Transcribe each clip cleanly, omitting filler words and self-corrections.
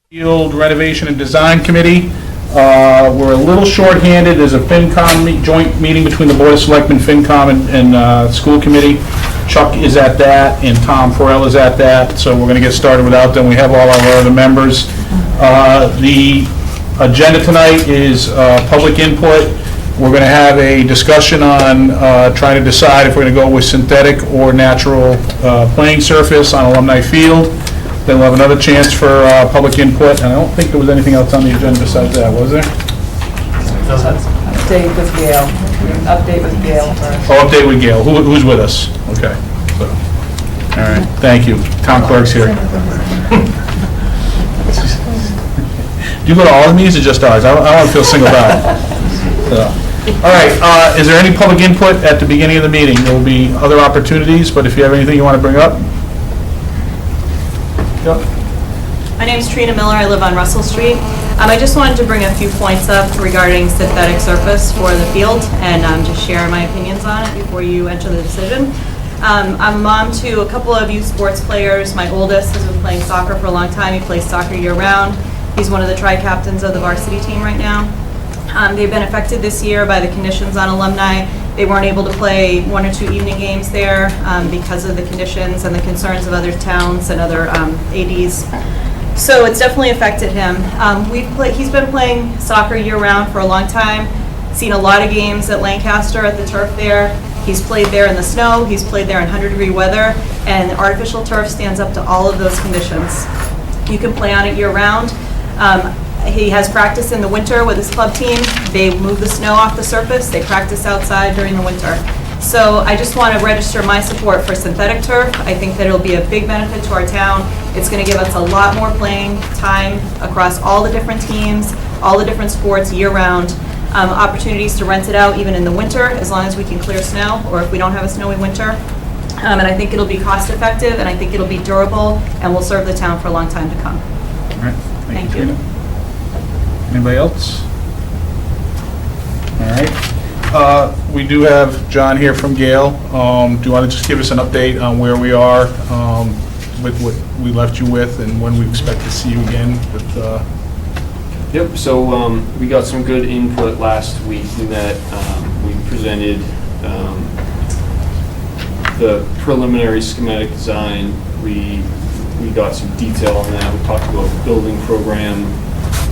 Field Renovation and Design Committee. We're a little short-handed. There's a FinCom joint meeting between the Board of Selectmen, FinCom, and School Committee. Chuck is at that, and Tom Farrell is at that, so we're going to get started without them. We have all our other members. The agenda tonight is public input. We're going to have a discussion on trying to decide if we're going to go with synthetic or natural playing surface on Alumni Field. Then we'll have another chance for public input, and I don't think there was anything else on the agenda besides that, was there? Update with Gail. Update with Gail first. Oh, update with Gail. Who's with us? Okay. So, all right, thank you. Town clerk's here. Do you go to all the meetings or just ours? I want to feel singled out. So. All right, is there any public input at the beginning of the meeting? There will be other opportunities, but if you have anything you want to bring up? Yep. My name is Trina Miller. I live on Russell Street. I just wanted to bring a few points up regarding synthetic surface for the field and just share my opinions on it before you enter the decision. I'm a mom to a couple of youth sports players. My oldest has been playing soccer for a long time. He plays soccer year-round. He's one of the tri-captains of the varsity team right now. They've been affected this year by the conditions on Alumni. They weren't able to play 1 or 2 evening games there because of the conditions and the concerns of other towns and other ADs. So it's definitely affected him. He's been playing soccer year-round for a long time, seen a lot of games at Lancaster at the turf there. He's played there in the snow, he's played there in 100-degree weather, and artificial turf stands up to all of those conditions. You can play on it year-round. He has practice in the winter with his club team. They move the snow off the surface. They practice outside during the winter. So I just want to register my support for synthetic turf. I think that it'll be a big benefit to our town. It's going to give us a lot more playing time across all the different teams, all the different sports year-round. Opportunities to rent it out even in the winter as long as we can clear snow or if we don't have a snowy winter. And I think it'll be cost-effective and I think it'll be durable and will serve the town for a long time to come. All right. Thank you. Trina. Anybody else? All right. We do have John here from Gale. Do you want to just give us an update on where we are with what we left you with and when we expect to see you again? Yep, so we got some good input last week in that we presented the preliminary schematic design. We got some detail on that. We talked about the building program,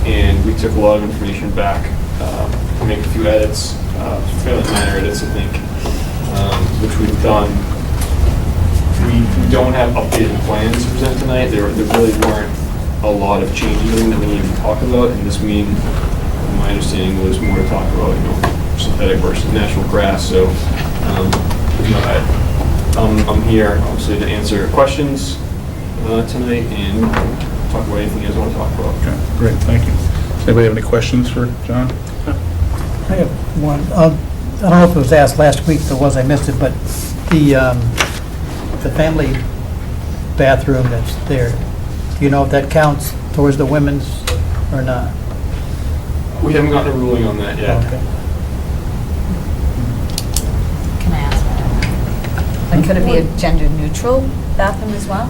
and we took a lot of information back to make a few edits, fairly minor edits, I think, which we've done. We don't have updated plans to present tonight. There really weren't a lot of changes that we needed to talk about in this meeting. My understanding was more to talk about, synthetic versus natural grass. So, I'm here obviously to answer questions tonight and talk about anything you guys want to talk about. Okay, great, thank you. Does anybody have any questions for John? I have one. I don't know if it was asked last week, if it was, I missed it, but the family bathroom that's there, do you know if that counts towards the women's or not? We haven't gotten a ruling on that yet. Okay. Can I ask? And could it be a gender-neutral bathroom as well?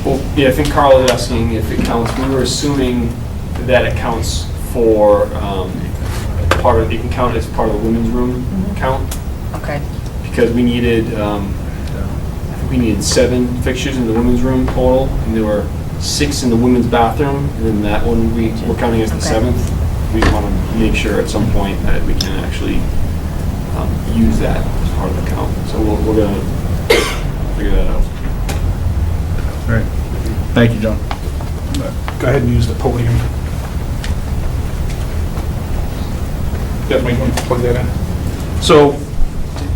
Well, yeah, I think Carl is asking if it counts. We were assuming that it counts for part of, it can count as part of the women's room count. Okay. Because we needed, I think we needed 7 fixtures in the women's room total, and there were 6 in the women's bathroom, and then that one we're counting as the 7th. We want to make sure at some point that we can actually use that as part of the count. So we're going to figure that out. All right, thank you, John. Go ahead and use the podium. Yeah, might want to plug that in. So,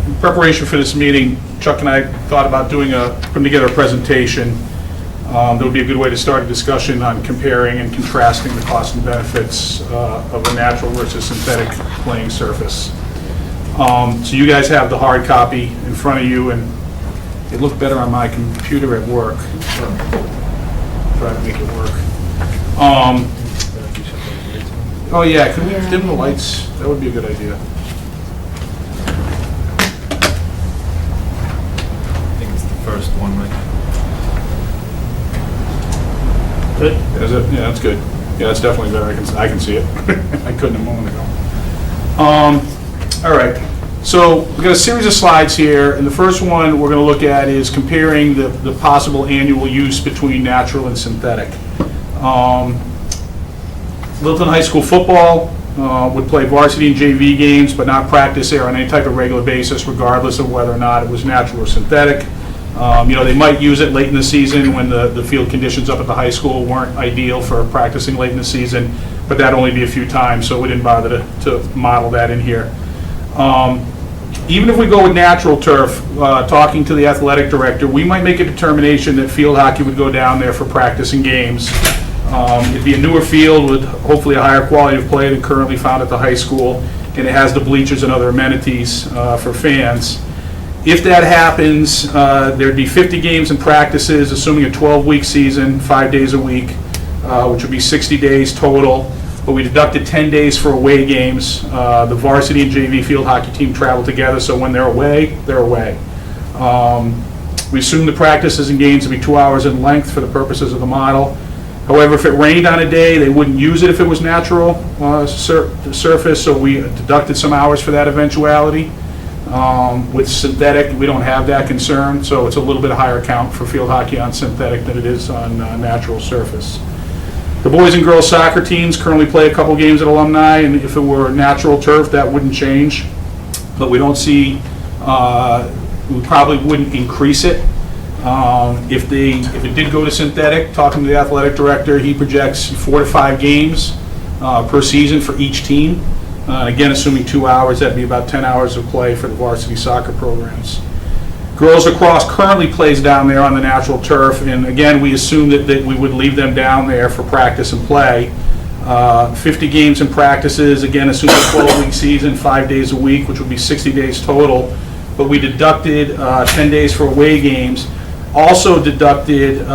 in preparation for this meeting, Chuck and I thought about putting together a presentation. That would be a good way to start a discussion on comparing and contrasting the costs and benefits of a natural versus synthetic playing surface. So you guys have the hard copy in front of you, and it looked better on my computer at work. Try to make it work. Oh yeah, can we dim the lights? That would be a good idea. I think it's the first one, right? Good? Is it? Yeah, that's good. Yeah, it's definitely better. I can see it. I couldn't a moment ago. All right. So we've got a series of slides here, and the first one we're going to look at is comparing the possible annual use between natural and synthetic. Littleton High School football would play varsity and JV games, but not practice there on any type of regular basis, regardless of whether or not it was natural or synthetic. They might use it late in the season when the field conditions up at the high school weren't ideal for practicing late in the season, but that'd only be a few times, so we didn't bother to model that in here. Even if we go with natural turf, talking to the athletic director, we might make a determination that field hockey would go down there for practice and games. It'd be a newer field with hopefully a higher quality of play than currently found at the high school, and it has the bleachers and other amenities for fans. If that happens, there'd be 50 games and practices, assuming a 12-week season, 5 days a week, which would be 60 days total. But we deducted 10 days for away games. The varsity and JV field hockey team travel together, so when they're away, they're away. We assume the practices and games would be 2 hours in length for the purposes of the model. However, if it rained on a day, they wouldn't use it if it was natural surface, so we deducted some hours for that eventuality. With synthetic, we don't have that concern, so it's a little bit higher count for field hockey on synthetic than it is on natural surface. The boys and girls soccer teams currently play a couple games at Alumni, and if it were natural turf, that wouldn't change. But we don't see, we probably wouldn't increase it. If it did go to synthetic, talking to the athletic director, he projects 4 to 5 games per season for each team. Again, assuming 2 hours, that'd be about 10 hours of play for the varsity soccer programs. Girls lacrosse currently plays down there on the natural turf, and again, we assume that we would leave them down there for practice and play. 50 games and practices, again, assuming a 12-week season, 5 days a week, which would be 60 days total, but we deducted 10 days for away games. Also deducted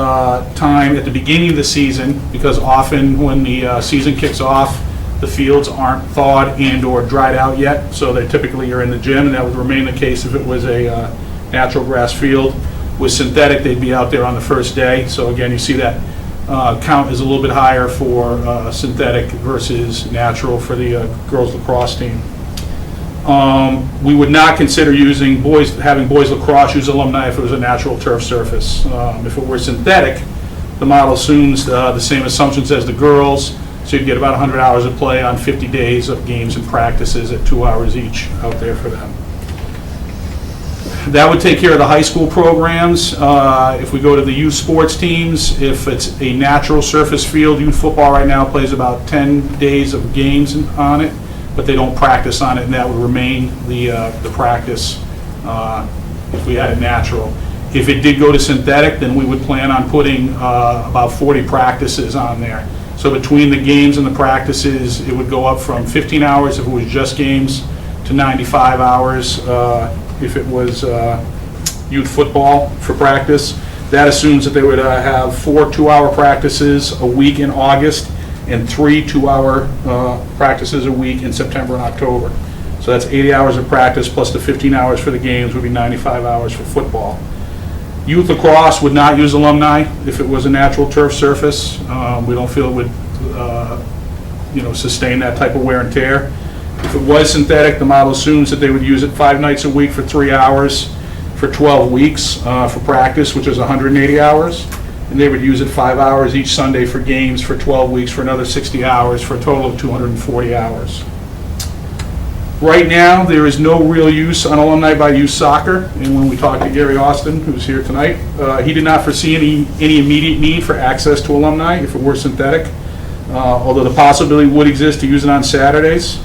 time at the beginning of the season, because often when the season kicks off, the fields aren't thawed and or dried out yet, so they typically are in the gym, and that would remain the case if it was a natural grass field. With synthetic, they'd be out there on the first day, so again, you see that count is a little bit higher for synthetic versus natural for the girls lacrosse team. We would not consider having boys lacrosse use Alumni if it was a natural turf surface. If it were synthetic, the model assumes the same assumptions as the girls, so you'd get about 100 hours of play on 50 days of games and practices at 2 hours each out there for them. That would take care of the high school programs. If we go to the youth sports teams, if it's a natural surface field, youth football right now plays about 10 days of games on it, but they don't practice on it, and that would remain the practice if we had it natural. If it did go to synthetic, then we would plan on putting about 40 practices on there. So between the games and the practices, it would go up from 15 hours if it was just games to 95 hours if it was youth football for practice. That assumes that they would have 4 2-hour practices a week in August and 3 2-hour practices a week in September and October. So that's 80 hours of practice plus the 15 hours for the games would be 95 hours for football. Youth lacrosse would not use Alumni if it was a natural turf surface. We don't feel it would sustain that type of wear and tear. If it was synthetic, the model assumes that they would use it 5 nights a week for 3 hours for 12 weeks for practice, which is 180 hours. And they would use it 5 hours each Sunday for games for 12 weeks for another 60 hours for a total of 240 hours. Right now, there is no real use on Alumni by youth soccer, and when we talked to Gary Austin, who's here tonight, he did not foresee any immediate need for access to Alumni if it were synthetic, although the possibility would exist to use it on Saturdays,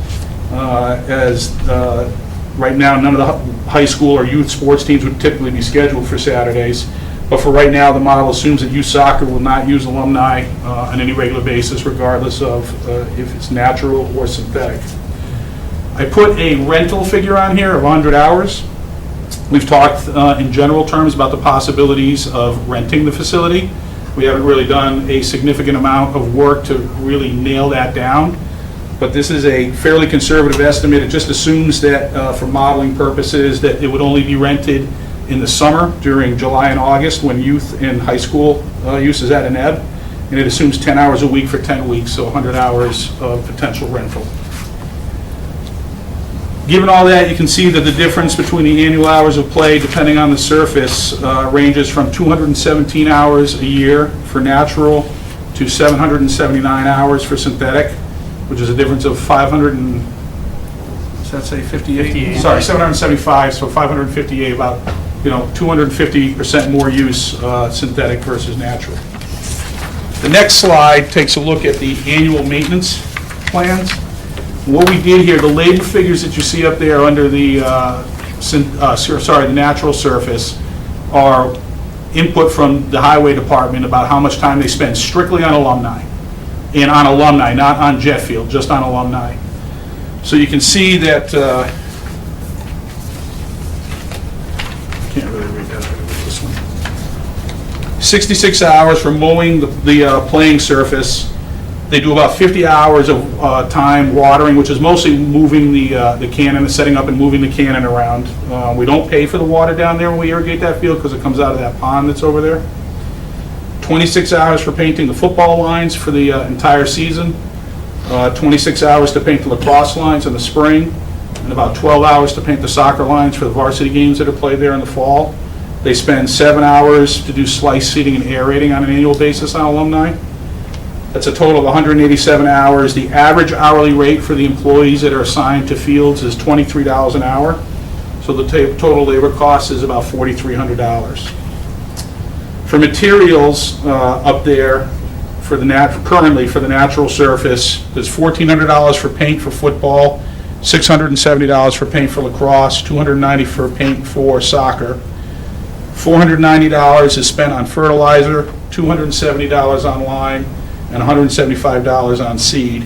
as right now none of the high school or youth sports teams would typically be scheduled for Saturdays, but for right now, the model assumes that youth soccer will not use Alumni on any regular basis, regardless of if it's natural or synthetic. I put a rental figure on here of 100 hours. We've talked in general terms about the possibilities of renting the facility. We haven't really done a significant amount of work to really nail that down, but this is a fairly conservative estimate. It just assumes that for modeling purposes that it would only be rented in the summer during July and August when youth and high school use is at an ebb, and it assumes 10 hours a week for 10 weeks, so 100 hours of potential rental. Given all that, you can see that the difference between the annual hours of play, depending on the surface, ranges from 217 hours a year for natural to 779 hours for synthetic, which is a difference of 500 and, does that say 58? Sorry, 775, so 558, about, 250% more use synthetic versus natural. The next slide takes a look at the annual maintenance plans. What we did here, the labor figures that you see up there under the, the natural surface are input from the highway department about how much time they spend strictly on alumni. And on alumni, not on jet fuel, just on alumni. So you can see that, can't really read that with this one. 66 hours for mowing the playing surface. They do about 50 hours of time watering, which is mostly moving the cannon, setting up and moving the cannon around. We don't pay for the water down there when we irrigate that field because it comes out of that pond that's over there. 26 hours for painting the football lines for the entire season. 26 hours to paint the lacrosse lines in the spring, and about 12 hours to paint the soccer lines for the varsity games that are played there in the fall. They spend 7 hours to do slice seeding and aerating on an annual basis on alumni. That's a total of 187 hours. The average hourly rate for the employees that are assigned to fields is $23 an hour. So the total labor cost is about $4,300. For materials up there, for the currently for the natural surface, there's $1,400 for paint for football, $670 for paint for lacrosse, $290 for paint for soccer. $490 is spent on fertilizer, $270 on lime, and $175 on seed.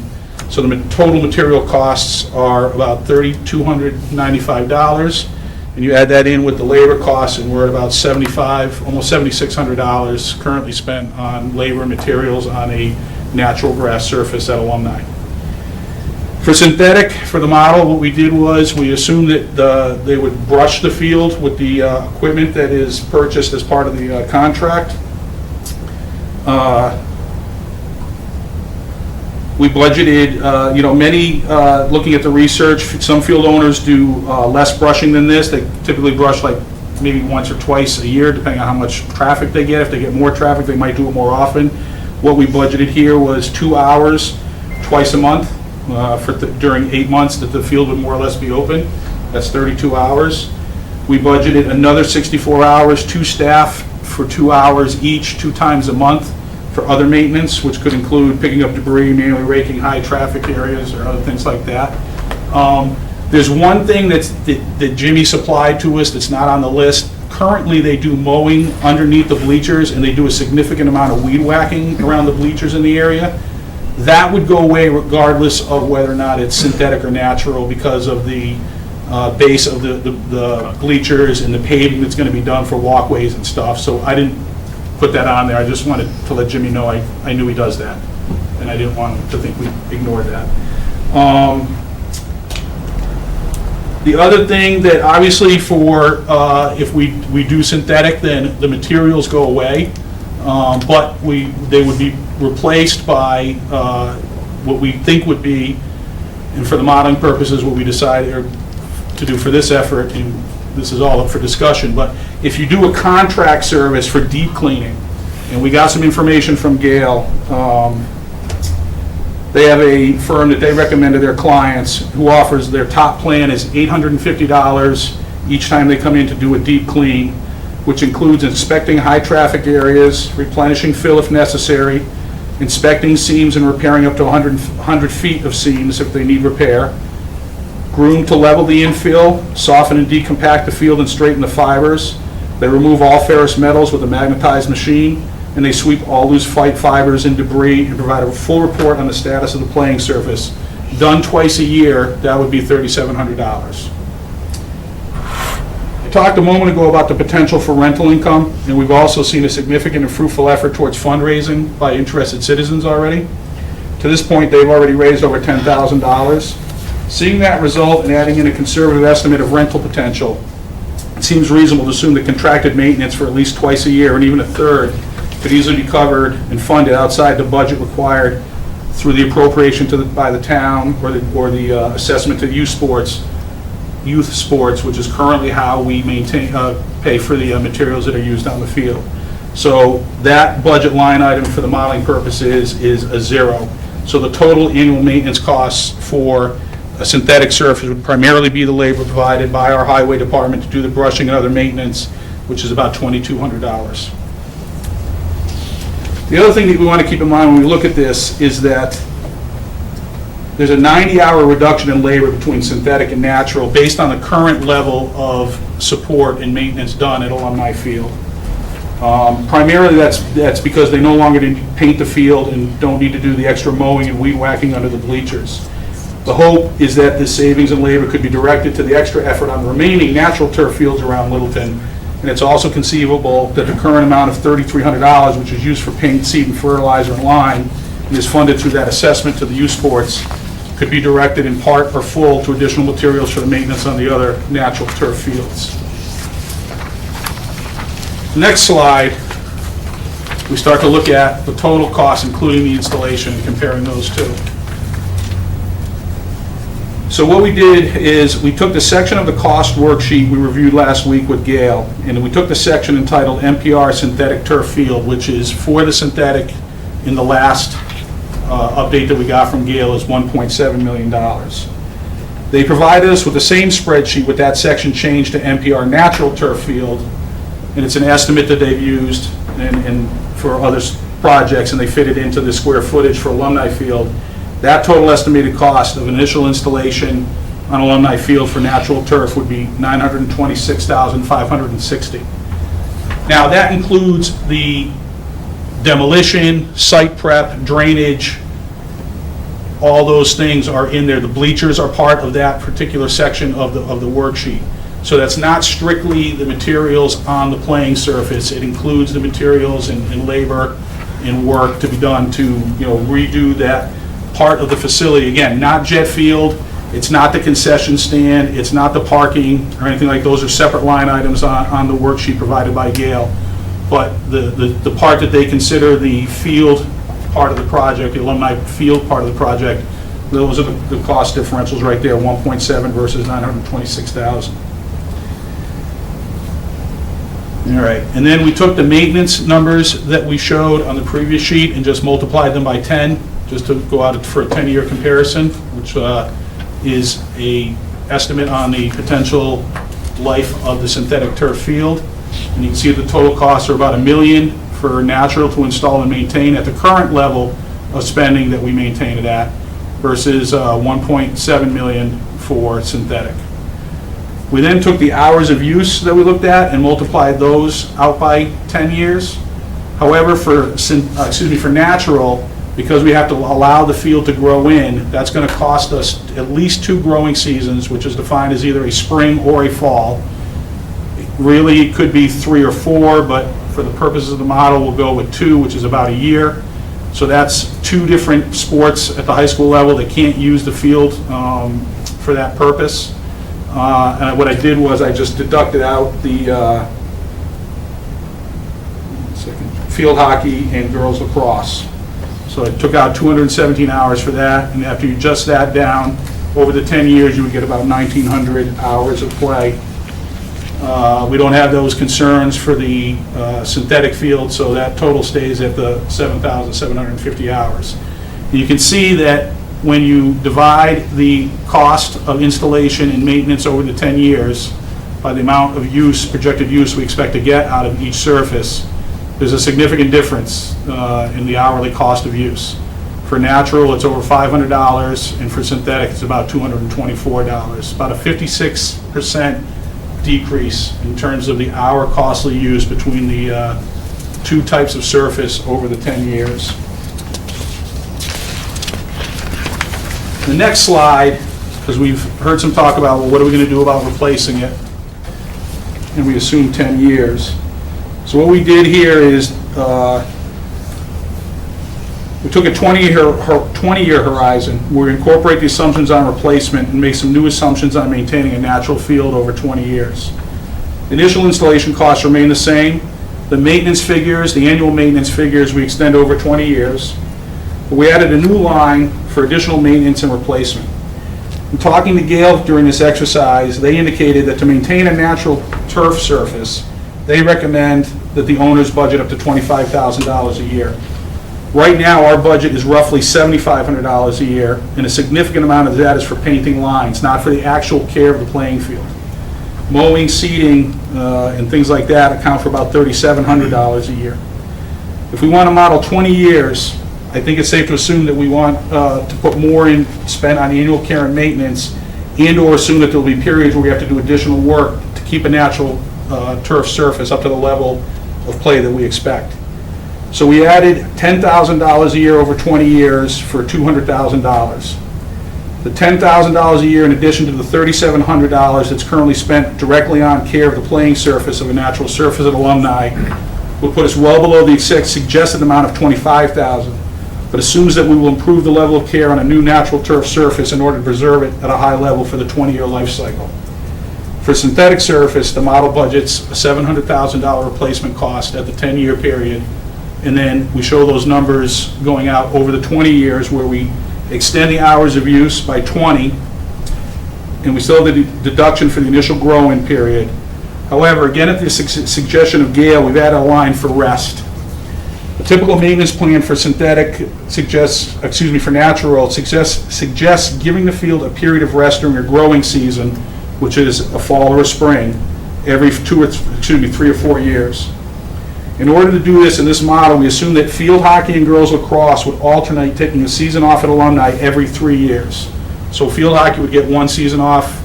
So the total material costs are about $3,295, and you add that in with the labor costs, and we're at about almost $7,600 currently spent on labor and materials on a natural grass surface at Alumni. For synthetic, for the model, what we did was we assumed that they would brush the field with the equipment that is purchased as part of the contract. We budgeted, looking at the research, some field owners do less brushing than this. They typically brush like maybe once or twice a year, depending on how much traffic they get. If they get more traffic, they might do it more often. What we budgeted here was 2 hours twice a month during 8 months that the field would more or less be open. That's 32 hours. We budgeted another 64 hours, 2 staff for 2 hours each, 2 times a month, for other maintenance, which could include picking up debris, manually raking high traffic areas or other things like that. There's one thing that Jimmy supplied to us that's not on the list. Currently, they do mowing underneath the bleachers, and they do a significant amount of weed whacking around the bleachers in the area. That would go away regardless of whether or not it's synthetic or natural, because of the base of the bleachers and the paving that's going to be done for walkways and stuff. So I didn't put that on there. I just wanted to let Jimmy know I knew he does that, and I didn't want him to think we ignored that. The other thing that obviously for if we do synthetic, then the materials go away, but they would be replaced by what we think would be, and for the modeling purposes, what we decided to do for this effort, and this is all up for discussion, but if you do a contract service for deep cleaning, and we got some information from Gale, they have a firm that they recommend to their clients who offers, their top plan is $850 each time they come in to do a deep clean, which includes inspecting high traffic areas, replenishing fill if necessary, inspecting seams and repairing up to 100 feet of seams if they need repair, groom to level the infill, soften and decompact the field and straighten the fibers. They remove all ferrous metals with a magnetized machine, and they sweep all loose fibers and debris and provide a full report on the status of the playing surface. Done twice a year, that would be $3,700. I talked a moment ago about the potential for rental income, and we've also seen a significant and fruitful effort towards fundraising by interested citizens already. To this point, they've already raised over $10,000. Seeing that result and adding in a conservative estimate of rental potential, it seems reasonable to assume that contracted maintenance for at least twice a year, and even a third, could easily be covered and funded outside the budget required through the appropriation by the town or the assessment to youth sports, which is currently how we pay for the materials that are used on the field. So that budget line item for the modeling purposes is a zero. So the total annual maintenance costs for a synthetic surface would primarily be the labor provided by our highway department to do the brushing and other maintenance, which is about $2,200. The other thing that we want to keep in mind when we look at this is that there's a 90-hour reduction in labor between synthetic and natural based on the current level of support and maintenance done at Alumni Field. Primarily that's because they no longer need to paint the field and don't need to do the extra mowing and weed whacking under the bleachers. The hope is that this savings in labor could be directed to the extra effort on the remaining natural turf fields around Littleton. And it's also conceivable that the current amount of $3,300, which is used for paint, seed, and fertilizer and lime, and is funded through that assessment to the youth sports, could be directed in part or full to additional materials for the maintenance on the other natural turf fields. Next slide, we start to look at the total cost, including the installation, and comparing those two. So what we did is we took the section of the cost worksheet we reviewed last week with Gail, and we took the section entitled NPR Synthetic Turf Field, which is for the synthetic in the last update that we got from Gail is $1.7 million. They provided us with the same spreadsheet with that section changed to NPR Natural Turf Field, and it's an estimate that they've used and for other projects, and they fit it into the square footage for Alumni Field. That total estimated cost of initial installation on Alumni Field for natural turf would be $926,560. Now that includes the demolition, site prep, drainage, all those things are in there. The bleachers are part of that particular section of the worksheet. So that's not strictly the materials on the playing surface. It includes the materials and labor and work to be done to redo that part of the facility. Again, not jet field, it's not the concession stand, it's not the parking or anything like those are separate line items on the worksheet provided by Gail. But the part that they consider the field part of the project, the Alumni Field part of the project, those are the cost differentials right there, 1.7 versus 926,000. All right, and then we took the maintenance numbers that we showed on the previous sheet and just multiplied them by 10, just to go out for a 10-year comparison, which is a estimate on the potential life of the synthetic turf field. And you can see the total costs are about $1 million for natural to install and maintain at the current level of spending that we maintain it at, versus $1.7 million for synthetic. We then took the hours of use that we looked at and multiplied those out by 10 years. However, for natural, because we have to allow the field to grow in, that's going to cost us at least 2 growing seasons, which is defined as either a spring or a fall. Really, it could be 3 or 4, but for the purposes of the model, we'll go with 2, which is about a year. So that's 2 different sports at the high school level that can't use the field for that purpose. And what I did was I just deducted out the field hockey and girls lacrosse. So I took out 217 hours for that, and after you adjust that down, over the 10 years, you would get about 1,900 hours of play. We don't have those concerns for the synthetic field, so that total stays at the 7,750 hours. And you can see that when you divide the cost of installation and maintenance over the 10 years by the amount of use, projected use we expect to get out of each surface, there's a significant difference in the hourly cost of use. For natural, it's over $500, and for synthetic, it's about $224. About a 56% decrease in terms of the hour costly use between the 2 types of surface over the 10 years. The next slide, because we've heard some talk about, well, what are we going to do about replacing it? And we assume 10 years. So what we did here is we took a 20-year horizon where we incorporate the assumptions on replacement and make some new assumptions on maintaining a natural field over 20 years. The initial installation costs remain the same, The maintenance figures, the annual maintenance figures, we extend over 20 years. But we added a new line for additional maintenance and replacement. In talking to Gail during this exercise, they indicated that to maintain a natural turf surface, they recommend that the owners budget up to $25,000 a year. Right now, our budget is roughly $7,500 a year, and a significant amount of that is for painting lines, not for the actual care of the playing field. Mowing, seeding, and things like that account for about $3,700 a year. If we want to model 20 years, I think it's safe to assume that we want to put more in spent on annual care and maintenance, and/or assume that there'll be periods where we have to do additional work to keep a natural turf surface up to the level of play that we expect. So we added $10,000 a year over 20 years for $200,000. The $10,000 a year in addition to the $3,700 that's currently spent directly on care of the playing surface of a natural surface at Alumni will put us well below the suggested amount of $25,000, but assumes that we will improve the level of care on a new natural turf surface in order to preserve it at a high level for the 20-year life cycle. For synthetic surface, the model budgets a $700,000 replacement cost at the 10-year period, and then we show those numbers going out over the 20 years where we extend the hours of use by 20, and we still have the deduction for the initial grow-in period. However, again, at the suggestion of Gail, we've added a line for rest. A typical maintenance plan for synthetic for natural suggests giving the field a period of rest during a growing season, which is a fall or a spring, every 3 or 4 years. In order to do this in this model, we assume that field hockey and girls lacrosse would alternate taking a season off at Alumni every 3 years. So field hockey would get 1 season off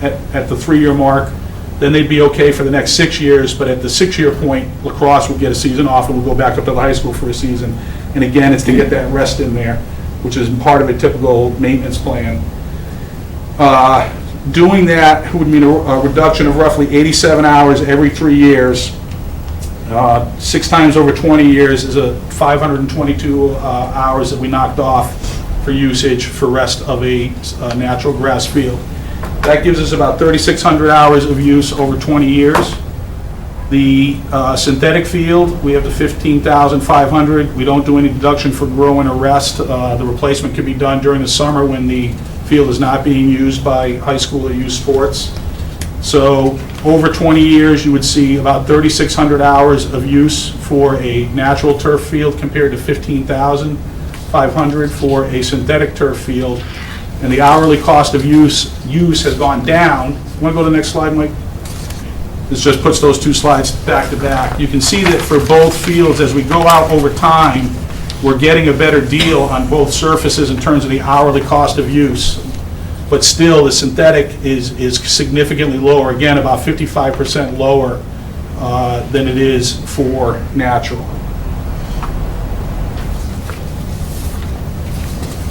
at the 3-year mark, then they'd be okay for the next 6 years, but at the 6-year point, lacrosse would get a season off and we'll go back up to the high school for a season. And again, it's to get that rest in there, which is part of a typical maintenance plan. Doing that would mean a reduction of roughly 87 hours every 3 years. 6 times over 20 years is a 522 hours that we knocked off for usage for rest of a natural grass field. That gives us about 3,600 hours of use over 20 years. The synthetic field, we have the 15,500. We don't do any deduction for growing or rest. The replacement can be done during the summer when the field is not being used by high school or youth sports. So over 20 years, you would see about 3,600 hours of use for a natural turf field compared to 15,500 for a synthetic turf field. And the hourly cost of use has gone down. You want to go to the next slide, Mike? This just puts those 2 slides back to back. You can see that for both fields, as we go out over time, we're getting a better deal on both surfaces in terms of the hourly cost of use. But still, the synthetic is significantly lower, again, about 55% lower than it is for natural.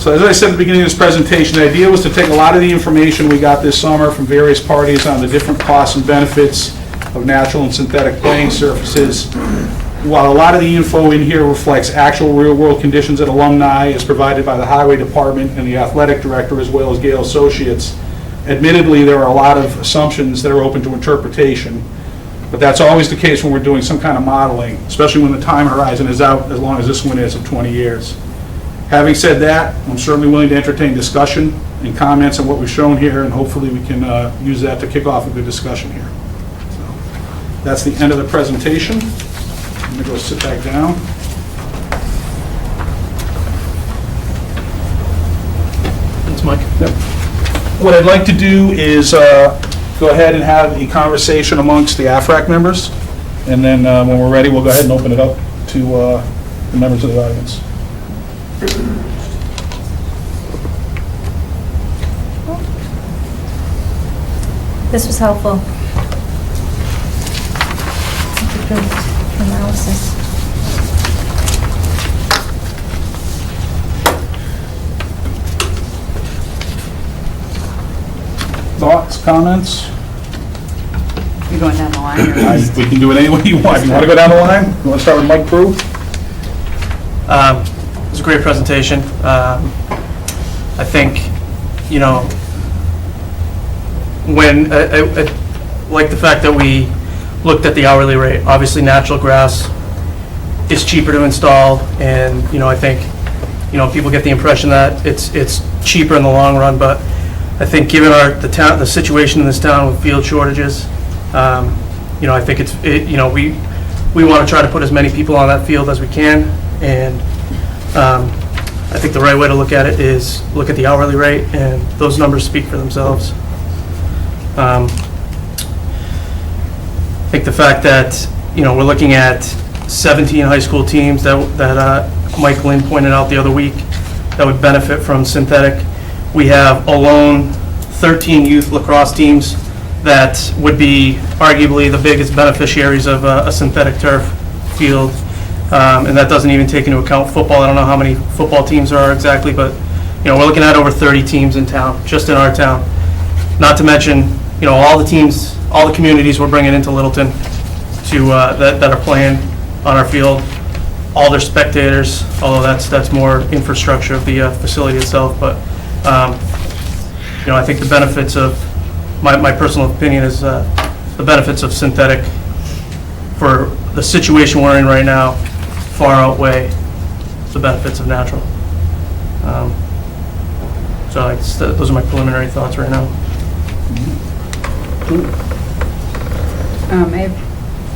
So as I said at the beginning of this presentation, the idea was to take a lot of the information we got this summer from various parties on the different costs and benefits of natural and synthetic playing surfaces. While a lot of the info in here reflects actual real-world conditions at Alumni as provided by the Highway Department and the Athletic Director as well as Gale Associates, admittedly there are a lot of assumptions that are open to interpretation, but that's always the case when we're doing some kind of modeling, especially when the time horizon is out as long as this one is of 20 years. Having said that, I'm certainly willing to entertain discussion and comments on what we've shown here, and hopefully we can use that to kick off a good discussion here. So that's the end of the presentation. I'm going to go sit back down. Thanks, Mike. Yep. What I'd like to do is go ahead and have a conversation amongst the Afrac members, and then when we're ready, we'll go ahead and open it up to the members of the audience. This was helpful. It's a good analysis. Thoughts, comments? You going down the line? Or We can do it any way you want. You want to go down the line? You want to start with Mike Prue? It was a great presentation. I think, when, I like the fact that we looked at the hourly rate. Obviously, natural grass is cheaper to install, and, I think, people get the impression that it's cheaper in the long run, but I think given the situation in this town with field shortages, I think we want to try to put as many people on that field as we can, and I think the right way to look at it is look at the hourly rate, and those numbers speak for themselves. I think the fact that, we're looking at 17 high school teams that Mike Lynn pointed out the other week that would benefit from synthetic. We have alone 13 youth lacrosse teams that would be arguably the biggest beneficiaries of a synthetic turf field. And that doesn't even take into account football. I don't know how many football teams there are exactly, but, we're looking at over 30 teams in town, just in our town. Not to mention, all the teams, all the communities we're bringing into Littleton to, that are playing on our field, all their spectators, although that's more infrastructure of the facility itself. But, I think the benefits of, my personal opinion is the benefits of synthetic for the situation we're in right now far outweigh the benefits of natural. So those are my preliminary thoughts right now.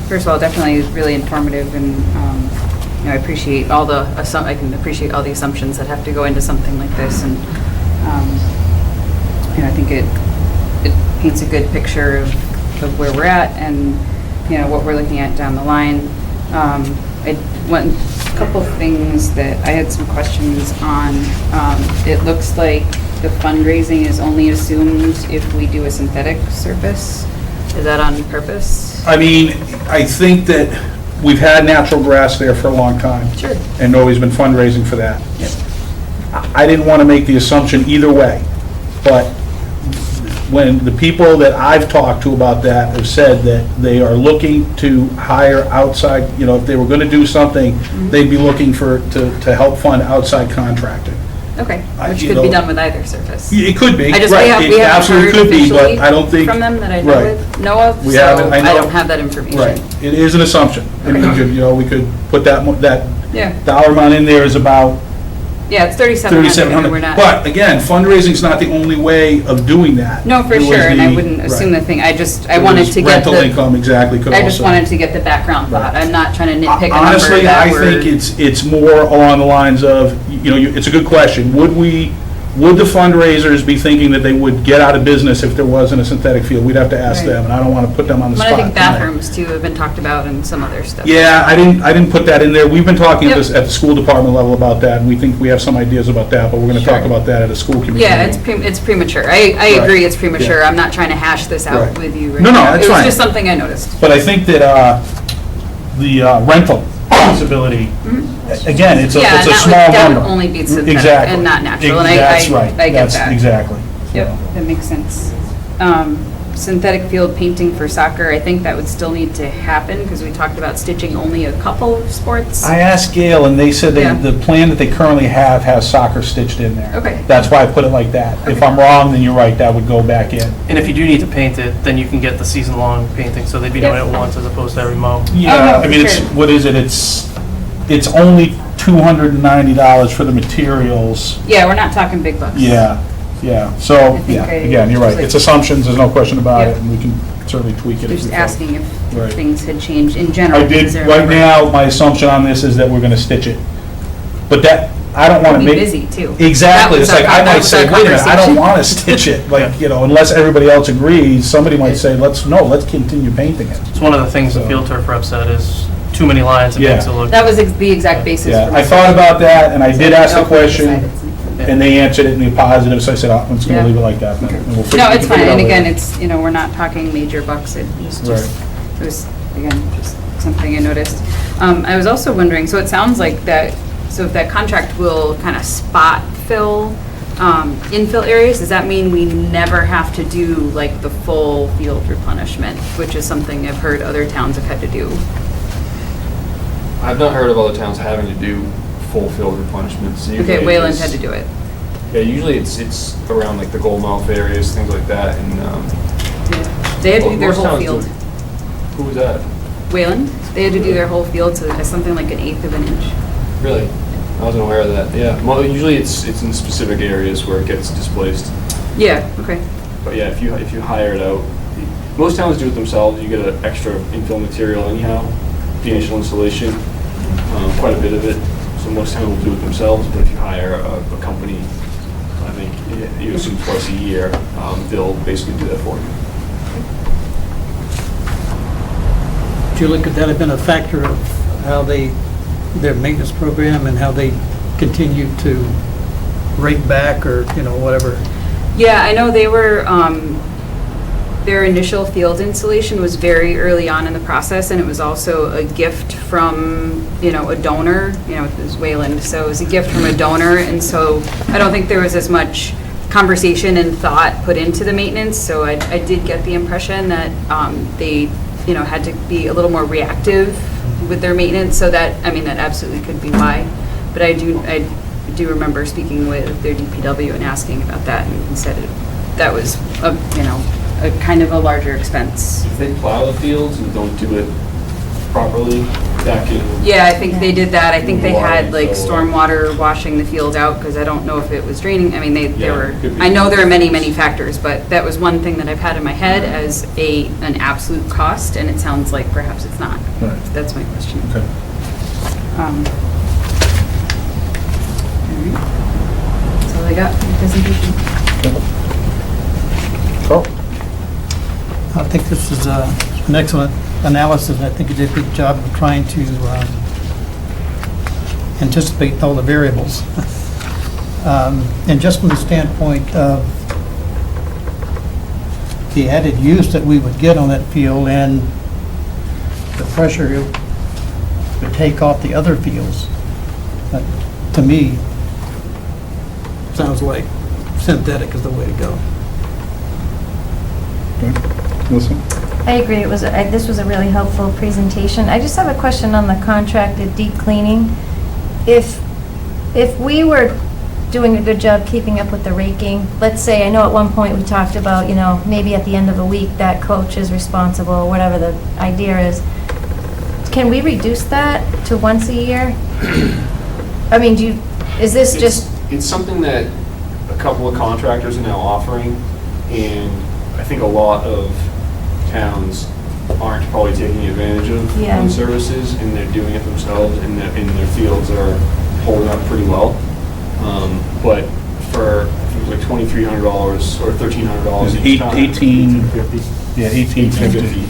First of all, definitely really informative, and I appreciate all the I can appreciate all the assumptions that have to go into something like this, and I think it paints a good picture of where we're at and what we're looking at down the line. One couple things that I had some questions on. It looks like the fundraising is only assumed if we do a synthetic surface. Is that on purpose? I mean, I think that we've had natural grass there for a long time. Sure. And always been fundraising for that. I didn't want to make the assumption either way, but when the people that I've talked to about that have said that they are looking to hire outside, if they were going to do something, they'd be looking to help fund outside contracting. Okay, which could be done with either surface. It could be, I just, right, we it haven't absolutely heard could be, but officially I don't think. from them that I Right. know of, We so haven't, I I know. don't have that information. Right, it is an assumption, and we could put that Yeah, dollar amount in there is about yeah, it's 3,700, we're not. But again, fundraising's not the only way of doing that. No, for It was sure, and I the- wouldn't assume right. the thing, I It wanted was to get rental the, income, exactly, could also. I just wanted to get the background thought, Right. I'm not trying to nitpick a number Honestly, that I we're. think it's more along the lines of, it's a good question. Would the fundraisers be thinking that they would get out of business if there wasn't a synthetic field? We'd have to ask Right. them, and I don't want to put them on the But spot. I think tonight. bathrooms too have been talked about and some other stuff. Yeah, I didn't put that in there. We've been talking at Yep. this, at the school department level about that, and we think we have some ideas about that, but we're going to talk Sure. about that at a school committee. Yeah, meeting. it's premature, I Right. agree it's premature, Yeah. I'm not trying to hash this out Right. with you right No, now. that's It was fine. just something I noticed. But I think that the rental possibility, again, it's a Yeah, and small that would number. definitely be synthetic Exactly. and not natural, and That's right. I get That's that. exactly. Yep, that makes sense. Synthetic field painting for soccer, I think that would still need to happen, because we talked about stitching only a couple of sports. I asked Gail, and they said Yeah. the plan that they currently have has soccer stitched in there. Okay. That's why I put it like that. If Okay. I'm wrong, then you're right, that would go back in. And if you do need to paint it, then you can get the season-long painting, so they'd be doing it once as opposed to every mow. Yeah, no, I mean, for it's, sure. what is it? It's only $290 for the materials. Yeah, we're not talking big bucks. Yeah, so, I think yeah, I- again, you're right. like- It's assumptions, there's no question about Yep. it, and we can certainly tweak it if we Just feel. asking if Right. things had changed in general. I did, because they're right never- now, my assumption on this is that we're gonna stitch it. But that, I don't wanna Be make. busy too. Exactly, That was it's like, our- I that might was say, our wait a minute, I don't conversation. wanna stitch it, like, unless everybody else agrees, somebody might say, let's continue painting it. It's one of the things the field turf rep said is too many lines and Yeah. makes it look. That was the exact basis Yeah, for my I thought about that, and I did ask the So, we question, decided something. and they answered it in the positive, so I said, I'm just gonna Yeah. leave it like that. then, and we'll figure- No, we it's can figure fine, it and out again, later. it's, we're not talking major bucks, it was Right. again, just something I noticed. I was also wondering, so it sounds like that, so if that contract will kind of spot fill, infill areas, does that mean we never have to do like the full field replenishment, which is something I've heard other towns have had to do? I've not heard of other towns having to do full field replenishments. Usually Okay, Wayland it's- had to do it. Yeah, usually it's around like the goal mouth areas, things like that, and, They had to do their most whole towns do. field. Who was that? Wayland, they had to do their whole field to something like 1/8 of an inch. Really? I wasn't aware of that, yeah. Well, usually it's in specific areas where it gets displaced. Yeah, okay. But yeah, if you hire it out, most towns do it themselves. You get an extra infill material anyhow, the initial installation, quite a bit of it. So most towns will do it themselves, but if you hire a company, I think you assume twice a year, they'll basically do that for you. Julie, could that have been a factor of how their maintenance program and how they continue to rake back or, whatever? Yeah, I know they were, their initial field installation was very early on in the process, and it was also a gift from, a donor, it was Wayland, so it was a gift from a donor, and so I don't think there was as much conversation and thought put into the maintenance, so I did get the impression that they, had to be a little more reactive with their maintenance, so that absolutely could be why. But I do remember speaking with their DPW and asking about that, and he said that was a kind of a larger expense. If they plow the fields and don't do it properly, that can... Yeah, I think they did that. I think they had like So, stormwater washing the field out, because I don't know if it was draining. I mean, Yeah, it could be. I know there are many, many factors, but that was one thing that I've had in my head as an absolute cost, and it sounds like perhaps it's not. Right. That's my question. Okay. All right. That's all I got for the presentation. Cool. I think this is an excellent analysis, and I think you did a good job of trying to anticipate all the variables. And just from the standpoint of the added use that we would get on that field and the pressure it would take off the other fields, to me, sounds like synthetic is the way to go. Melissa? I agree, this was a really helpful presentation. I just have a question on the contracted deep cleaning. If we were doing a good job keeping up with the raking, let's say, I know at one point we talked about, maybe at the end of a week that coach is responsible, whatever the idea is. Can we reduce that to once a year? I mean, is this just... It's something that a couple of contractors are now offering, and I think a lot of towns aren't probably taking advantage of Yeah. those services, and they're doing it themselves, and their fields are holding up pretty well. But for, I think it was like $2,300 or $1,300 each time. 1850. Yeah, 1850.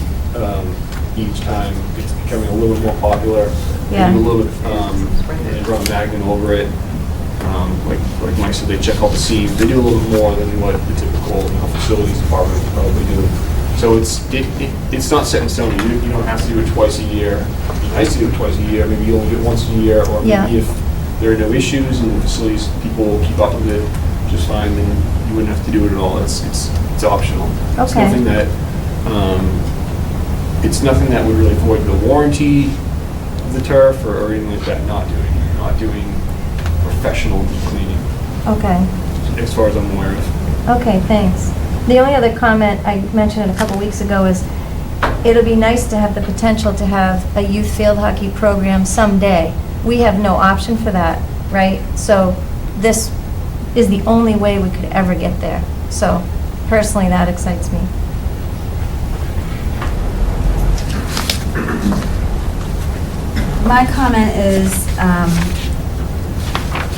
Each time, it's becoming a little bit more popular. Yeah. A little bit, they run magnet over it. Like Mike said, they check all the seams. They do a little bit more than what the typical facilities department would probably do. So it's not set in stone. You don't have to do it twice a year. It'd be nice to do it twice a year. Maybe you only do it once a year, or maybe Yeah. if there are no issues and the facilities people keep up with it just fine, then you wouldn't have to do it at all. It's optional. It's Okay. nothing that would really void the warranty of the turf or anything like that. Not doing professional deep cleaning, Okay. as far as I'm aware of. Okay, thanks. The only other comment, I mentioned it a couple weeks ago, is it'll be nice to have the potential to have a youth field hockey program someday. We have no option for that, right? So this is the only way we could ever get there. So personally, that excites me. My comment is,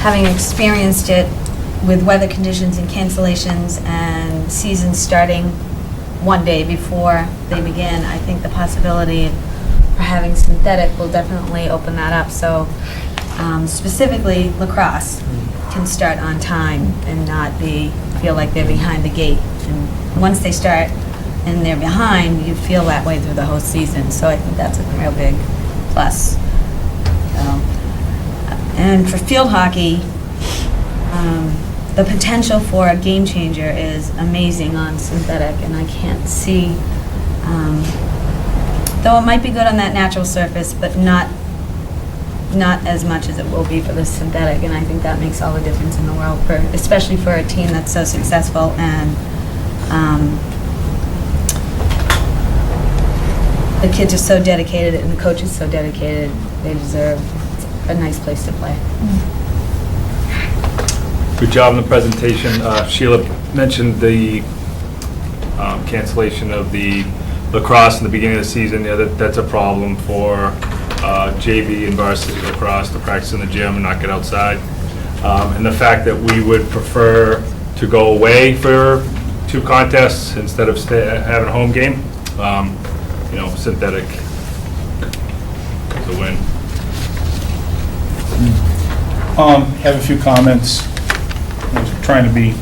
having experienced it with weather conditions and cancellations and seasons starting one day before they begin, I think the possibility for having synthetic will definitely open that up. So specifically lacrosse can start on time and not feel like they're behind the gate. And once they start and they're behind, you feel that way through the whole season. So I think that's a real big plus. And for field hockey, the potential for a game changer is amazing on synthetic, and I can't see, though it might be good on that natural surface, but not as much as it will be for the synthetic, and I think that makes all the difference in the world, especially for a team that's so successful and the kids are so dedicated and the coach is so dedicated, they deserve a nice place to play. Good job on the presentation. Sheila mentioned the cancellation of the lacrosse in the beginning of the season. Yeah, that's a problem for JV and varsity lacrosse to practice in the gym and not get outside. And the fact that we would prefer to go away for 2 contests instead of having a home game. Synthetic is a win. Have a few comments. I was trying to be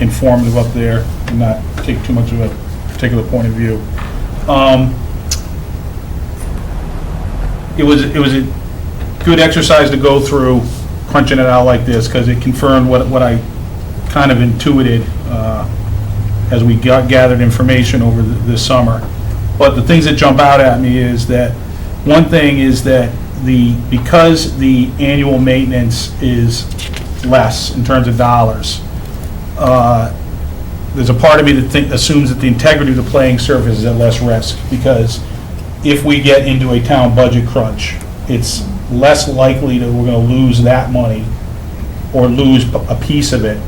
informative up there and not take too much of a particular point of view. It was a good exercise to go through crunching it out like this, because it confirmed what I kind of intuited as we gathered information over this summer. But the things that jump out at me is that, one thing is that because the annual maintenance is less in terms of dollars, there's a part of me that assumes that the integrity of the playing surface is at less risk, because if we get into a town budget crunch, it's less likely that we're going to lose that money or lose a piece of it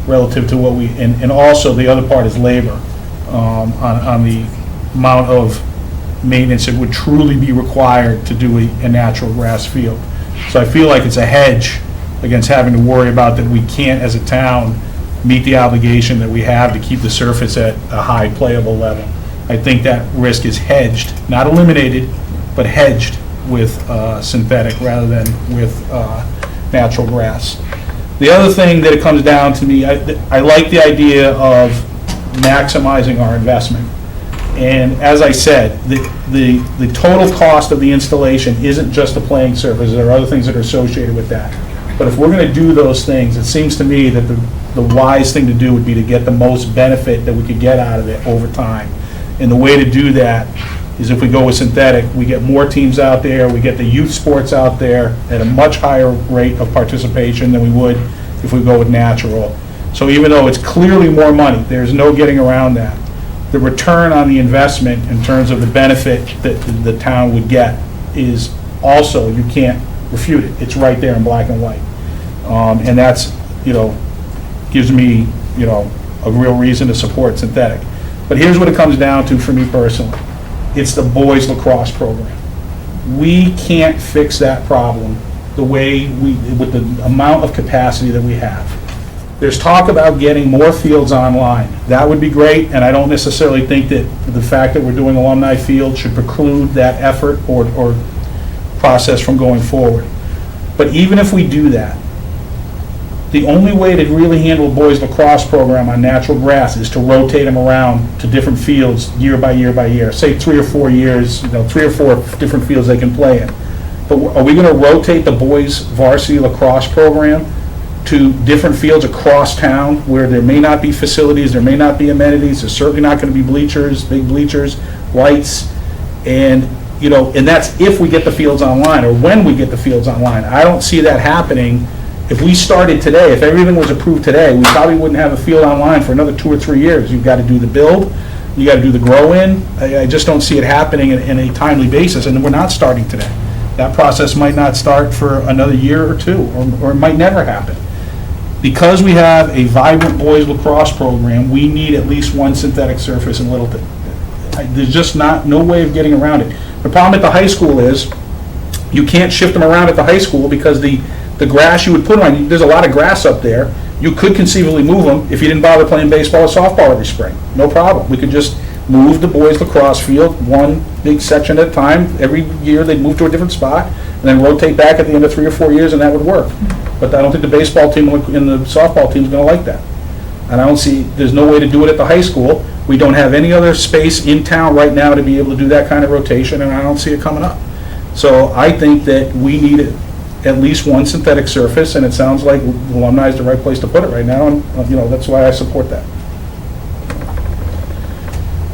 relative to what we, and also the other part is labor, on the amount of maintenance that would truly be required to do a natural grass field. So I feel like it's a hedge against having to worry about that we can't, as a town, meet the obligation that we have to keep the surface at a high playable level. I think that risk is hedged, not eliminated, but hedged with synthetic rather than with natural grass. The other thing that it comes down to me, I like the idea of maximizing our investment. And as I said, the total cost of the installation isn't just the playing surface. There are other things that are associated with that. But if we're going to do those things, it seems to me that the wise thing to do would be to get the most benefit that we could get out of it over time. And the way to do that is, if we go with synthetic, we get more teams out there, we get the youth sports out there at a much higher rate of participation than we would if we go with natural. So even though it's clearly more money, there's no getting around that. The return on the investment in terms of the benefit that the town would get is also, you can't refute it. It's right there in black and white. And that's, gives me, a real reason to support synthetic. But here's what it comes down to for me personally. It's the boys lacrosse program. We can't fix that problem the way with the amount of capacity that we have. There's talk about getting more fields online. That would be great, and I don't necessarily think that the fact that we're doing alumni field should preclude that effort or process from going forward. But even if we do that, the only way to really handle a boys lacrosse program on natural grass is to rotate them around to different fields year by year by year. Say 3 or 4 years, 3 or 4 different fields they can play in. But are we going to rotate the boys varsity lacrosse program to different fields across town where there may not be facilities, there may not be amenities, there's certainly not going to be bleachers, big bleachers, lights, and and that's if we get the fields online, or when we get the fields online. I don't see that happening. If we started today, if everything was approved today, we probably wouldn't have a field online for another 2 or 3 years. You've got to do the build, you got to do the grow-in. I just don't see it happening in a timely basis, and we're not starting today. That process might not start for another year or 2, or it might never happen. Because we have a vibrant boys lacrosse program, we need at least one synthetic surface in Littleton. There's just no way of getting around it. The problem at the high school is, you can't shift them around at the high school because the grass you would put them on, there's a lot of grass up there. You could conceivably move them if you didn't bother playing baseball or softball every spring. No problem. We could just move the boys lacrosse field one big section at a time. Every year they'd move to a different spot and then rotate back at the end of 3 or 4 years, and that would work. But I don't think the baseball team and the softball team is going to like that. And I don't see, there's no way to do it at the high school. We don't have any other space in town right now to be able to do that kind of rotation, and I don't see it coming up. So I think that we need at least one synthetic surface, and it sounds like Alumni is the right place to put it right now, and that's why I support that.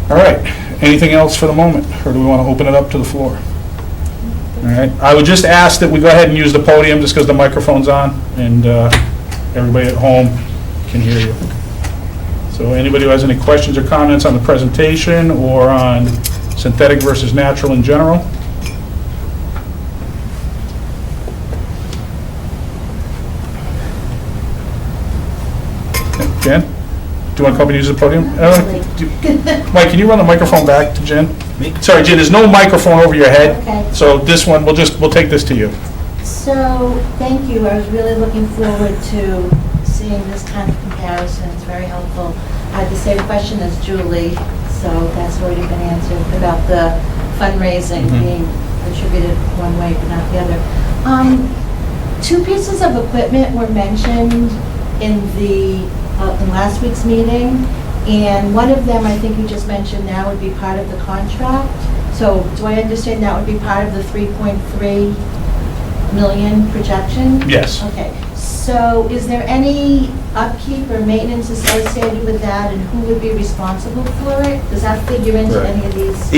All right, anything else for the moment, or do we want to open it up to the floor? All right, I would just ask that we go ahead and use the podium just because the microphone's on, and everybody at home can hear you. So anybody who has any questions or comments on the presentation or on synthetic versus natural in general. Jen, do you want to come and use the podium? Mike, can you run the microphone back to Jen? Sorry, Jen, there's no microphone over your head. Okay. So this one, we'll take this to you. So, thank you. I was really looking forward to seeing this kind of comparison. It's very helpful. I had the same question as Julie, so that's already been answered about the fundraising being attributed one way but not the other. Two pieces of equipment were mentioned in in last week's meeting, and one of them, I think you just mentioned now, would be part of the contract. So do I understand that would be part of the 3.3 million projection? Yes. Okay, so is there any upkeep or maintenance associated with that, and who would be responsible for it? Does that figure into Right. any of these?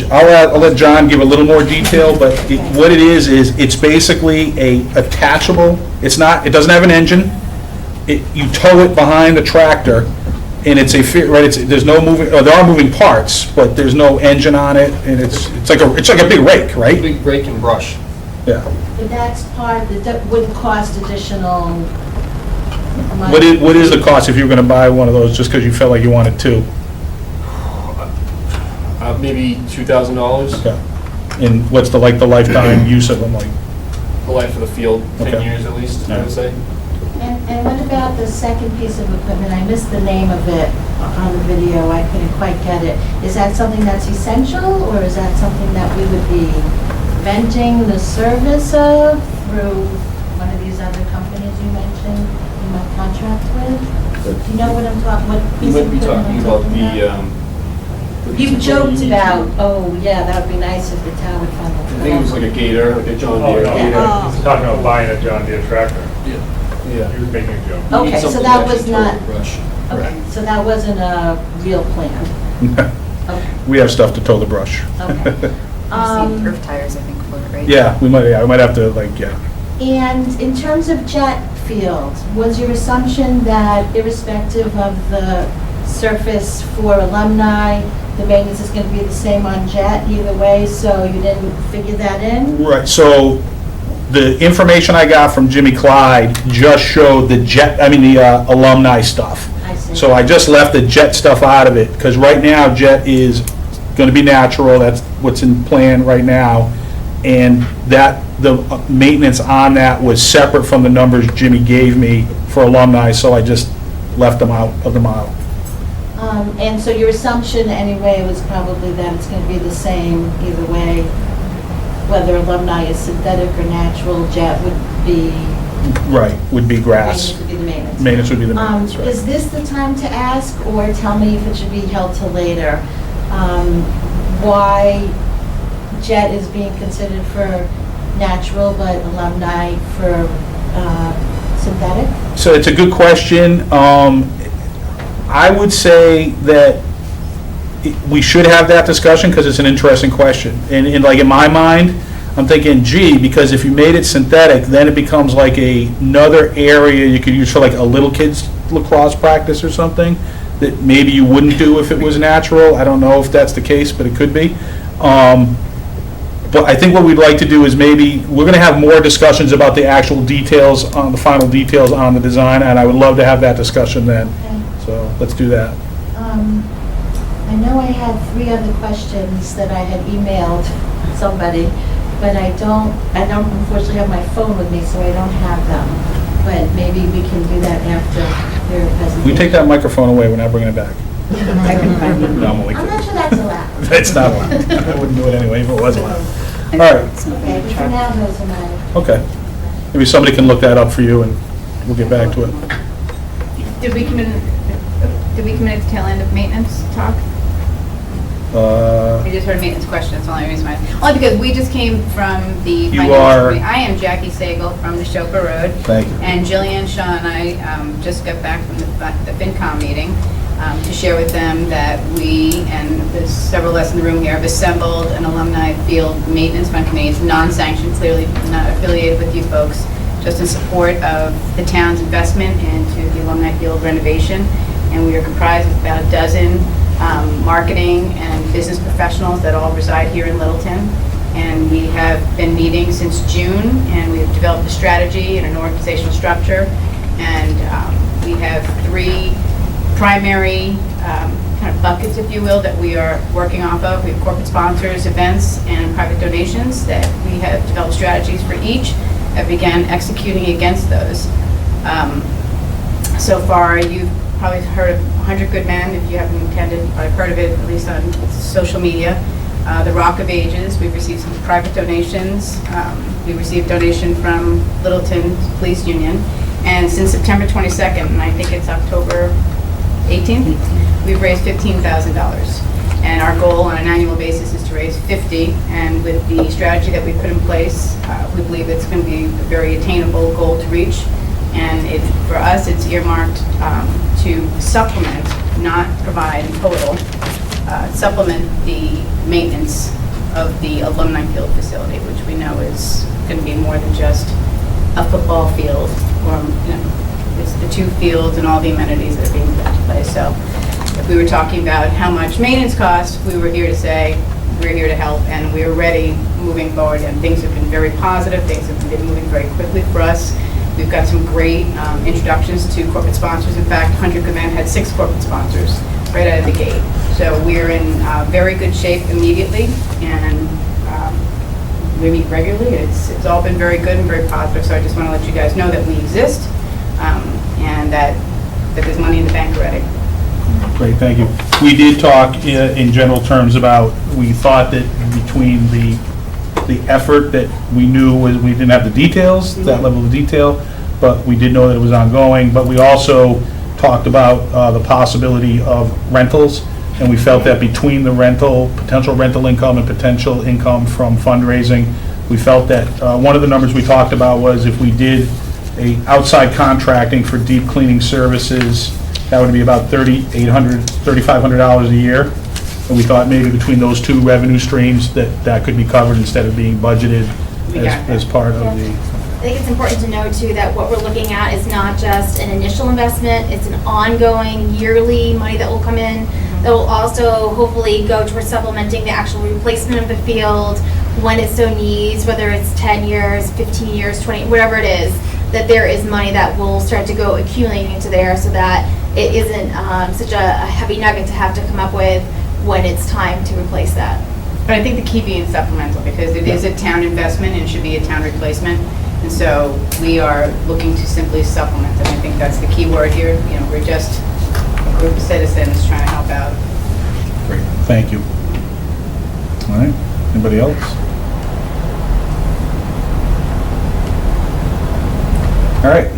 I'll let John give a little more detail, but what it is it's basically a attachable, it doesn't have an engine. You tow it behind the tractor, and it's there's no moving, there are moving parts, but there's no engine on it, and it's like a big rake, right? Big break and brush. Yeah. But that's part, that wouldn't cost additional money? What is the cost if you were gonna buy one of those, just because you felt like you wanted two? Maybe $2,000, Okay. And what's the lifetime use of them, like? the life of the field, 10 Okay. years at least, I Yeah. would say. And what about the second piece of equipment? I missed the name of it on the video. I couldn't quite get it. Is that something that's essential, or is that something that we would be renting the service of through one of these other companies you mentioned you might contract with? Do you know what I'm talking, what You piece might of be equipment talking I'm about talking about? You joked about, oh, yeah, that would be nice if the town would fund it. I think it was like a Gator, like a John Oh, Deere no, Gator. Oh. he's talking about buying a John Deere tractor. Yeah. He was making a joke. You need Okay, so something that to was actually tow not, the brush. okay, so that wasn't a real plan. Okay, We have stuff to tow the brush. okay. Received Earth tires, I think, for it, right? Yeah, we might have to, And in terms of jet field, was your assumption that irrespective of the surface for alumni, the maintenance is going to be the same on jet either way, so you didn't figure that in? Right, so the information I got from Jimmy Clyde just showed the alumni stuff. I see. So I just left the jet stuff out of it, because right now, jet is gonna be natural, that's what's in plan right now. And the maintenance on that was separate from the numbers Jimmy gave me for alumni, so I just left them out of the model. And so your assumption anyway was probably that it's going to be the same either way, whether alumni is synthetic or natural, jet would be, Right, would be grass. maintenance would be the maintenance. Maintenance would be the maintenance, right. Is this the time to ask, or tell me if it should be held till later, why jet is being considered for natural, but alumni for synthetic? So it's a good question. I would say that we should have that discussion because it's an interesting question. And like in my mind, I'm thinking, gee, because if you made it synthetic, then it becomes like another area you could use for like a little kid's lacrosse practice or something that maybe you wouldn't do if it was natural. I don't know if that's the case, but it could be. But I think what we'd like to do is maybe, we're going to have more discussions about the actual details, on the final details on the design, and I would love to have that discussion then. Okay. So let's do that. I know I had 3 other questions that I had emailed somebody, but I don't unfortunately have my phone with me, so I don't have them. But maybe we can do that after your presentation. We take that microphone away, we're not bringing it back. I can find it. No, I'm only I'm not kidding. sure that's allowed. It's not allowed. I wouldn't do it anyway if it was allowed. All right, Okay, but for now, those are my, okay. Maybe somebody can look that up for you and we'll get back to it. Did we come in at the tail end of maintenance talk? I just heard a maintenance question, that's the only reason why. Only because we just came from the You financial are- committee. I am Jackie Sagal from the Neshoba Road. Thank you. And Jillian, Sean, and I just got back from the FinCom meeting to share with them that we, and there's several of us in the room here, have assembled an alumni field maintenance fund committee. It's non-sanctioned, clearly not affiliated with you folks, just in support of the town's investment into the alumni field renovation. And we are comprised of about a dozen marketing and business professionals that all reside here in Littleton. And we have been meeting since June, and we've developed a strategy and an organizational structure. And we have 3 primary kind of buckets, if you will, that we are working off of. We have corporate sponsors, events, and private donations that we have developed strategies for each and began executing against those. So far, you've probably heard of 100 Good Men, if you haven't attended, I've heard of it, at least on social media. The Rock of Ages, we've received some private donations. We received donation from Littleton Police Union. And since September 22nd, and I think it's October 18th, we've raised $15,000. And our goal on an annual basis is to raise 50. And with the strategy that we put in place, we believe it's going to be a very attainable goal to reach. And for us, it's earmarked to supplement, not provide in total, supplement the maintenance of the Alumni Field facility, which we know is going to be more than just a football field, or, it's the 2 fields and all the amenities that are being put into place. So if we were talking about how much maintenance costs, we were here to say, we're here to help, and we're ready moving forward, and things have been very positive, things have been moving very quickly for us. We've got some great introductions to corporate sponsors. In fact, 100 Good Men had 6 corporate sponsors right out of the gate. So we're in very good shape immediately, and we meet regularly. It's all been very good and very positive, so I just want to let you guys know that we exist, and that there's money in the bank already. Great, thank you. We did talk in general terms about, we thought that between the effort that we knew was, we didn't have the details, that level of detail, but we did know that it was ongoing. But we also talked about the possibility of rentals, and we felt that between the potential rental income and potential income from fundraising, we felt that one of the numbers we talked about was if we did a outside contracting for deep cleaning services, that would be about $3,500 a year. And we thought maybe between those 2 revenue streams that could be covered instead of being budgeted as part of the... I think it's important to know too that what we're looking at is not just an initial investment, it's an ongoing yearly money that will come in that will also hopefully go towards supplementing the actual replacement of the field when it so needs, whether it's 10 years, 15 years, 20, whatever it is, that there is money that will start to go accumulating into there so that it isn't such a heavy nugget to have to come up with when it's time to replace that. But I think the key being supplemental, because it is a town investment and it should be a town replacement. And so we are looking to simply supplement, and I think that's the key word here. We're just a group of citizens trying to help out. Great, thank you. All right, anybody else? All right.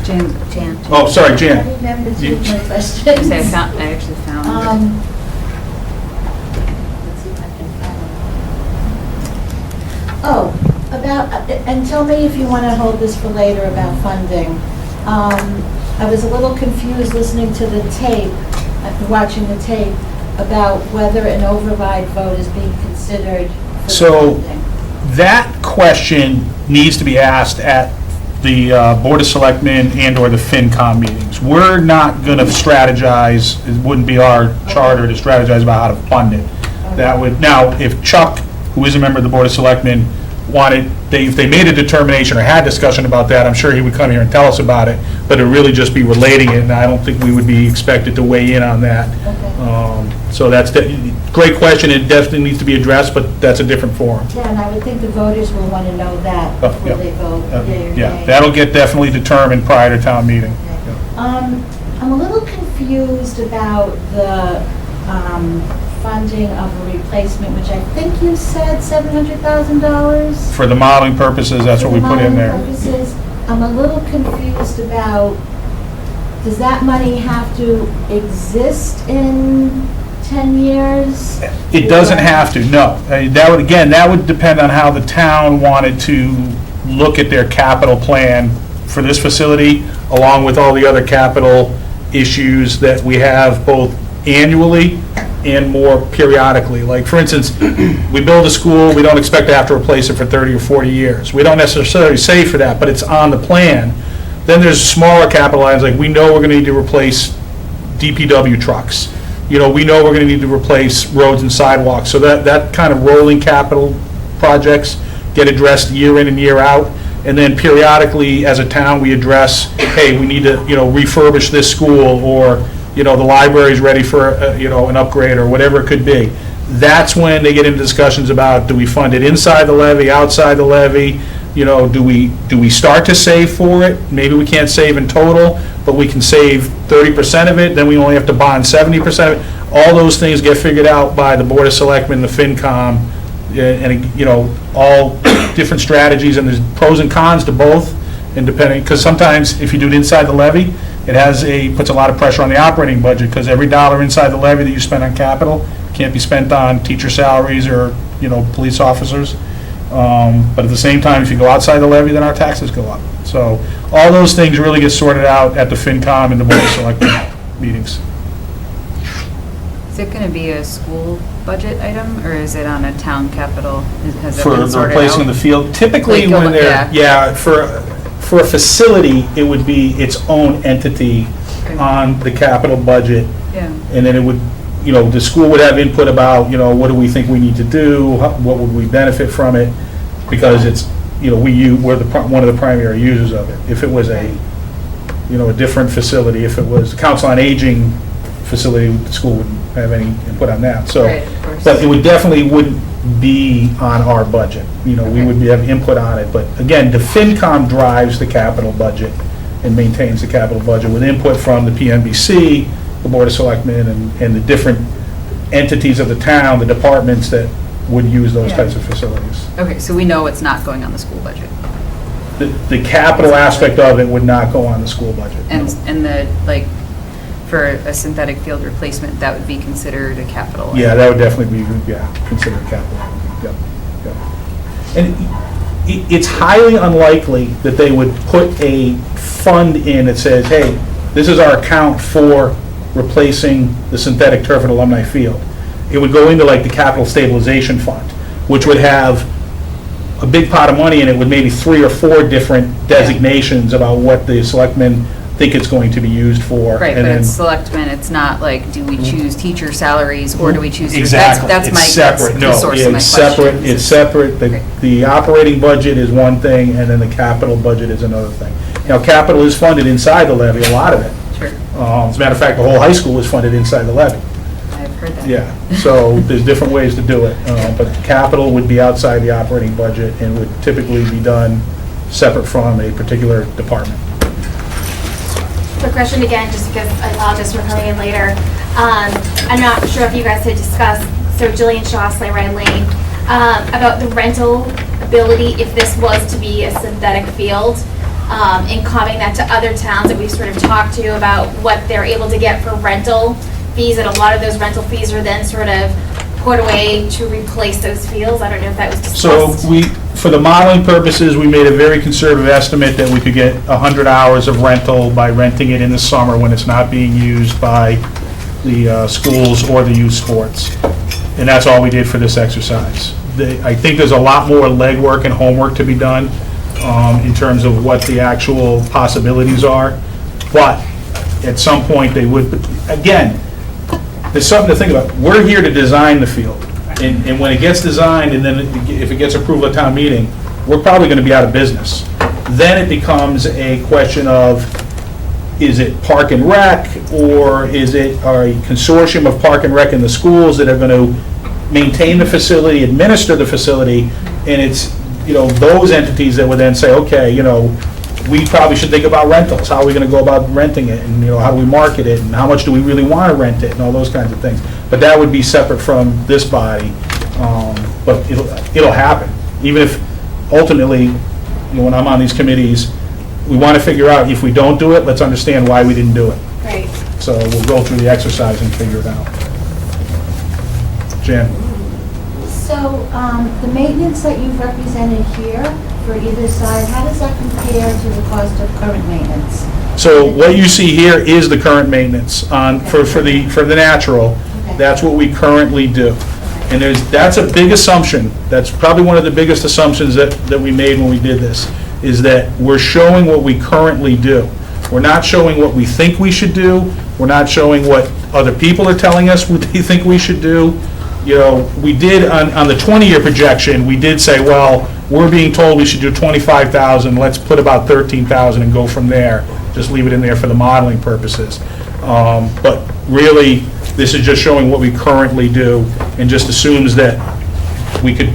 Jan. Oh, sorry, I Jan. remember to You- my questions. I actually found. Let's see if I can find them. Oh, and tell me if you want to hold this for later about funding. I was a little confused listening to the tape, watching the tape, about whether an override vote is being considered for So funding. that question needs to be asked at the Board of Selectmen and/or the FinCom meetings. We're not going to strategize, it wouldn't be our charter to strategize about how to fund it. That would, now, if Chuck, who is a member of the Board of Selectmen, if they made a determination or had discussion about that, I'm sure he would come here and tell us about it, but it'd really just be relating it, and I don't think we would be expected to weigh in on that. So that's the great question, it definitely needs to be addressed, but that's a different forum. Yeah, and I would think the voters will want to know that before yeah. they vote yea or Yeah, nay. that'll get definitely determined prior to town meeting. I'm a little confused about the funding of a replacement, which I think you said $700,000? For the modeling purposes, that's what we put in there. For modeling purposes. I'm a little confused about, does that money have to exist in 10 years? It doesn't have to, no. That would depend on how the town wanted to look at their capital plan for this facility, along with all the other capital issues that we have both annually and more periodically. Like, for instance, we build a school, we don't expect to have to replace it for 30 or 40 years. We don't necessarily save for that, but it's on the plan. Then there's smaller capital items, like we know we're going to need to replace DPW trucks. we know we're gonna need to replace roads and sidewalks. So that kind of rolling capital projects get addressed year in and year out. And then periodically, as a town, we address, hey, we need to, refurbish this school, or, the library's ready for, an upgrade, or whatever it could be. That's when they get into discussions about, do we fund it inside the levy, outside the levy? Do we start to save for it? Maybe we can't save in total, but we can save 30% of it, then we only have to bond 70% of it. All those things get figured out by the Board of Selectmen, the FinCom, and, all different strategies, and there's pros and cons to both, and depending, because sometimes if you do it inside the levy, it puts a lot of pressure on the operating budget, because every dollar inside the levy that you spend on capital can't be spent on teacher salaries or, police officers. But at the same time, if you go outside the levy, then our taxes go up. So all those things really get sorted out at the FinCom and the Board of Selectmen meetings. Is it going to be a school budget item, or is it on a town capital? Has it For been sorted replacing out? the field, typically Like, when they're, yeah. for a facility, it would be its own entity on the capital budget. Yeah. And then it would, the school would have input about, what do we think we need to do? What would we benefit from it? Because it's, we're one of the primary users of it. If it was a different facility, if it was a Council on Aging facility, the school wouldn't have any input on that. So, Right, of course. but it would definitely wouldn't be on our budget. We would have input on it. But again, the FinCom drives the capital budget and maintains the capital budget with input from the PNBC, the Board of Selectmen, and the different entities of the town, the departments that would use those Yeah. types of facilities. Okay, so we know it's not going on the school budget. The capital aspect of it would not go on the school budget. And for a synthetic field replacement, that would be considered a capital item? Yeah, that would definitely be, considered capital. Yep, yep. And it's highly unlikely that they would put a fund in that says, hey, this is our account for replacing the synthetic turf at Alumni Field. It would go into like the capital stabilization fund, which would have a big pot of money in it with maybe 3 or 4 different designations about what the selectmen think it's going to be used for. Right, and but then- it's selectmen, it's not like, do we choose teacher salaries, or do we choose? Exactly. That's It's my, that's separate. the No, source yeah, of my it's question. separate. It's separate. Okay. The operating budget is one thing, and then the capital budget is another thing. Capital is funded inside the levy, a lot of it. Sure, As a matter of fact, the whole high school is funded inside the levy. I've heard that. Yeah, so there's different ways to do it. But capital would be outside the operating budget and would typically be done separate from a particular department. Quick question again, just because I apologize for coming in later. I'm not sure if you guys had discussed, so Jillian Shaw, Sleigh Ride Lane, about the rental ability if this was to be a synthetic field, and commenting that to other towns that we've sort of talked to about what they're able to get for rental fees, and a lot of those rental fees are then sort of put away to replace those fields. I don't know if that was discussed. So for the modeling purposes, we made a very conservative estimate that we could get 100 hours of rental by renting it in the summer when it's not being used by the schools or the youth sports. And that's all we did for this exercise. I think there's a lot more legwork and homework to be done in terms of what the actual possibilities are. But at some point, they would, again, there's something to think about. We're here to design the field. And when it gets designed, and then if it gets approval at town meeting, we're probably going to be out of business. Then it becomes a question of, is it Park and Rec, or is it a consortium of Park and Rec and the schools that are going to maintain the facility, administer the facility, and it's, those entities that would then say, okay, we probably should think about rentals. How are we going to go about renting it? And, how do we market it? And how much do we really want to rent it? And all those kinds of things. But that would be separate from this body. But it'll happen. Even if ultimately, when I'm on these committees, we want to figure out, if we don't do it, let's understand why we didn't do it. Right. So we'll go through the exercise and figure it out. Jan? So, the maintenance that you've represented here for either side, how does that compare to the cost of current maintenance? So what you see here is the current maintenance for the natural. Okay. That's what we currently do. And that's a big assumption. That's probably one of the biggest assumptions that we made when we did this, is that we're showing what we currently do. We're not showing what we think we should do. We're not showing what other people are telling us what they think we should do. You know, we did, on the 20-year projection, we did say, well, we're being told we should do 25,000, let's put about 13,000 and go from there. Just leave it in there for the modeling purposes. But really, this is just showing what we currently do, and just assumes that we could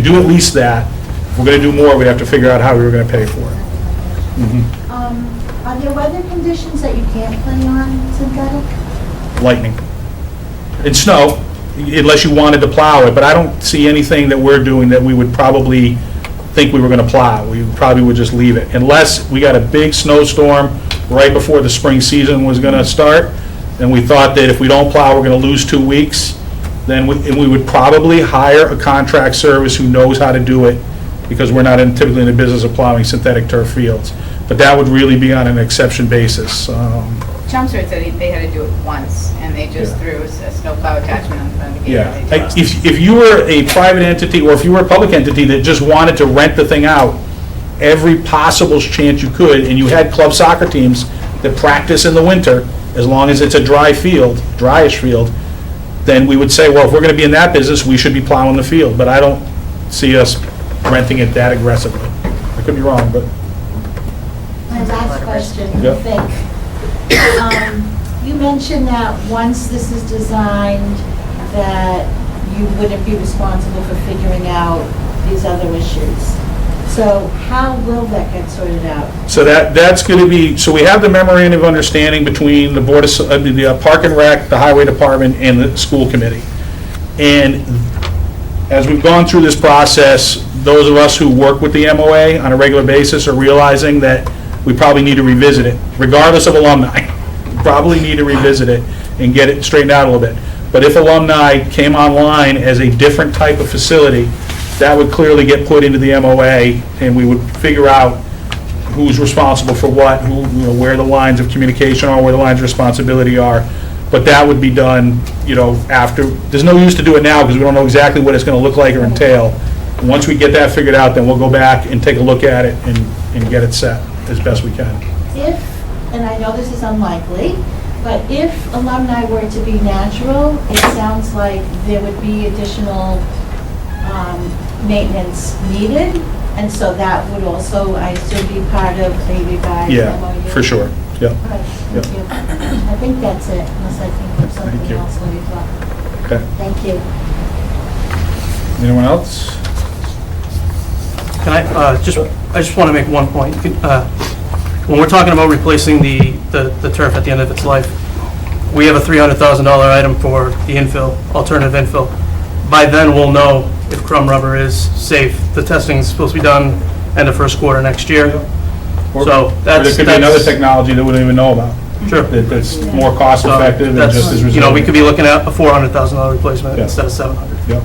do at least that. If we're gonna do more, we have to figure out how we were gonna pay for it. Are there weather conditions that you can't play on synthetic? Lightning. And snow, unless you wanted to plow it, but I don't see anything that we're doing that we would probably think we were gonna plow. We probably would just leave it, unless we got a big snowstorm right before the spring season was gonna start, and we thought that if we don't plow, we're gonna lose 2 weeks, then we would probably hire a contract service who knows how to do it, because we're not typically in the business of plowing synthetic turf fields. But that would really be on an exception basis. Chelmsford said they had to do it once, and they just threw a snowplow attachment on the gate. Yeah, They just- if you were a private entity, or if you were a public entity that just wanted to rent the thing out, every possible chance you could, and you had club soccer teams that practice in the winter, as long as it's a dry field, dryish field, then we would say, well, if we're gonna be in that business, we should be plowing the field, but I don't see us renting it that aggressively. I could be wrong, but, My last question, I Yep. think. You mentioned that once this is designed, that you wouldn't be responsible for figuring out these other issues. So how will that get sorted out? so that's gonna be, so we have the memorandum of understanding between the Board of, the Park and Rec, the Highway Department, and the school committee. And as we've gone through this process, those of us who work with the MOA on a regular basis are realizing that we probably need to revisit it, regardless of alumni. Probably need to revisit it and get it straightened out a little bit. But if alumni came online as a different type of facility, that would clearly get put into the MOA, and we would figure out who's responsible for what, who, you know, where the lines of communication are, where the lines of responsibility are. But that would be done, you know, after, there's no use to do it now, because we don't know exactly what it's gonna look like or entail. Once we get that figured out, then we'll go back and take a look at it and get it set as best we can. If, and I know this is unlikely, but if alumni were to be natural, it sounds like there would be additional maintenance needed, and so that would also, I assume, be part of a revised Yeah, MOU? for sure, yeah. All right, thank you. I think that's it, unless I think of Thank something you. else when you talk. Okay. Thank you. Anyone else? Can I just want to make one point. When we're talking about replacing the turf at the end of its life, we have a $300,000 item for the infill, alternative infill. By then, we'll know if crumb rubber is safe. The testing is supposed to be done end of first quarter next year. Or So there could be another technology that we don't even know about. Sure. That's more cost So effective and that's, just as you know, we resilient. could be looking at a $400,000 replacement Yeah. instead of $700. Yep.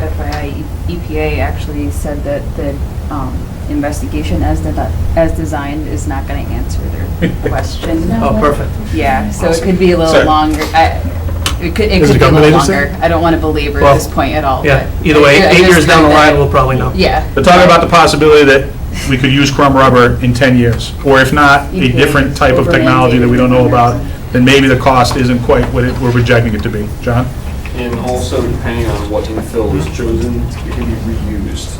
FYI, EPA actually said that the investigation as designed is not going to answer their question. Oh, perfect. Yeah, so it could be a Sorry. little longer. It could Is it be a government little agency? longer. I don't want to belabor Well, this point at all. Yeah, but either way, I 8 just years down the heard that. line, we'll probably know. Yeah. But talking about the possibility that we could use crumb rubber in 10 years, or if not, a EPA different type of technology that we don't know about, then maybe the cost isn't quite what we're projecting it to be. John? And also, depending on what infill is chosen, it can be reused.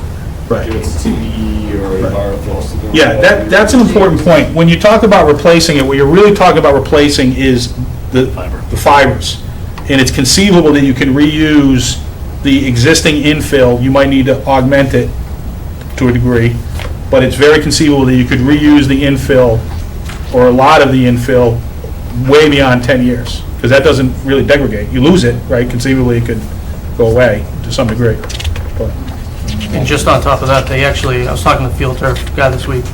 Right. If it's TPE or Right. environmental. something like Yeah, that. that's an important point. When you talk about replacing it, what you're really talking about replacing is the fibers. And it's conceivable that you can reuse the existing infill. You might need to augment it to a degree, but it's very conceivable that you could reuse the infill, or a lot of the infill, way beyond 10 years, because that doesn't really degrade. You lose it, right? Conceivably, it could go away to some degree. But And just on top of that, they actually, I was talking to the field turf guy this week,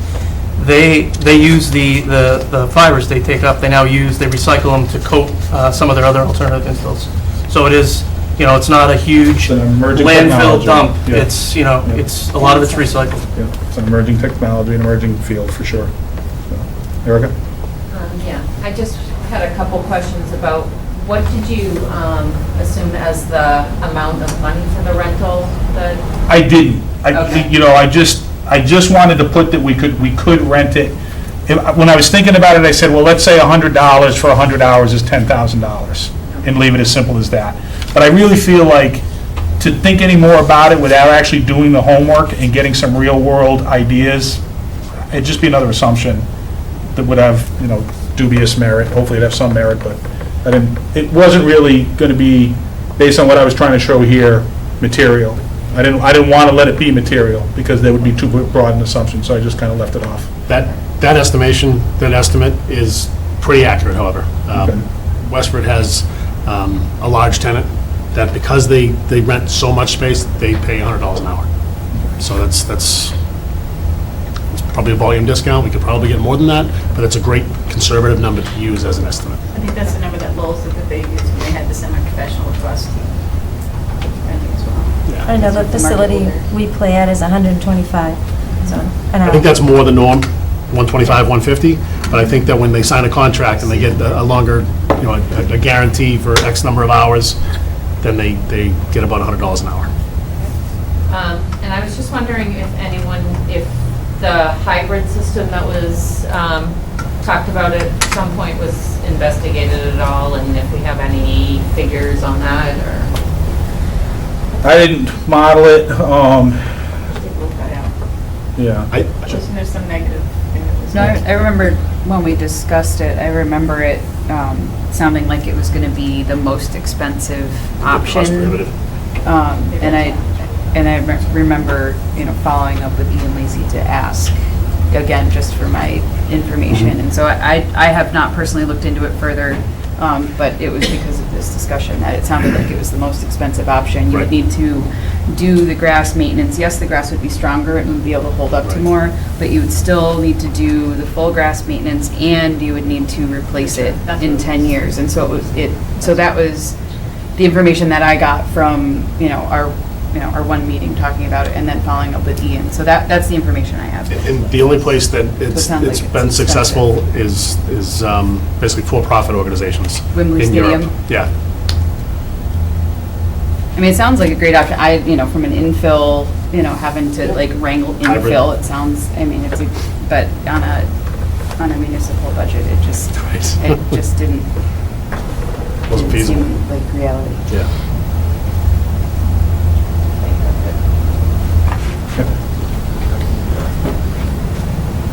they use the fibers they take up, they recycle them to coat some of their other alternative infills. So it is, you know, it's not a huge It's an emerging landfill technology. dump. Yeah. It's, you know, Yeah. it's, a lot of it's recycled. Yeah, it's an emerging technology, an emerging field, for sure. So, Erica? Yeah, I just had a couple questions about, what did you assume as the amount of money for the rental that? I didn't. Okay. You know, I just wanted to put that we could rent it, when I was thinking about it, I said, well, let's say $100 for 100 hours is $10,000, and leave it as simple as that. But I really feel like to think any more about it without actually doing the homework and getting some real-world ideas, it'd just be another assumption that would have, dubious merit. Hopefully it'd have some merit, but it wasn't really going to be, based on what I was trying to show here, material. I didn't want to let it be material, because there would be too broad an assumption, so I just kind of left it off. That estimate is pretty accurate, however. Okay. Westford has a large tenant that, because they rent so much space, they pay $100 an hour. So it's probably a volume discount. We could probably get more than that, but it's a great conservative number to use as an estimate. I think that's the number that Lowell said that they used when they had the semi-professional trust renting as well. I know the facility we play at is 125, so an hour. I think that's more the norm, 125, 150, but I think that when they sign a contract and they get a longer, a guarantee for X number of hours, then they get about $100 an hour. And I was just wondering if the hybrid system that was talked about at some point was investigated at all, and if we have any figures on that, or? I didn't model it, Take a look that out. yeah. There's some negative thing that was. No, I remember when we discussed it, I remember it sounding like it was going to be the most expensive option. Cost prohibitive. And I remember, following up with Ian Lacy to ask, again, just for my information. And so I have not personally looked into it further, but it was because of this discussion that it sounded like it was the most expensive option. You would need to do the grass maintenance. Yes, the grass would be stronger and would be able to hold up to more, but you would still need to do the full grass maintenance, and you would need to replace it in 10 years. And so so that was the information that I got from, our one meeting talking about it, and then following up with Ian. So that's the information I have. And the only place that it's sounds like it's been successful is basically for-profit organizations. Wembley in Europe. Stadium? Yeah. I mean, it sounds like a great option. From an infill, having to wrangle Hybrid. infill, it sounds, but on a municipal budget, it just didn't Wasn't feasible. seem like reality. Yeah.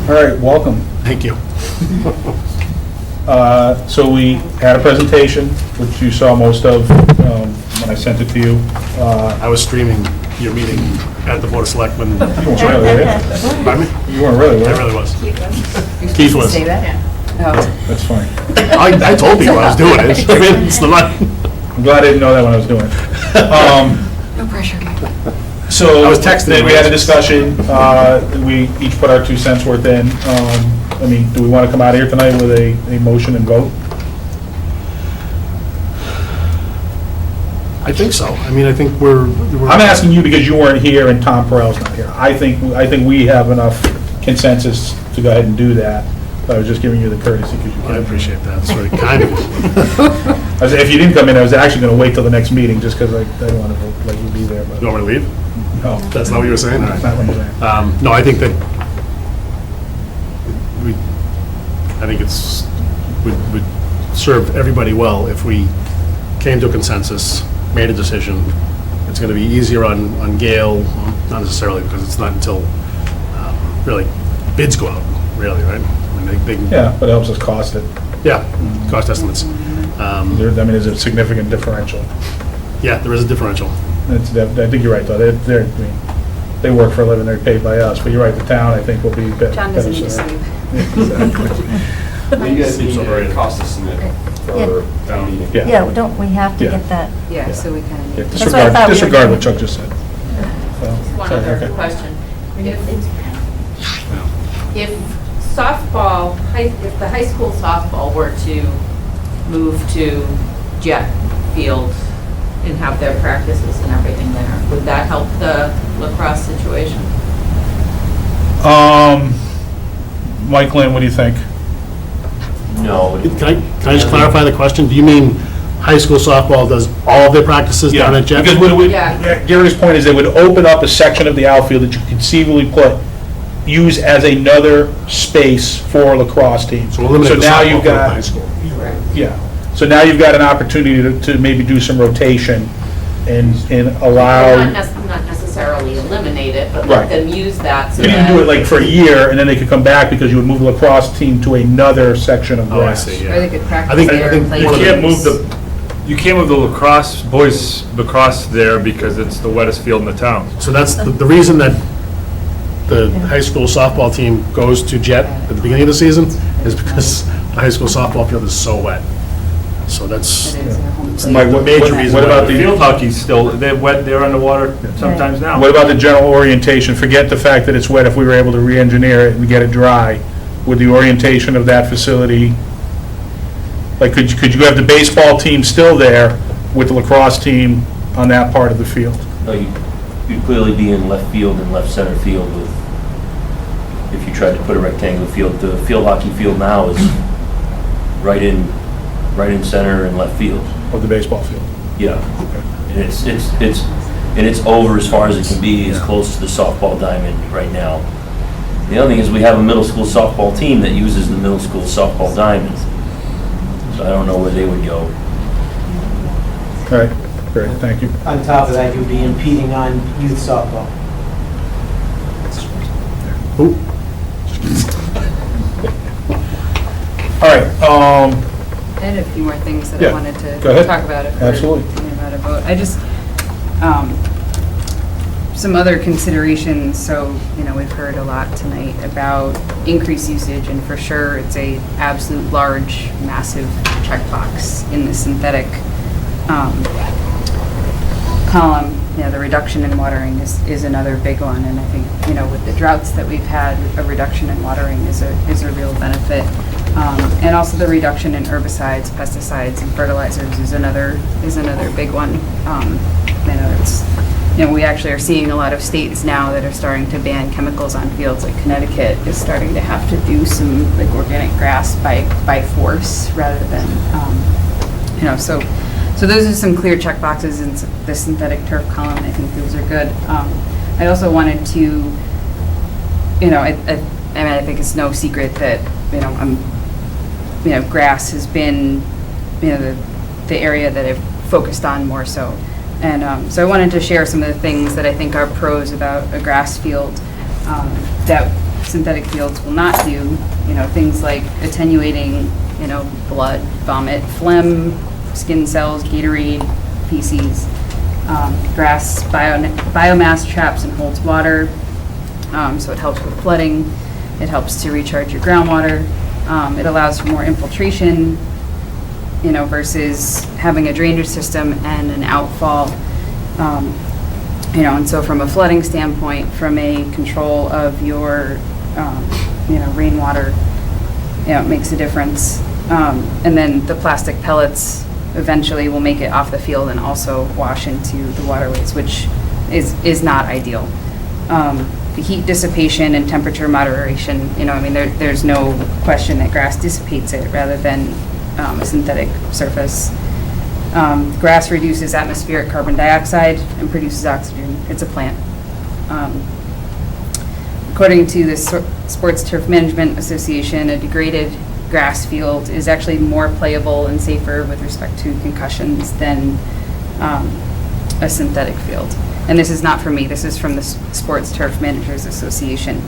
All right, welcome. Thank you. So we had a presentation, which you saw most of when I sent it to you. I was streaming your meeting at the Board of Selectmen. You weren't really, were you? Pardon me? You weren't really, were I you? really was. You're Keith supposed to was. say that? Oh. That's fine. I told people I was doing it. I mean, it's the money. I'm glad I didn't know that when I was doing it. No pressure, So I was texting then him. we had a discussion, we each put our 2 cents worth in. Do we want to come out of here tonight with a motion and vote? I think so. I mean, I think we're. I'm asking you because you weren't here and Tom Perrell's not here. I think we have enough consensus to go ahead and do that. But I was just giving you the courtesy because you I came. appreciate that. That's very kind of you. If you didn't come in, I was actually going to wait till the next meeting just because I didn't want to let you be there. But You want me to leave? no, That's not what you were saying? that's not what you're saying. No, I think that would serve everybody well if we came to a consensus, made a decision. It's going to be easier on Gail, not necessarily because it's not until really bids go out, really, right? I mean, they can. Yeah, but it helps us cost it. Yeah, cost estimates. There's a significant differential. Yeah, there is a differential. I think you're right, though. They work for a living, they're paid by us, but you're right, the town, I think, will be better. John doesn't need to served. sleep. You guys need Seems a overrated. cost estimate for town meeting. Yeah, don't we have to Yeah. get that? Yeah, so we kind of Yeah, need. That's what I thought we were disregard doing. what Chuck just said. One Sorry, other okay. question. If softball, if the high school softball were to move to Jet Field and have their practices and everything there, would that help the lacrosse situation? Mike Lynn, what do you think? No. Can I just clarify the question? Do you mean high school softball does all of their practices down at Jet? Because Yeah. Gary's point is they would open up a section of the outfield that you could conceivably put use as another space for a lacrosse team. So we'll eliminate the now softball you've field at the got- high school. Yeah, so now you've got an opportunity to maybe do some rotation and allow. Not necessarily eliminate it, but Right. let them use that so You that. can do it like for a year, and then they could come back because you would move the lacrosse team to another section of Oh, I grass. see, yeah. Or they could practice I think there and play You one of can't games. you can't move the lacrosse, boys lacrosse there because it's the wettest field in the town. So that's the reason that the high school softball team goes to jet at the beginning of the season is because the high school softball field is so wet. So that's, It is a home it's plate. Mike, the major reason. what about why. the- Field hockey's still, they're wet, they're underwater sometimes now. What about the general orientation? Forget the fact that it's wet, if we were able to re-engineer it and get it dry, would the orientation of that facility, like, could you have the baseball team still there with the lacrosse team on that part of the field? No, you'd clearly be in left field and left center field with, if you tried to put a rectangular field. The field hockey field now is right in center and left field. Of the baseball field? Yeah. And it's over as far as it can be, as close to the softball diamond right now. The other thing is we have a middle school softball team that uses the middle school softball diamond. So I don't know where they would go. All right, great, thank you. On top of that, you'd be impeding on youth softball. Ooh, All right, I had a few more things that Yeah, I wanted go to ahead. talk about. If we're Absolutely. thinking about a vote. I just, some other considerations, so, we've heard a lot tonight about increased usage, and for sure, it's a absolute large, massive checkbox in the synthetic column. The reduction in watering is another big one, and I think, with the droughts that we've had, a reduction in watering is a real benefit. And also the reduction in herbicides, pesticides, and fertilizers is another big one. I know it's, we actually are seeing a lot of states now that are starting to ban chemicals on fields, like Connecticut is starting to have to do some like organic grass by force rather than, so those are some clear check boxes in the synthetic turf column. I think those are good. I also wanted to, I think it's no secret that, grass has been, the area that I've focused on more so. And so I wanted to share some of the things that I think are pros about a grass field that synthetic fields will not do. Things like attenuating, blood, vomit, phlegm, skin cells, Gatorade, feces. Grass biomass traps and holds water, so it helps with flooding. It helps to recharge your groundwater. It allows for more infiltration, versus having a drainage system and an outfall. And so from a flooding standpoint, from a control of your, rainwater, it makes a difference. And then the plastic pellets eventually will make it off the field and also wash into the waterways, which is not ideal. The heat dissipation and temperature moderation, there's no question that grass dissipates it rather than a synthetic surface. Grass reduces atmospheric carbon dioxide and produces oxygen. It's a plant. According to the Sports Turf Management Association, a degraded grass field is actually more playable and safer with respect to concussions than a synthetic field. And this is not from me, this is from the Sports Turf Managers Association.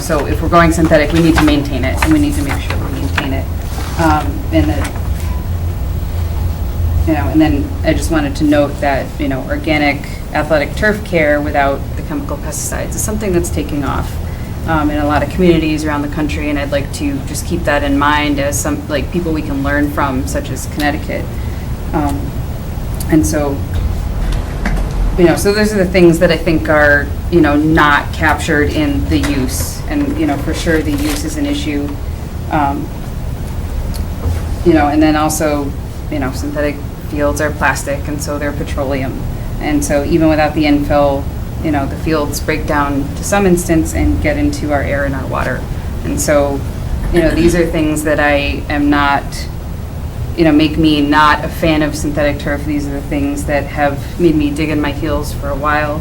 So if we're going synthetic, we need to maintain it, and we need to make sure we maintain it. And then I just wanted to note that, organic athletic turf care without the chemical pesticides is something that's taking off in a lot of communities around the country, and I'd like to just keep that in mind as some, like, people we can learn from, such as Connecticut. And so, so those are the things that I think are, not captured in the use, and, for sure the use is an issue. And then also, synthetic fields are plastic, and so they're petroleum. And so even without the infill, the fields break down to some instance and get into our air and our water. And so, these are things that I am not, make me not a fan of synthetic turf. These are the things that have made me dig in my heels for a while.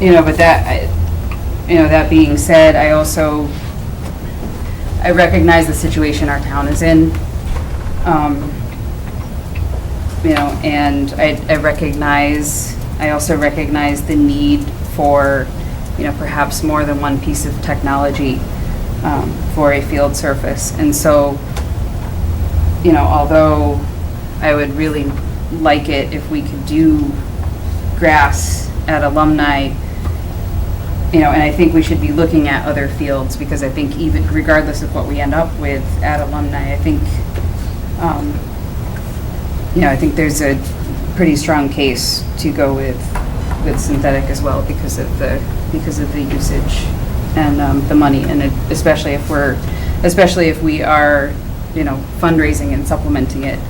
But that being said, I recognize the situation our town is in. And I also recognize the need for, perhaps more than one piece of technology for a field surface. And so, although I would really like it if we could do grass at Alumni, and I think we should be looking at other fields, because I think even regardless of what we end up with at Alumni, I think, I think there's a pretty strong case to go with synthetic as well because of the usage and the money, and especially if we are, fundraising and supplementing it.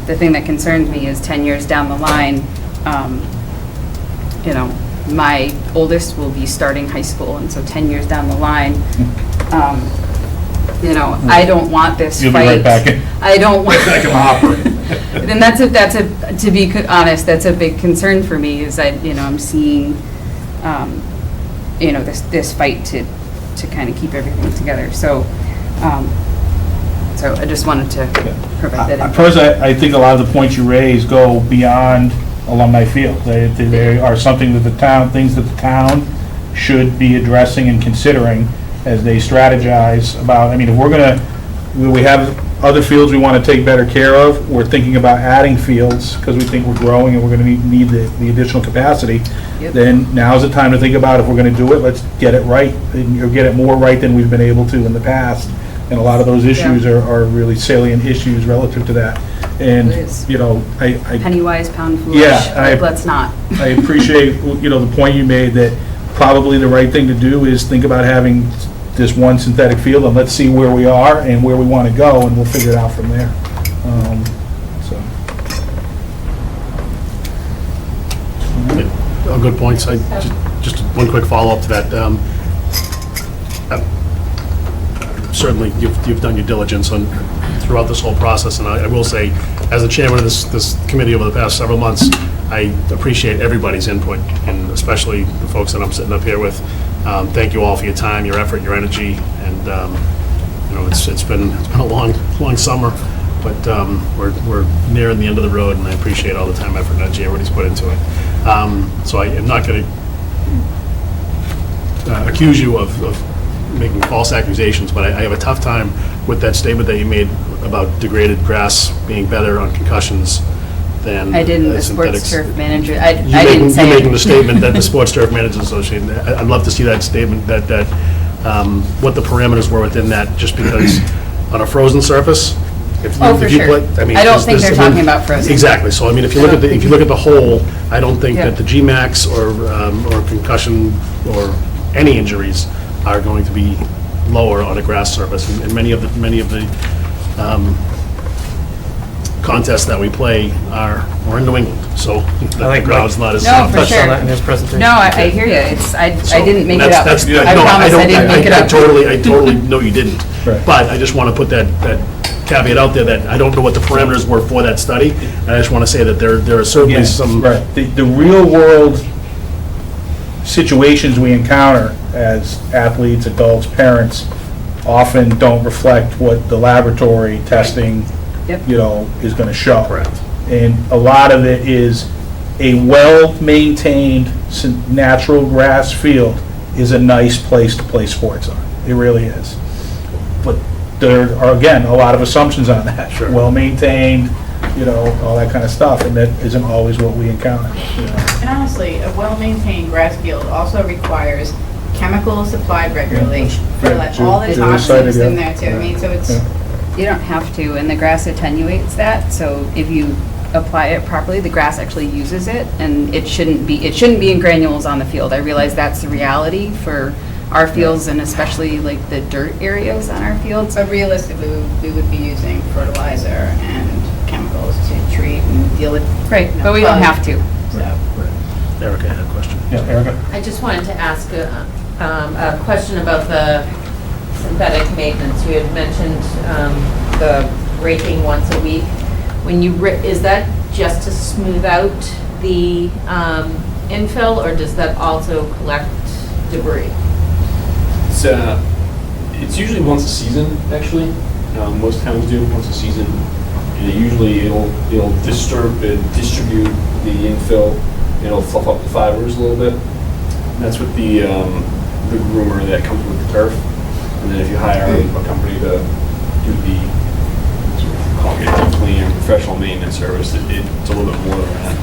The thing that concerns me is 10 years down the line, my oldest will be starting high school, and so 10 years down the line, I don't want this You'll fight. be right back in. I don't want. Back in the hopper. And to be honest, that's a big concern for me, is that, I'm seeing, this fight to kind of keep everything together. So I just wanted to provide that. Personally, I think a lot of the points you raise go beyond Alumni Field. They are something that things that the town should be addressing and considering as they strategize about. I mean, if we have other fields we want to take better care of, we're thinking about adding fields because we think we're growing and we're going to need the additional capacity. Yep. Then now's the time to think about, if we're going to do it, let's get it right, or get it more right than we've been able to in the past. And a lot of those issues are really salient issues relative to that. And, It is. I Penny wise, pound foolish. Yeah, Let's not. I appreciate, the point you made, that probably the right thing to do is think about having this one synthetic field, and let's see where we are and where we want to go, and we'll figure it out from there. Good points. Just one quick follow-up to that. Certainly, you've done your diligence throughout this whole process, and I will say, as the chairman of this committee over the past several months, I appreciate everybody's input, and especially the folks that I'm sitting up here with. Thank you all for your time, your effort, your energy, and it's been a long summer, but we're nearing the end of the road, and I appreciate all the time, effort, and energy everybody's put into it. So I am not going to accuse you of making false accusations, but I have a tough time with that statement that you made about degraded grass being better on concussions than I didn't, the synthetics. sports turf manager, I didn't say You're it. making the statement that the Sports Turf Managers Association, I'd love to see that statement, that what the parameters were within that, just because on a frozen surface, if Oh, for you sure. play, I mean. I don't think there's- they're talking about frozen. Exactly, so I mean, if you look at the whole, I don't think Yeah. that the GMAX or concussion or any injuries are going to be lower on a grass surface, and many of the contests that we play we're in New England, so the crowd's not as. No, for Touched on sure. that in his presentation. No, I hear you. I didn't make it up. That's- I no, promise I didn't make it up. I totally know you didn't. Right. But I just want to put that caveat out there that I don't know what the parameters were for that study. And I just want to say that there are certainly Yeah, some. right. The real world situations we encounter as athletes, adults, parents, often don't reflect what the laboratory testing, Yep. is going to show. Correct. And a lot of it is a well-maintained natural grass field is a nice place to play sports on. It really is. But there are, again, a lot of assumptions on that. Sure. Well-maintained, all that kind of stuff, and that isn't always what we encounter. And honestly, a well-maintained grass field also requires chemicals supplied regularly for like all the toxins in there too. I mean, so it's, You don't have to, and the grass attenuates that, so if you apply it properly, the grass actually uses it, and it shouldn't be in granules on the field. I realize that's the reality for our fields, and especially like the dirt areas on our fields. but realistically, we would be using fertilizer and chemicals to treat and deal with. Right, but we don't have to. So. Erica had a question. Yeah, Erica? I just wanted to ask a question about the synthetic maintenance. You had mentioned the raking once a week. When you is that just to smooth out the infill, or does that also collect debris? It's usually once a season, actually. Most towns do once a season. And it'll distribute the infill, and it'll fluff up the fibers a little bit. And that's with the groomer that comes with the turf. And then if you hire a company to do the deep clean or professional maintenance service, it's a little bit more than that.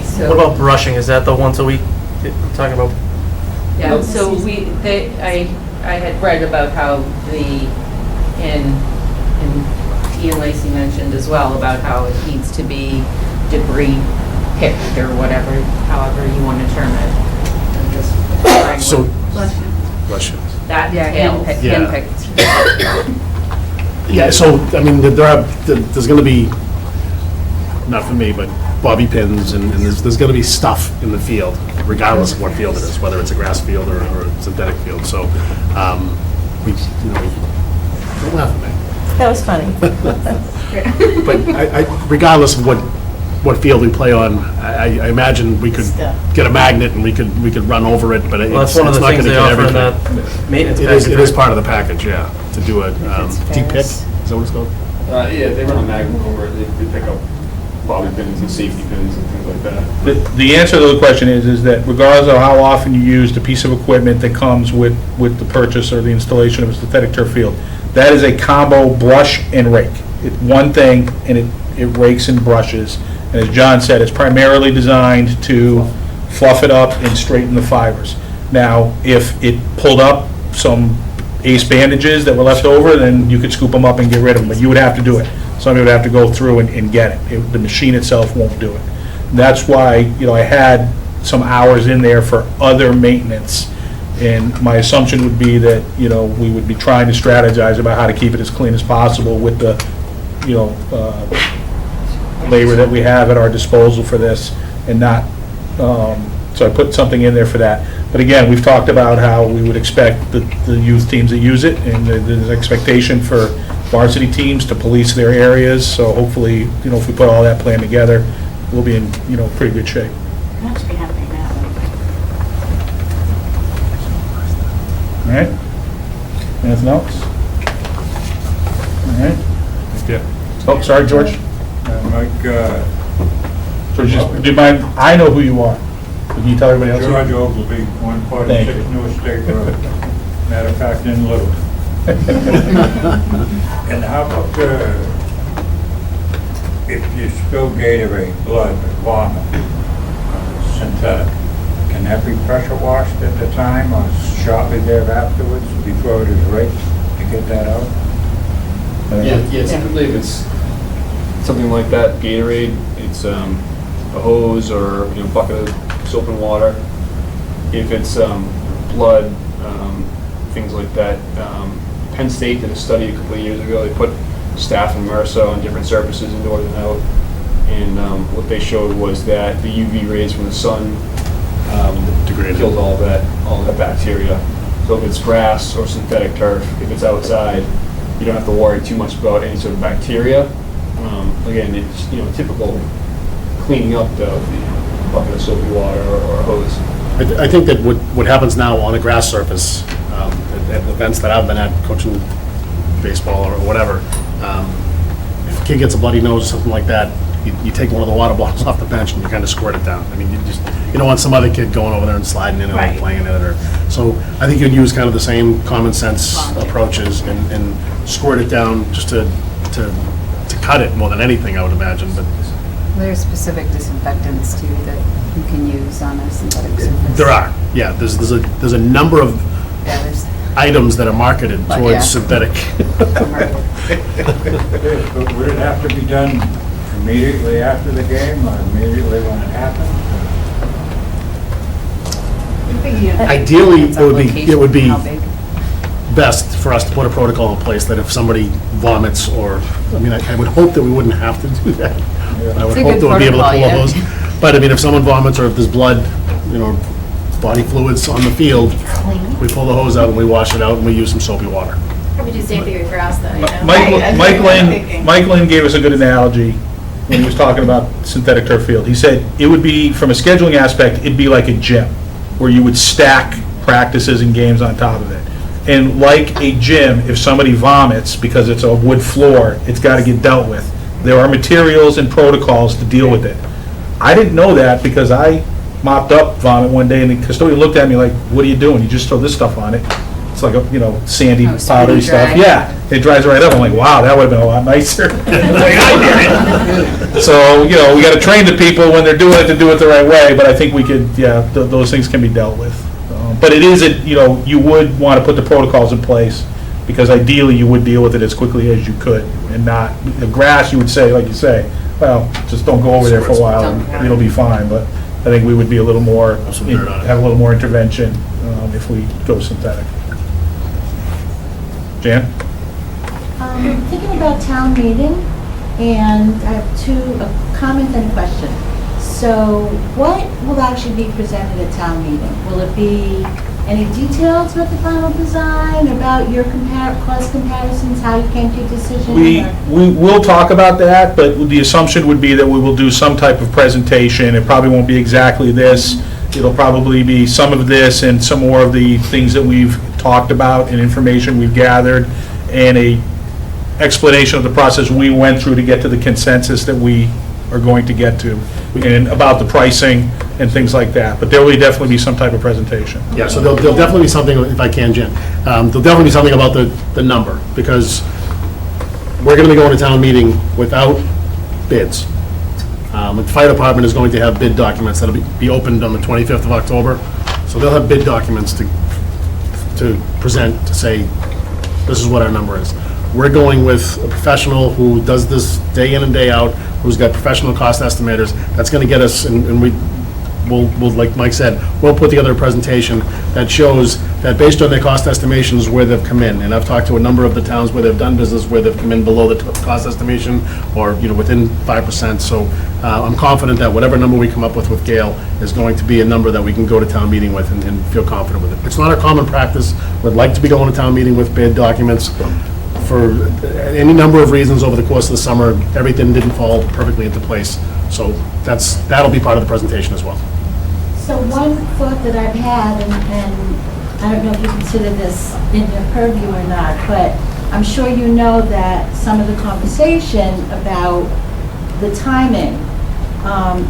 So- What about brushing? Is that the once a week you're talking about? Yeah, so I had read about how and Ian Lacy mentioned as well about how it needs to be debris picked or whatever, however you want to term it. I'm just wondering So, what bless you. that Yeah, entails. handpicked. Yeah, so, I mean, there's gonna be, not for me, but bobby pins, and there's gonna be stuff in the field, regardless of what field it is, whether it's a grass field or a synthetic field, so, don't laugh at me. That was funny. But regardless of what field we play on, I imagine we could get a magnet and we could run over it, but Well, it's that's one not of the gonna things get they offer in everything. that maintenance It package. is right? part of the package, yeah, to do a deep pick, is that what it's called? Yeah, they run a magnet over it. They pick up bobby pins and safety pins and things like that. The answer to the question is that regardless of how often you use the piece of equipment that comes with the purchase or the installation of a synthetic turf field, that is a combo brush and rake. It's one thing, and it rakes and brushes. And as John said, it's primarily designed to fluff it up and straighten the fibers. Now, if it pulled up some ace bandages that were left over, then you could scoop them up and get rid of them, but you would have to do it. Somebody would have to go through and get it. The machine itself won't do it. And that's why, I had some hours in there for other maintenance. And my assumption would be that, we would be trying to strategize about how to keep it as clean as possible with the, labor that we have at our disposal for this, and not, so I put something in there for that. But again, we've talked about how we would expect the youth teams that use it, and there's an expectation for varsity teams to police their areas, so hopefully, if we put all that plan together, we'll be in, pretty good shape. Much be happening now. All right? Anything else? All right? Yeah. Oh, sorry, George? Mike, George, do you mind, I know who you are. Can you tell everybody else? George Ogilvy, 146 Thank you. North State Road. Matter of fact, in Little. And how about, if you spill Gatorade, blood, or vomit, synthetic, can that be pressure washed at the time or shortly there afterwards before it is raked to get that out? Yeah, typically if it's something like that, Gatorade, it's a hose or bucket of soap and water. If it's blood, things like that. Penn State did a study a couple of years ago. They put staph and MRSA on different surfaces indoors and out. And what they showed was that the UV rays from the sun kills all that bacteria. So if it's grass or synthetic turf, if it's outside, you don't have to worry too much about any sort of bacteria. Again, it's typical cleaning up the bucket of soapy water or a hose. I think that what happens now on a grass surface, at events that I've been at, coaching baseball or whatever, if a kid gets a bloody nose or something like that, you take one of the water bottles off the bench and you kind of squirt it down. I mean, you don't want some other kid going over there and sliding in it or playing in it. So I think you'd use kind of the same common sense approaches and squirt it down just to cut it more than anything, I would imagine, but. There's specific disinfectants too that you can use on a synthetic surface. There are, yeah. There's a number of Yeah, there's, items that are marketed But, towards yeah. synthetic. But would it have to be done immediately after the game or immediately when it happens? Ideally, Depends on it would be location, how big. best for us to put a protocol in place that if somebody vomits or, I would hope that we wouldn't have to do that. I would It's a hope good that we'd be able to pull a protocol, hose. yeah. But if someone vomits or if there's blood, body fluids on the field, we pull the hose out and we wash it out and we use some soapy water. Probably do the same thing with grass though, you know? Mike Lynn gave us a good analogy. when he was talking about synthetic turf field. He said it would be, from a scheduling aspect, it'd be like a gym, where you would stack practices and games on top of it. And like a gym, if somebody vomits because it's a wood floor, it's got to get dealt with. There are materials and protocols to deal with it. I didn't know that because I mopped up vomit one day, and the custodian looked at me like, "What are you doing? You just throw this stuff on it." It's like a, sandy, Oh, so powdery it stuff. dry. Yeah, it dries right up. I'm like, wow, that would have been a lot nicer. The way I did it. So, we got to train the people when they're doing it to do it the right way, but I think we could, those things can be dealt with. But it is, you would want to put the protocols in place, because ideally you would deal with it as quickly as you could, and not, the grass, you would say, like you say, well, just don't go over there for a while and it'll be fine, but I think we would be a little more, have a little more intervention if we go synthetic. Jan? Thinking about town meeting, and I have a comment and a question. So what will actually be presented at town meeting? Will it be any details about the final design, about your cost comparisons, how you came to your decision? We will talk about that, but the assumption would be that we will do some type of presentation. It probably won't be exactly this. It'll probably be some of this and some more of the things that we've talked about and information we've gathered, and a explanation of the process we went through to get to the consensus that we are going to get to, and about the pricing and things like that. But there will definitely be some type of presentation. Yeah, so there'll definitely be something, if I can, Jen, there'll definitely be something about the number, because we're going to be going to town meeting without bids. The fire department is going to have bid documents that'll be opened on the 25th of October, so they'll have bid documents to present, to say, this is what our number is. We're going with a professional who does this day in and day out, who's got professional cost estimators. That's going to get us, and we'll, like Mike said, we'll put together a presentation that shows that based on their cost estimations, where they've come in. And I've talked to a number of the towns where they've done business, where they've come in below the cost estimation, or, within 5%. So I'm confident that whatever number we come up with Gail is going to be a number that we can go to town meeting with and feel confident with it. It's not a common practice. We'd like to be going to town meeting with bid documents. For any number of reasons over the course of the summer, everything didn't fall perfectly into place. So that'll be part of the presentation as well. So one thought that I've had, and I don't know if you consider this in your purview or not, but I'm sure you know that some of the conversation about the timing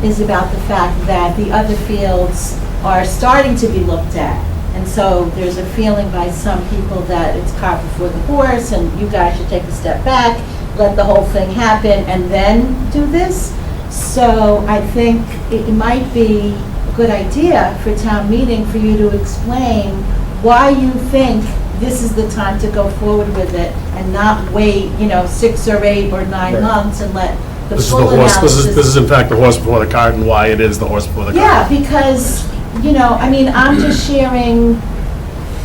is about the fact that the other fields are starting to be looked at. And so there's a feeling by some people that it's cart before the horse, and you guys should take a step back, let the whole thing happen, and then do this. So I think it might be a good idea for town meeting for you to explain why you think this is the time to go forward with it, and not wait, 6 or 8 or 9 months and let the full analysis. This is in fact the horse before the cart, and why it is the horse before the cart. Yeah, because, I'm just sharing.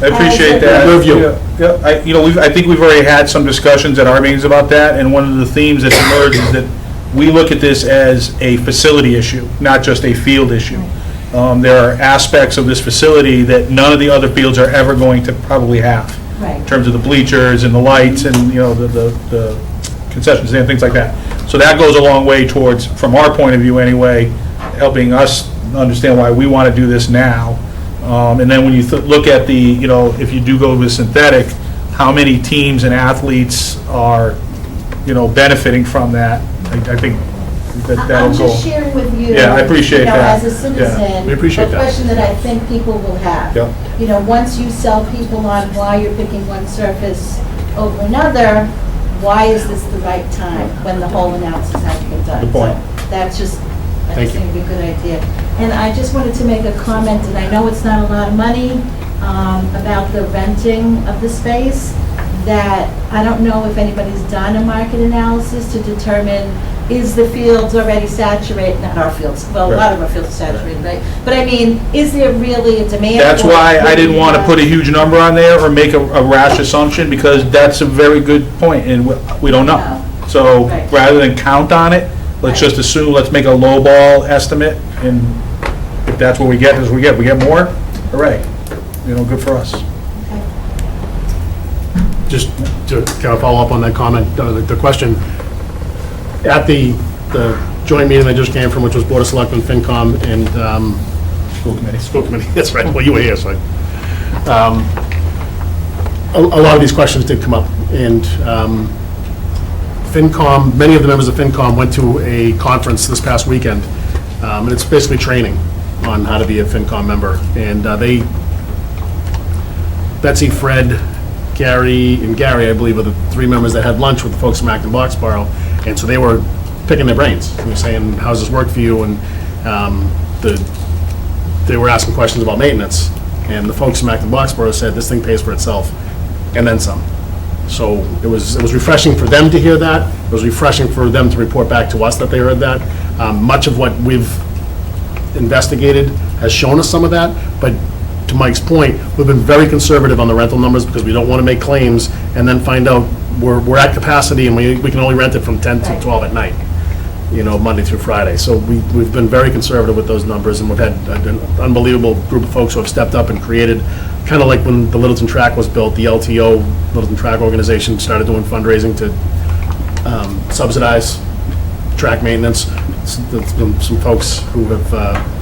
I appreciate that. Your view. Yeah, I think we've already had some discussions at our meetings about that, and one of the themes that's emerged is that we look at this as a facility issue, not just a field issue. There are aspects of this facility that none of the other fields are ever going to probably have. Right. In terms of the bleachers and the lights and, the concession stand, things like that. So that goes a long way towards, from our point of view anyway, helping us understand why we want to do this now. And then when you look at the, if you do go with synthetic, how many teams and athletes are, benefiting from that, I think that'll I'm go. just sharing with you. Yeah, I appreciate that. As a citizen. Yeah, we appreciate a that. question that I think people will have. Yep. Once you sell people on why you're picking one surface over another, why is this the right time when the whole analysis has been done? Good point. So that's just, I Thank just you. think it'd be a good idea. And I just wanted to make a comment, and I know it's not a lot of money, about the renting of the space, that I don't know if anybody's done a market analysis to determine, is the fields already saturated? Not our fields, well, a lot of our fields are saturated, right? But I mean, is there really a demand? That's for why it? I didn't want to put a huge number on there or make a rash assumption, because that's a very good point, and we don't know. So Right. rather than count on it, let's just assume, let's make a lowball estimate, and if that's what we get, is we get. We get more, hooray. Good for us. Just to kind of follow up on that comment, the question, at the the joint meeting I just came from, which was Board of Selectmen, FinCom, and School committee. School Committee, that's right, well, you were here, so a lot of these questions did come up, and FinCom, many of the members of FinCom went to a conference this past weekend, and it's basically training on how to be a FinCom member, and Betsy, Fred, Gary, and Gary, I believe, are the three members that had lunch with the folks from Acton Boxborough, and so they were picking their brains, and saying, how's this work for you, and they were asking questions about maintenance, and the folks from Acton Boxborough said, this thing pays for itself, and then some. So it was refreshing for them to hear that, it was refreshing for them to report back to us that they heard that. Much of what we've investigated has shown us some of that, but to Mike's point, we've been very conservative on the rental numbers because we don't want to make claims and then find out we're at capacity and we can only rent it from 10 to 12 at night, Monday through Friday. So we've been very conservative with those numbers, and we've had an unbelievable group of folks who have stepped up and created, kind of like when the Littleton Track was built, the LTO, Littleton Track Organization, started doing fundraising to subsidize track maintenance. There's been some folks who have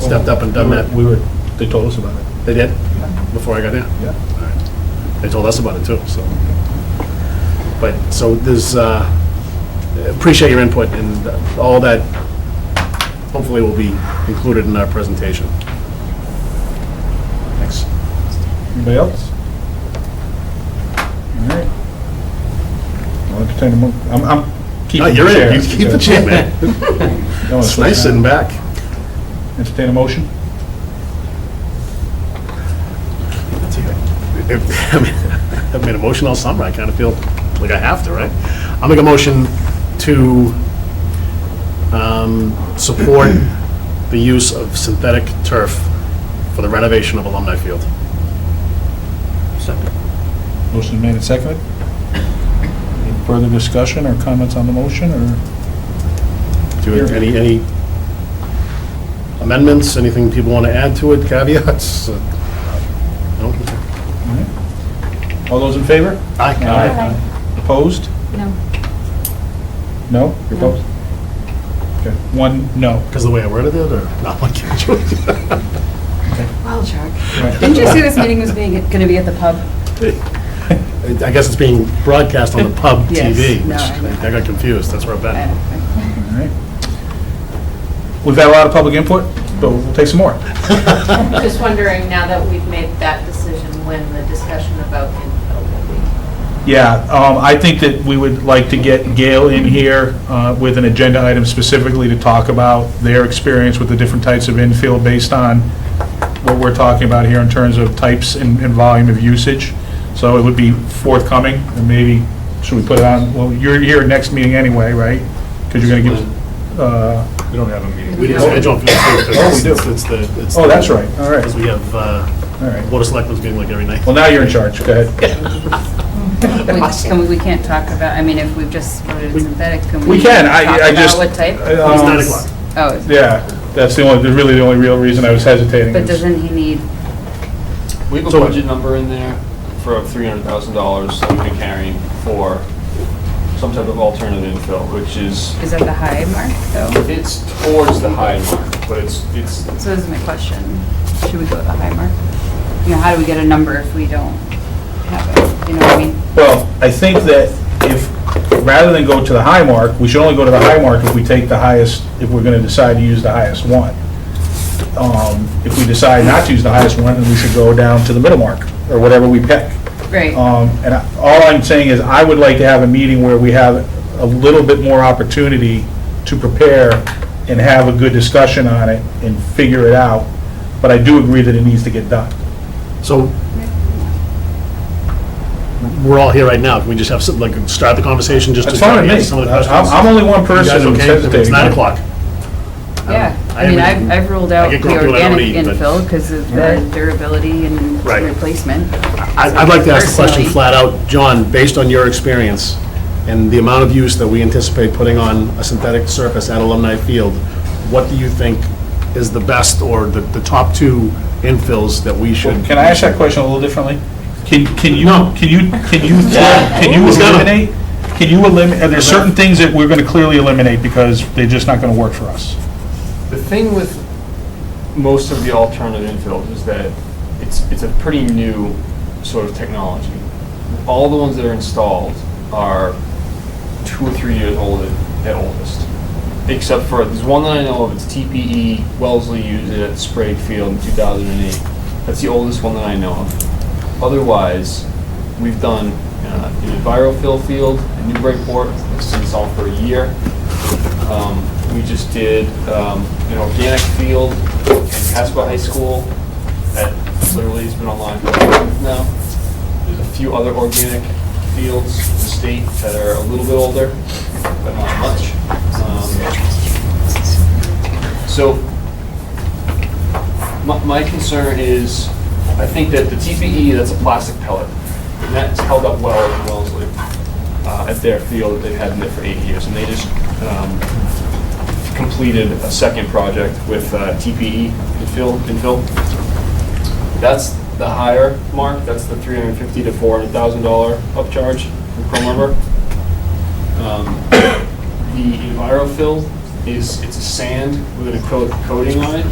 stepped up and done that. They told us about it. They did? Before I got here? Yeah. All right. They told us about it too, so. But, so there's, appreciate your input, and all that hopefully will be included in our presentation. Thanks. Anybody else? All right. I'll entertain a I'm keeping No, the you're chair. in. You keep the chair, man. No, It's nice sitting back. Entertain a motion? I've made a motion all summer, I kind of feel like I have to, right? I'll make a motion to support the use of synthetic turf for the renovation of Alumni Field. Second. Motion made and seconded. Any further discussion or comments on the motion, or? Do you have any amendments, anything people want to add to it, caveats? No? All those in favor? Aye. Opposed? No. No? You're opposed? Okay, one no. Because the way I worded it, or? No, I'm kidding. Well, Chuck, didn't you say this meeting was going to be at the pub? I guess it's being broadcast on the pub Yes. TV, No, which I know. I got confused, that's where I've been. All right. We've had a lot of public input, but we'll take some more. Just wondering, now that we've made that decision, when the discussion about infill will be. Yeah, I think that we would like to get Gail in here with an agenda item specifically to talk about their experience with the different types of infill based on what we're talking about here in terms of types and volume of usage. So it would be forthcoming, and maybe, should we put it on, well, you're here next meeting anyway, right? Because you're going to give, We don't have a meeting. We didn't schedule it for this week. Oh, we do. It's oh, that's right, all right. Because we have All right. Board of Selectmen's meeting like every night. Well, now you're in charge, go ahead. We can't talk about, I mean, if we've just voted synthetic, can we? We can, talk I just. about what type? It's 9 o'clock. Oh, Yeah, that's really the only real reason I was hesitating. but is- doesn't he need, We have a So- budget number in there for $300,000 that we've been carrying for some type of alternative infill, which is, is that the high mark, though? it's towards the high mark, but it's, So this is my question, should we go with the high mark? How do we get a number if we don't have it, you know what I mean? Well, I think that if, rather than go to the high mark, we should only go to the high mark if we take the highest, if we're gonna decide to use the highest one. If we decide not to use the highest one, then we should go down to the middle mark, or whatever we pick. Right. And all I'm saying is, I would like to have a meeting where we have a little bit more opportunity to prepare and have a good discussion on it and figure it out, but I do agree that it needs to get done. So, we're all here right now, can we just have some, like, start the conversation just to That's fine try to with me. answer some of the questions? I'm only one You guys person who's okay? hesitating. It's 9 o'clock. Yeah, I I mean, haven't- I've ruled I out get the grumpy when I don't organic eat, but- infill because of the durability and Right. replacement. I'd like to ask the question Personally. flat out, John, based on your experience and the amount of use that we anticipate putting on a synthetic surface at Alumni Field, what do you think is the best or the top two infills that we should? Can I ask that question a little differently? Can you No. eliminate Can you eliminate, are there certain things that we're going to clearly eliminate because they're just not going to work for us? The thing with most of the alternative infills is that it's a pretty new sort of technology. All the ones that are installed are 2 or 3 years old at oldest. Except for, there's one that I know of, it's TPE, Wellesley used it at Sprague Field in 2008. That's the oldest one that I know of. Otherwise, we've done an EnviroFill field in Newburyport, it's been installed for a year. We just did an organic field in Casper High School that literally has been online for a month now. There's a few other organic fields in the state that are a little bit older, but not much. So my concern is, I think that the TPE, that's a plastic pellet, and that's held up well in Wellesley at their field that they've had in there for 8 years, and they just completed a second project with TPE infill. That's the higher mark. That's the $350,000 to $400,000 upcharge from ProMember. The EnviroFill it's a sand with an acrylic coating on it.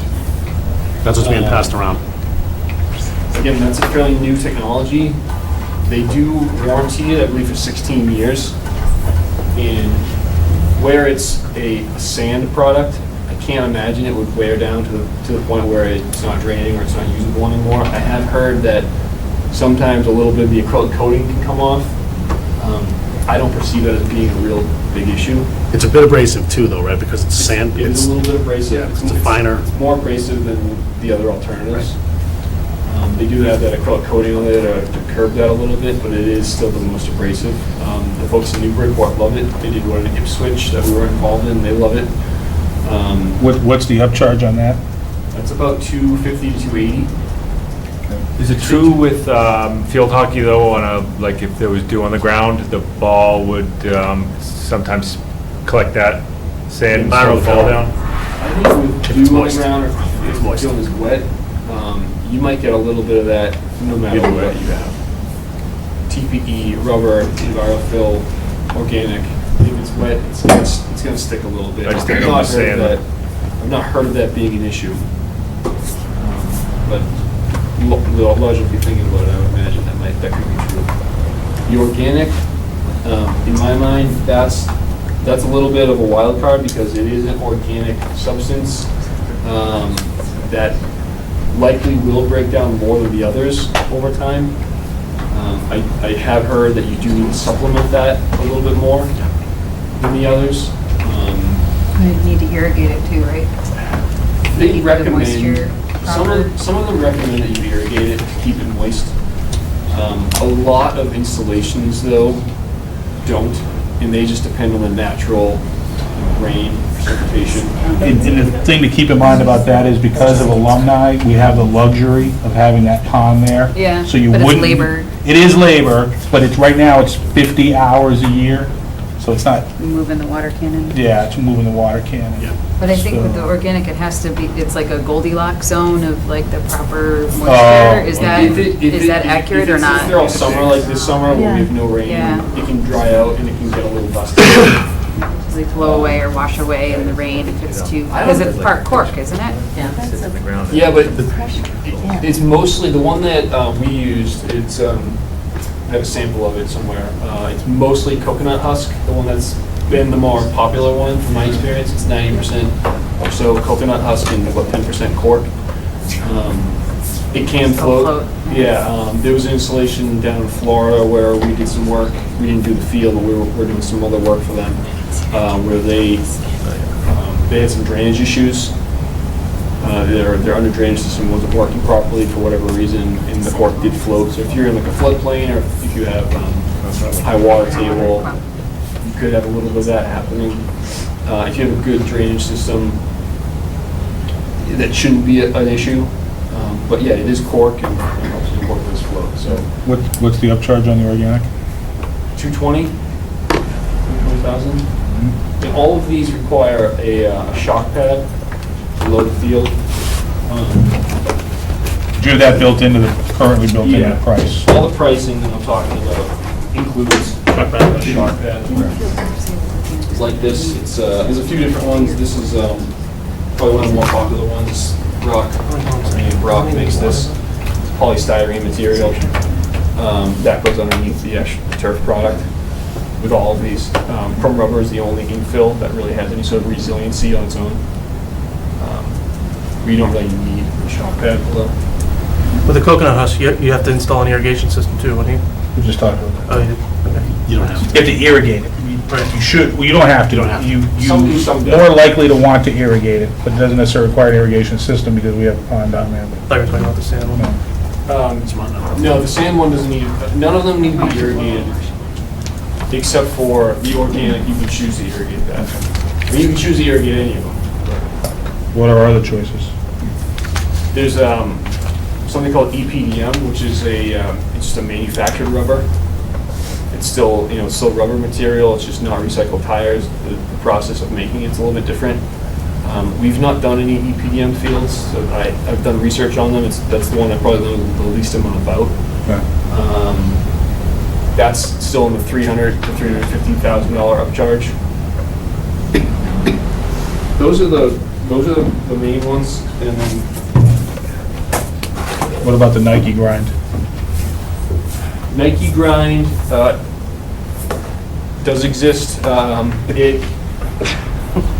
That's what's being passed around. Again, that's a fairly new technology. They do warranty it, I believe, for 16 years. And where it's a sand product, I can't imagine it would wear down to the point where it's not draining or it's not usable anymore. I have heard that sometimes a little bit of the acrylic coating can come off. I don't perceive that as being a real big issue. It's a bit abrasive too, though, right? Because it's sand. It's a little bit abrasive. Yeah, it's a finer. It's more abrasive than the other alternatives. Right. They do have that acrylic coating on it to curb that a little bit, but it is still the most abrasive. The folks in Newburyport love it. They did one in Ipswich that we were involved in. They love it. What's the upcharge on that? That's about $250 to $280. Is it true with field hockey though, like if there was dew on the ground, the ball would sometimes collect that sand and sort of fall down? I think with dew on the ground, or if the field is wet, you might get a little bit of that no matter what you have. TPE, rubber, EnviroFill, organic. If it's wet, it's going to stick a little bit. I've not heard of that being an issue. But logically thinking about it, I would imagine that could be true. The organic, in my mind, that's a little bit of a wild card because it is an organic substance that likely will break down more than the others over time. I have heard that you do need to supplement that a little bit more than the others. You need to irrigate it too, right? They Keep the recommend, moisture proper. some of them recommend that you irrigate it to keep it moist. A lot of installations though don't, and they just depend on the natural rain, precipitation. And the thing to keep in mind about that is because of Alumni, we have the luxury of having that pond there. Yeah, So you but it's wouldn't. labor. It is labor, but right now it's 50 hours a year, so it's not, Moving the water cannon. yeah, it's moving the water cannon. Yeah. But I think with the So- organic, it has to be, it's like a Goldilocks zone of like the proper Oh. moisture. Is that If accurate or it's not? there all summer, like this summer, when we have no rain, Yeah. it can dry out and it can get a little dusty. Does it flow away or wash away in the rain if it's too, because it's part cork, isn't it? Yeah. Sits in the ground. Yeah, but it's mostly, the one that we used, it's, I have a sample of it somewhere. It's mostly coconut husk, the one that's been the more popular one from my experience. It's 90% or so coconut husk and about 10% cork. It can float. Yeah, there was an installation down in Florida where we did some work. We didn't do the field, but we were doing some other work for them, where they had some drainage issues. Their under drainage system wasn't working properly for whatever reason, and the cork did float. So if you're in like a floodplain, or if you have high water table, you could have a little bit of that happening. If you have a good drainage system, that shouldn't be an issue. But yeah, it is cork, and obviously cork does float. So What's the upcharge on the organic? 220,000. And all of these require a shock pad below the field. Do you have that currently built into the price? All the pricing that I'm talking about includes Shark pad. It's like this. It's there's a few different ones. This is probably one of the more popular ones. Brock makes this polystyrene material that goes underneath the turf product. With all of these, Chrome rubber is the only infill that really has any sort of resiliency on its own. You don't really need a shock pad below. With the coconut husk, you have to install an irrigation system too, wouldn't you? We just talked about that. Oh, you did? Okay. You don't have to. You have to irrigate it. You should, well, you don't have to. You don't have to. You're more likely to want to irrigate it, but it doesn't necessarily require an irrigation system because we have a pond down there. I thought you were talking about the sand one. No, the sand one doesn't need, none of them need to be irrigated, except for the organic, you can choose to irrigate that. I mean, you can choose to irrigate any of them. What are our other choices? There's something called EPDM, which is it's just a manufactured rubber. It's still, it's still rubber material, it's just not recycled tires. The process of making it's a little bit different. We've not done any EPDM fields, so I've done research on them. That's the one I probably know the least amount about. Okay. That's still in the $300,000 to $350,000 upcharge. Those are the main ones, and then What about the Nike grind? Nike grind does exist.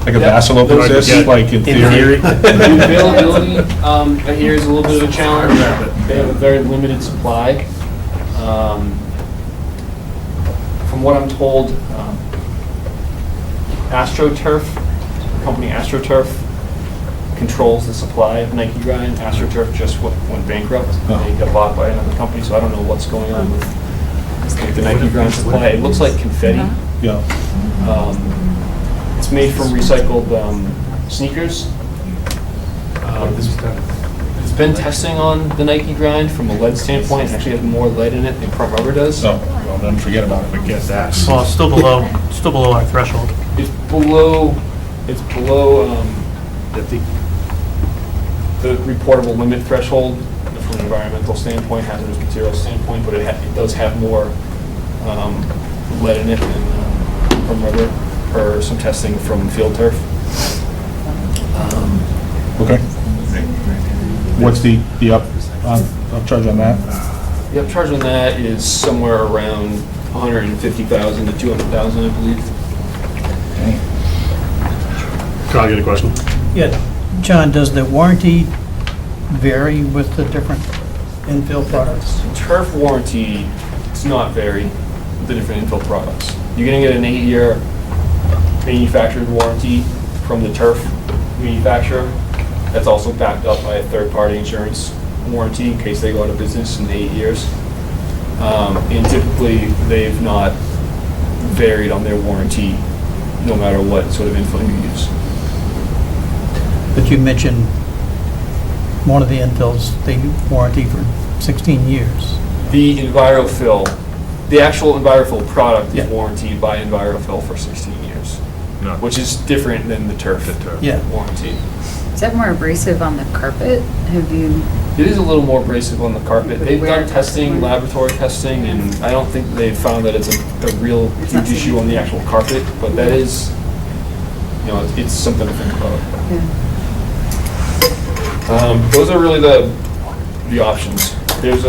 Like a Vaselope exists, like in theory? The availability, I hear is a little bit of a challenge. They have a very limited supply. From what I'm told, AstroTurf, the company AstroTurf, controls the supply of Nike grind. AstroTurf just went bankrupt. They got bought by another company, so I don't know what's going on with the Nike grind supply. It looks like confetti. Yeah. It's made from recycled sneakers. There's been testing on the Nike grind from a lead standpoint. It actually has more lead in it than Chrome rubber does. So, well, then forget about it, but get that. Well, it's still below our threshold. It's below the reportable limit threshold from an environmental standpoint, hazardous materials standpoint, but it does have more lead in it than Chrome rubber, per some testing from field turf. Okay. What's the upcharge on that? The upcharge on that is somewhere around $150,000 to $200,000, I believe. Carl, you had a question? Yeah, John, does the warranty vary with the different infill products? Turf warranty does not vary with the different infill products. You're going to get an 8-year manufactured warranty from the turf manufacturer. That's also backed up by a third-party insurance warranty in case they go out of business in 8 years. And typically, they've not varied on their warranty no matter what sort of infill you use. But you mentioned one of the infills, they warranty for 16 years. The EnviroFill, the actual EnviroFill product is Yeah. warranted by EnviroFill for 16 years, which is different than the turf Yeah. warranty. Is that more abrasive on the carpet? Have you, It is a little more abrasive on the carpet. They've Where- done testing, laboratory testing, and I don't think they've found that it's a real huge issue on the actual carpet, but that is, it's something to think about. Those are really the options. There's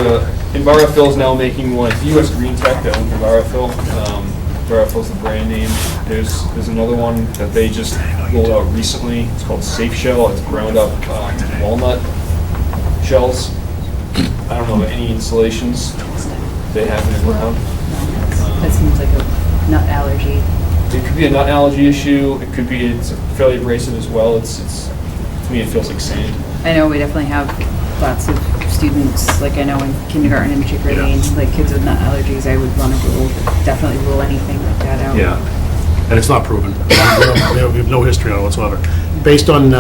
EnviroFill is now making one. It's US Green Tech that owns EnviroFill. EnviroFill's the brand name. There's another one that they just rolled out recently. It's called Safe Shell. It's ground up walnut shells. I don't know any installations they have in the ground. that seems like a nut allergy. It could be a nut allergy issue. It could be it's fairly abrasive as well. It's to me it feels like sand. I know we definitely have lots of students, like I know in kindergarten in particular, like kids with nut allergies, I would want to definitely rule anything like that out. Yeah, and it's not proven. We have no history on it whatsoever. Based on,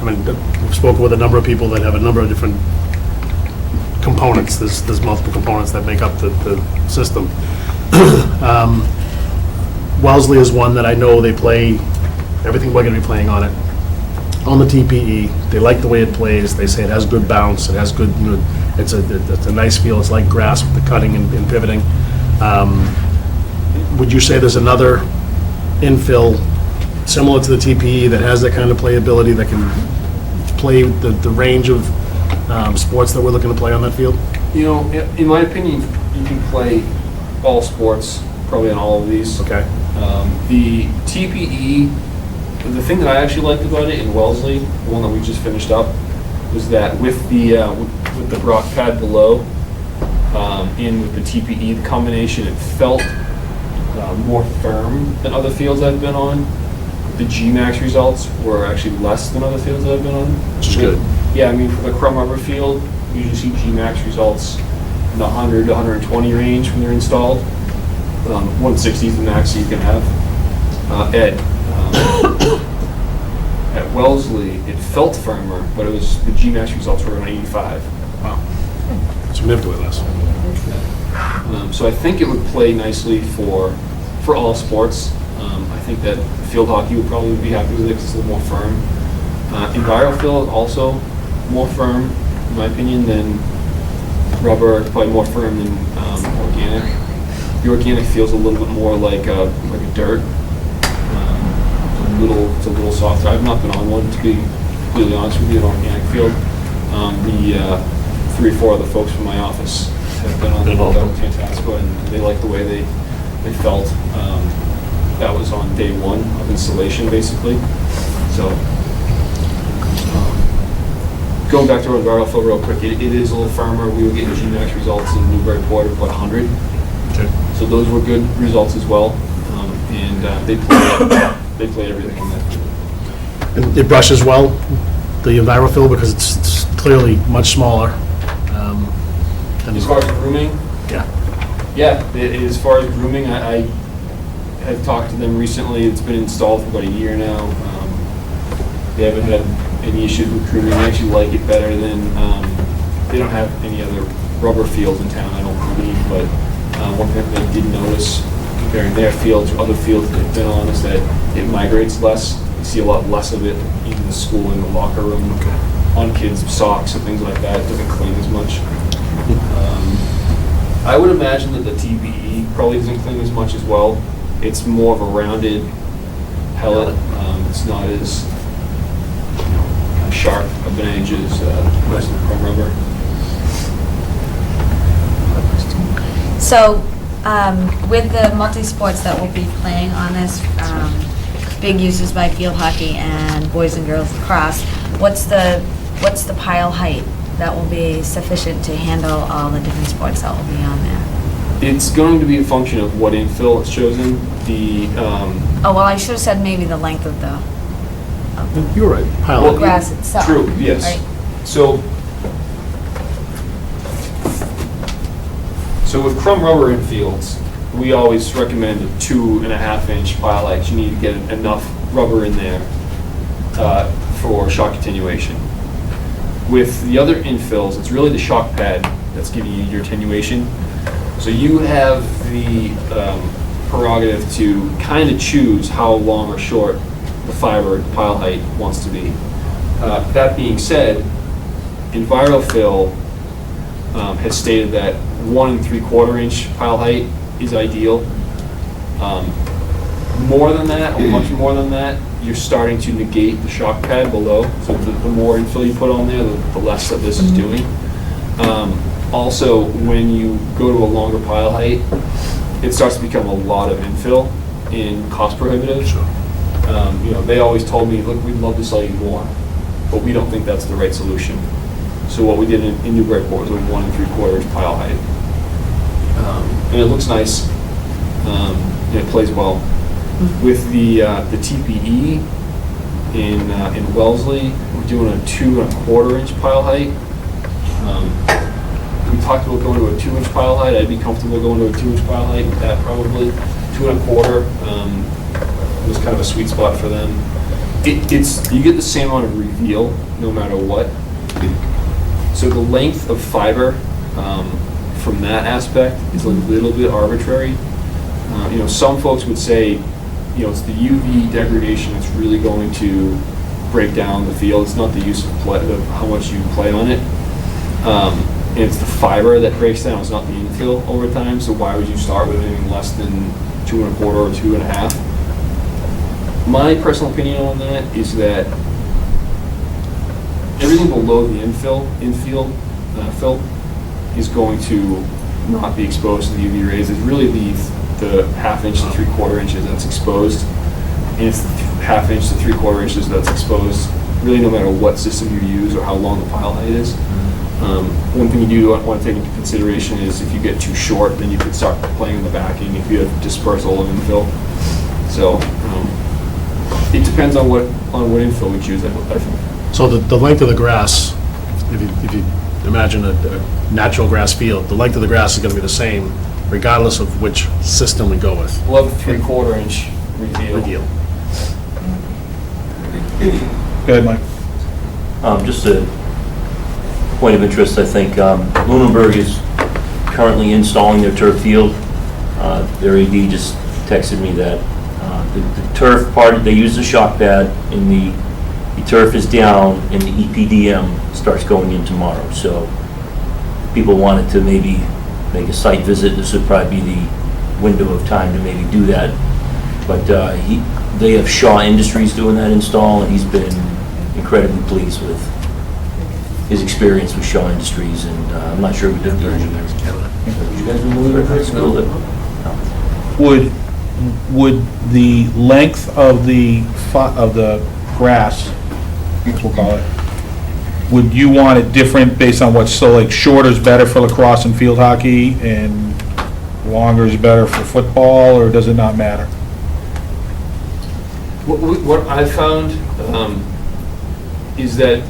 we've spoken with a number of people that have a number of different components. There's multiple components that make up the system. Wellesley is one that I know they play, everything we're going to be playing on it. On the TPE, they like the way it plays. They say it has good bounce. It has good, it's a nice feel. It's like grass with the cutting and pivoting. would you say there's another infill similar to the TPE that has that kind of playability, that can play the range of sports that we're looking to play on that field? You know, in my opinion, you can play all sports, probably on all of these. Okay. The TPE, the thing that I actually liked about it in Wellesley, the one that we just finished up, was that with the rock pad below, and with the TPE, the combination, it felt more firm than other fields I've been on. The G-Max results were actually less than other fields that I've been on. Which is good. Yeah, I mean, for the Crumb Rubber field, you usually see G-Max results in the 100 to 120 range when they're installed. 160 is the max you can have. At Wellesley, it felt firmer, but it was, the G-Max results were around 85. Wow. Significantly less. So I think it would play nicely for all sports. I think that field hockey would probably be happy with it because it's a little more firm. EnviroFill also more firm, in my opinion, than rubber. It's probably more firm than organic. The organic feels a little bit more like a dirt. It's a little softer. I've not been on one, to be completely honest with you, an organic field. The 3 or 4 other folks from my office have been on the Tantasco, and they like the way they felt. That was on day 1 of installation, basically. So, going back to our EnviroFill real quick, it is a little firmer. We were getting G-Max results in Newburyport of about 100. Okay. So those were good results as well, and they played everything in that. And it brushes well, the EnviroFill, because it's clearly much smaller. As far as grooming? Yeah. As far as grooming, I have talked to them recently. It's been installed for about a year now. They haven't had any issues with grooming. They actually like it better than, they don't have any other rubber fields in town, I don't believe, but one thing they did notice comparing their field to other fields that they've been on is that it migrates less. You see a lot less of it in the school, in the locker room, on kids' socks and things like that. It doesn't clean as much. I would imagine that the TPE probably doesn't clean as much as well. It's more of a rounded pellet. It's not as sharp of an edge as the rest of the Crumb Rubber. So, with the multi-sports that will be playing on this, big uses by field hockey and boys and girls lacrosse, what's the pile height that will be sufficient to handle all the different sports that will be on there? It's going to be a function of what infill it's chosen. Oh, well, I should have said maybe the length of the You're right. Well, grass itself. True, yes. Right? So with Crumb Rubber infields, we always recommend a 2.5 inch pile height. You need to get enough rubber in there for shock attenuation. With the other infills, it's really the shock pad that's giving you your attenuation. So you have the prerogative to kind of choose how long or short the fiber pile height wants to be. That being said, EnviroFill has stated that 1 3/4 inch pile height is ideal. More than that, or much more than that, you're starting to negate the shock pad below. So the more infill you put on there, the less that this is doing. Also, when you go to a longer pile height, it starts to become a lot of infill and cost prohibitive. Sure. They always told me, look, we'd love to sell you more, but we don't think that's the right solution. So what we did in Newburyport was a 1 3/4 inch pile height. And it looks nice, and it plays well. With the TPE in Wellesley, we're doing a 2 1/4 inch pile height. We talked about going to a 2 inch pile height. I'd be comfortable going to a 2 inch pile height with that probably. 2 1/4 was kind of a sweet spot for them. You get the same amount of reveal no matter what. So the length of fiber from that aspect is a little bit arbitrary. Some folks would say, it's the UV degradation that's really going to break down the field. It's not the use of how much you play on it. And it's the fiber that breaks down. It's not the infill over time. So why would you start with anything less than 2.25 or 2.5. My personal opinion on that is that everything below the infield fill is going to not be exposed to the UV rays. It's really the 1/2 inch to 3/4 inches that's exposed, and it's the 1/2 inch to 3/4 inches that's exposed really no matter what system you use or how long the pile height is. One thing you do want to take into consideration is if you get too short, then you could start playing in the backing if you have dispersal of infill. So it depends on what infill we choose, I think. So the length of the grass, if you imagine a natural grass field, the length of the grass is going to be the same regardless of which system we go with. We'll have a 3/4 inch reveal. Go ahead, Mike. Just a point of interest, I think, Lunenburg is currently installing their turf field. Their AD just texted me that the turf part, they use the shock pad, and the turf is down, and the EPDM starts going in tomorrow. So people wanted to maybe make a site visit. This would probably be the window of time to maybe do that. But they have Shaw Industries doing that install, and he's been incredibly pleased with his experience with Shaw Industries, and I'm not sure we did the engineers. You guys will move it? Would the length of the grass, I guess we'll call it, would you want it different based on what's, so like shorter is better for lacrosse and field hockey and longer is better for football, or does it not matter? What I've found is that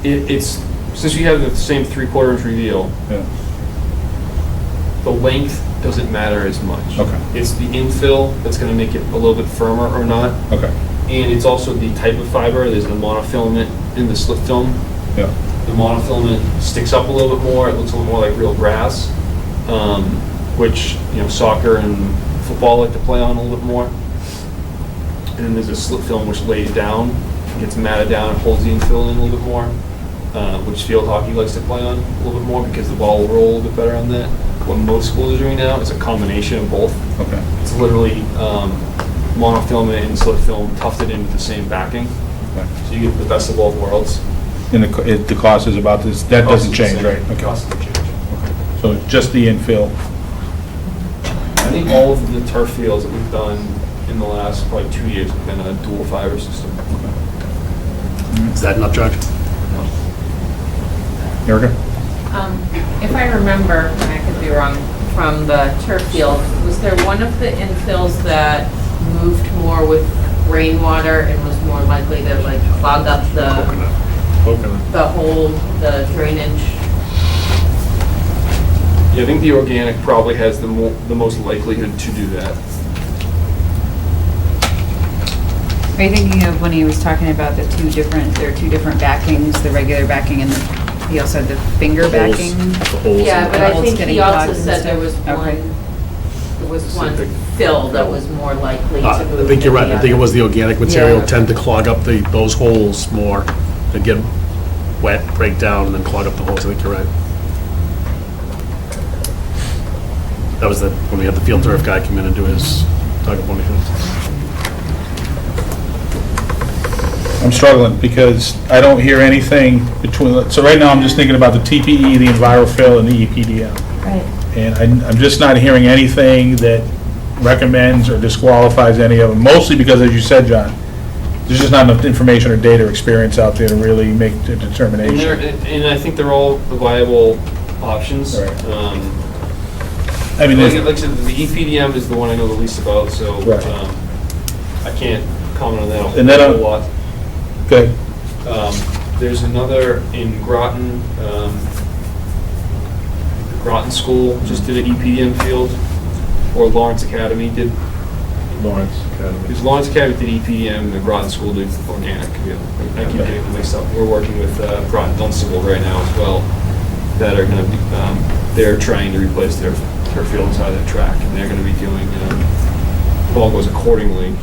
it's, since you have the same 3/4 inch reveal, Yeah. the length doesn't matter as much. Okay. It's the infill that's going to make it a little bit firmer or not. Okay. And it's also the type of fiber. There's the monofilament in the slip film. Yeah. The monofilament sticks up a little bit more. It looks a little more like real grass, which, you know, soccer and football like to play on a little bit more. And then there's a slip film which lays down, gets matted down, and holds the infill in a little bit more, which field hockey likes to play on a little bit more because the ball will roll a little bit better on that. What most schools are doing now is a combination of both. Okay. It's literally monofilament and slip film tufted into the same backing. Okay. So you get the best of both worlds. And the cost is about this, that doesn't change, right? The cost doesn't change. So just the infill. I think all of the turf fields that we've done in the last probably 2 years have been a dual fiber system. Is that enough, George? Erica? If I remember, and I could be wrong, from the turf field, was there one of the infills that moved more with rainwater and was more likely to like clog up the hole, the drainage? Yeah, I think the organic probably has the most likelihood to do that. Are you thinking of when he was talking about there are two different backings, the regular backing and he also had the finger backing? Yeah, but I Holes think getting he also clogged and said there stuff? was Okay. one fill that was more likely to move. I think you're right. than I think it the was the organic material Yeah. tend to clog up those holes more. They get wet, break down, and then clog up the holes. I think you're right. That was when we had the field turf guy come in and do his talk up on the hills. I'm struggling because I don't hear anything between, so right now I'm just thinking about the TPE, the EnviroFill, and the EPDM. Right. And I'm just not hearing anything that recommends or disqualifies any of them, mostly because, as you said, John, there's just not enough information or data or experience out there to really make the And, determination. and I think they're all viable options. Right. I mean, like I said, the EPDM is the one I know the least about, so Right. I can't comment on that And then a whole lot. Good. There's another in Groton. The Groton School just did an EPDM field, or Lawrence Academy did. Lawrence Academy. Because Lawrence Academy did EPDM, and the Groton School did organic. Yeah. I keep getting them mixed up. We're working with Groton Dunstable right now as well, that are going to be, they're trying to replace their field inside their track, and they're going to be doing, if all goes accordingly,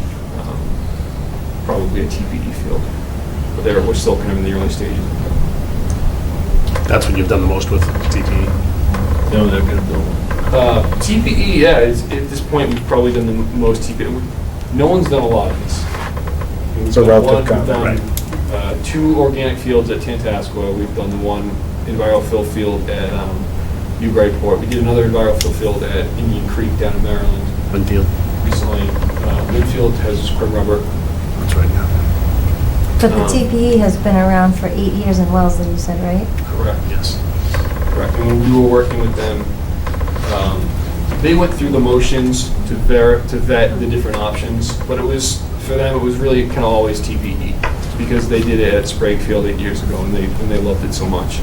probably a TPE field. But we're still kind of in the early stages. That's what you've done the most with TPE. No, they're going to build one. TPE, yeah, at this point, we've probably done the most TPE. No one's done a lot of this. It's a relative comment, We've done 2 organic fields at Tantascwa. We've done the 1 EnviroFill field at Newburyport. We did another EnviroFill field at Indian Creek down in Maryland Winfield. recently. Winfield has Crim Rubber. That's right, yeah. But the TPE has been around for 8 years in Wellesley, you said, right? Correct. Yes. Correct. And when we were working with them, they went through the motions to vet the different options, but it was, for them, it was really kind of always TPE, because they did it at Sprague Field 8 years ago, and they loved it so much.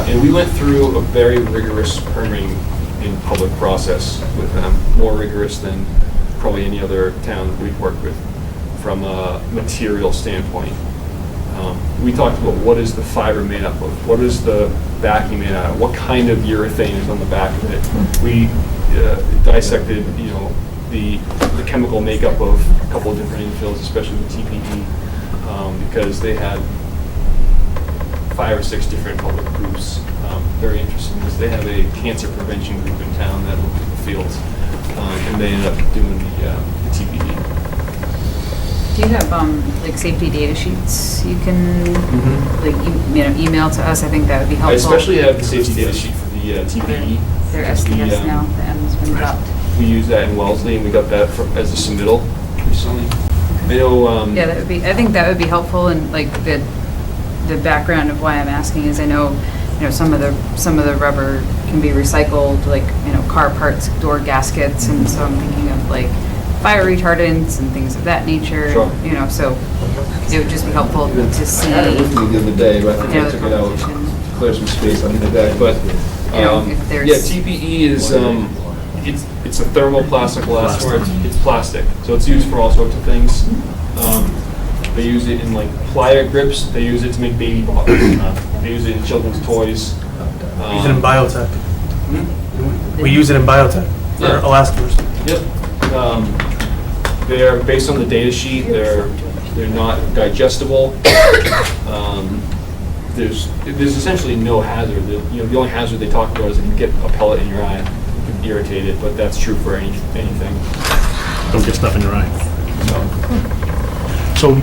And we went through a very rigorous permitting and public process with them, more rigorous than probably any other town that we've worked with from a material standpoint. We talked about what is the fiber made up of, what is the backing made out of, what kind of urethane is on the back of it. We dissected, the chemical makeup of a couple of different infills, especially the TPE, because they had 5 or 6 different public groups. Very interesting is they have a cancer prevention group in town that looked at the fields, and they ended up doing the TPE. Do you have, like, safety data sheets you can, email to us? I think that would be I helpful. especially have the safety data sheet for the TPE. They're because SDS now, the M's been dropped. We use that in Wellesley, and we got that as a submittal recently. I know, Yeah, that would be, I think that would be helpful, and like the background of why I'm asking is I know, some of the rubber can be recycled, like, car parts, door gaskets, and so I'm thinking of like fire retardants and things of that nature. Sure. So it would just be helpful to see. I had it with me the other day, but I think I took it out to clear some space on the day. But if there's. yeah, TPE is it's a thermoplastic elastomer. It's plastic, so it's used for all sorts of things. They use it in like plier grips. They use it to make baby bottles. They use it in children's toys. We use it in biotech. We use it in biotech for Yeah. elastomers. Yep. They're based on the data sheet. They're not digestible. There's essentially no hazard. The only hazard they talk about is if you get a pellet in your eye, you can irritate it. But that's true for anything. Don't get stuff in your eye. So, So,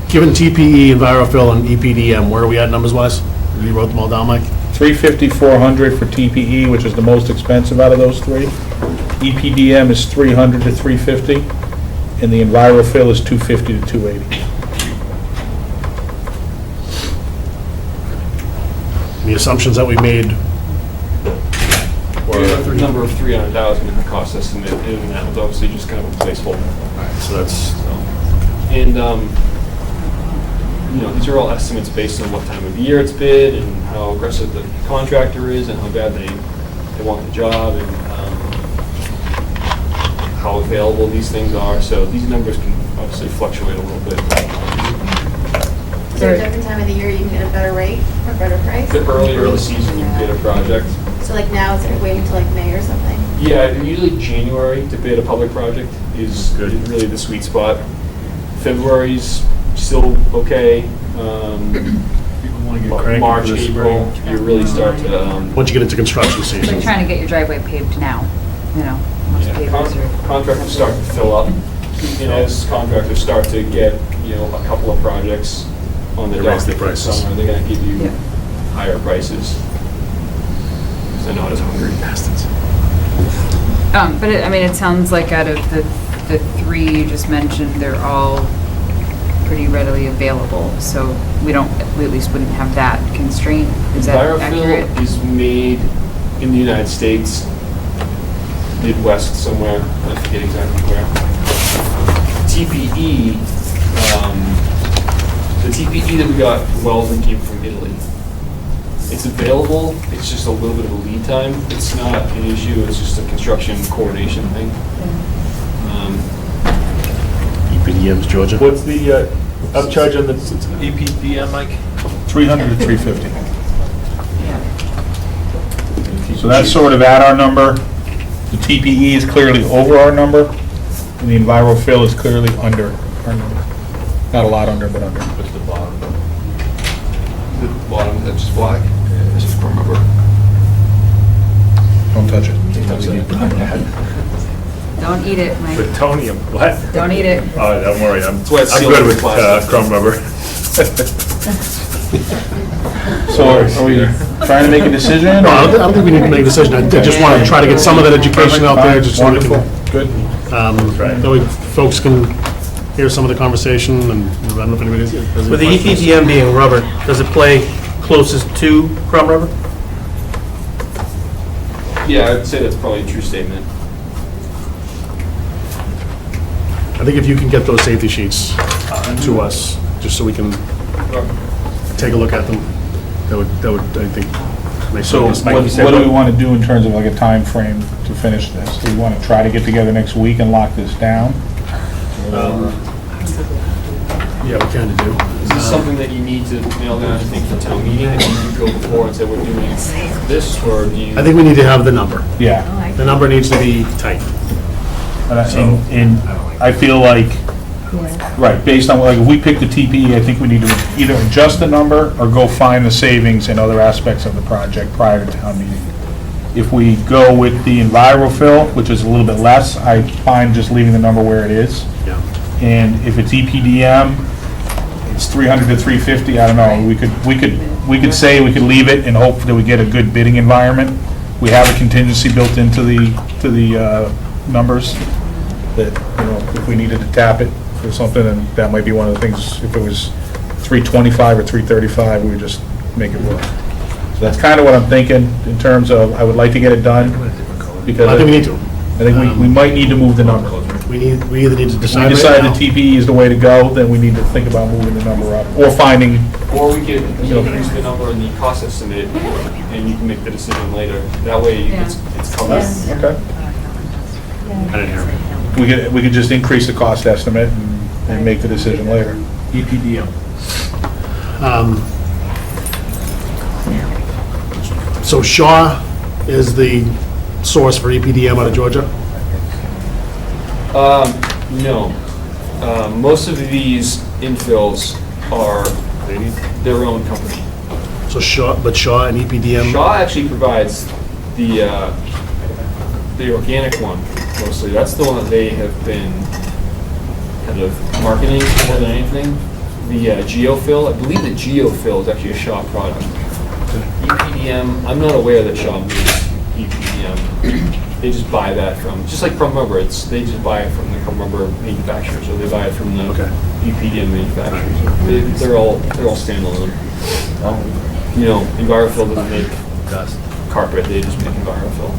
given TPE, EnviroFill, and EPDM, where are we at numbers-wise? You wrote them all down, Mike? 350, 400 for TPE, which is the most expensive out of those 3. EPDM is 300 to 350, and the EnviroFill is 250 to 280. The assumptions that we made we have a number of 300,000 in the cost estimate, and that was obviously just kind of a placeholder. so that's, And, these are all estimates based on what time of year it's bid and how aggressive the contractor is and how bad they want the job and how available these things are. So these numbers can obviously fluctuate a little bit. Is there a different time of the year you can get a better rate or better price? The earlier in the season you bid a project. So like now, instead of waiting until like May or something? Yeah, usually January to bid a public project is really the sweet spot. February's still okay. people want to get cranky March, for the April, spring. you really start to. Once you get into construction It's like season. trying to get your driveway paved now, Most Yeah, pavers are. contractors start to fill up. As contractors start to get, a couple of projects on the They raise docket their for the prices. summer, they're gonna give you Yeah. higher prices. 'Cause they're not as hungry. Bastards. But it sounds like out of the 3 you just mentioned, they're all pretty readily available, so we at least wouldn't have that constraint. Is that accurate? EnviroFill is made in the United States, Midwest somewhere, I forget exactly where. TPE, the TPE that we got from Wellesley came from Italy. It's available, it's just a little bit of a lead time. It's not an issue, it's just a construction coordination thing. EPDM's Georgia. What's the upcharge on the EPDM, Mike? 300 to 350. So that's sort of at our number. The TPE is clearly over our number, and the EnviroFill is clearly under our number. Not a lot under, but under. What's the bottom? The bottom, that's just black? This is from rubber. Don't touch it. Don't eat it, Mike. Plutonium, what? Don't eat it. Oh, don't worry, I'm why it's I'm sealed good with with plastic. crumb rubber. So are we trying to make a decision? No, I don't think we need to make a decision. I just want to try to get some of that education out there, just so we can, Good. that way folks can hear some of the conversation, and I don't know if anybody has any With the questions. EPDM being rubber, does it play closest to crumb rubber? Yeah, I'd say that's probably a true statement. I think if you can get those safety sheets to us, just so we can take a look at them, that would, I think, make So sense. what do we want to do in terms of like a time frame to finish this? Do we want to try to get together next week and lock this down? Yeah, we kind of do. Is this something that you need to nail down, I think, for town meeting, and you go before and say we're doing this, or do you? I think we need to have the number. Yeah. The number needs to be tight. And I feel like, right, based on, like, if we pick the TPE, I think we need to either adjust the number or go find the savings in other aspects of the project prior to town meeting. If we go with the EnviroFill, which is a little bit less, I find just leaving the number where it is. Yeah. And if it's EPDM, it's 300 to 350, I don't know, we could say we could leave it and hope that we get a good bidding environment. We have a contingency built into the numbers, that, you know, if we needed to tap it for something, and that might be one of the things, if it was 325 or 335, we would just make it work. So that's kind of what I'm thinking, in terms of, I would like to get it done, because I think we need to. I think we might need to move the number. We either need to If decide we right decide now. the TPE is the way to go, then we need to think about moving the number up, or finding, Or we could increase the number in the cost estimate, and you can make the decision later. That way, it's covered. okay, I didn't hear it. we could just increase the cost estimate and make the decision later. EPDM. So Shaw is the source for EPDM out of Georgia? No. Most of these infills are their own company. So Shaw and EPDM? Shaw actually provides the organic one, mostly. That's the one that they have been kind of marketing more than anything. The Geofill, I believe the Geofill is actually a Shaw product. EPDM, I'm not aware that Shaw makes EPDM. They just buy that from, just like crumb rubber, they just buy it from the crumb rubber manufacturers, or they buy it from the EPDM manufacturers. They're all standalone. You know, EnviroFill doesn't make carpet, they just make EnviroFill.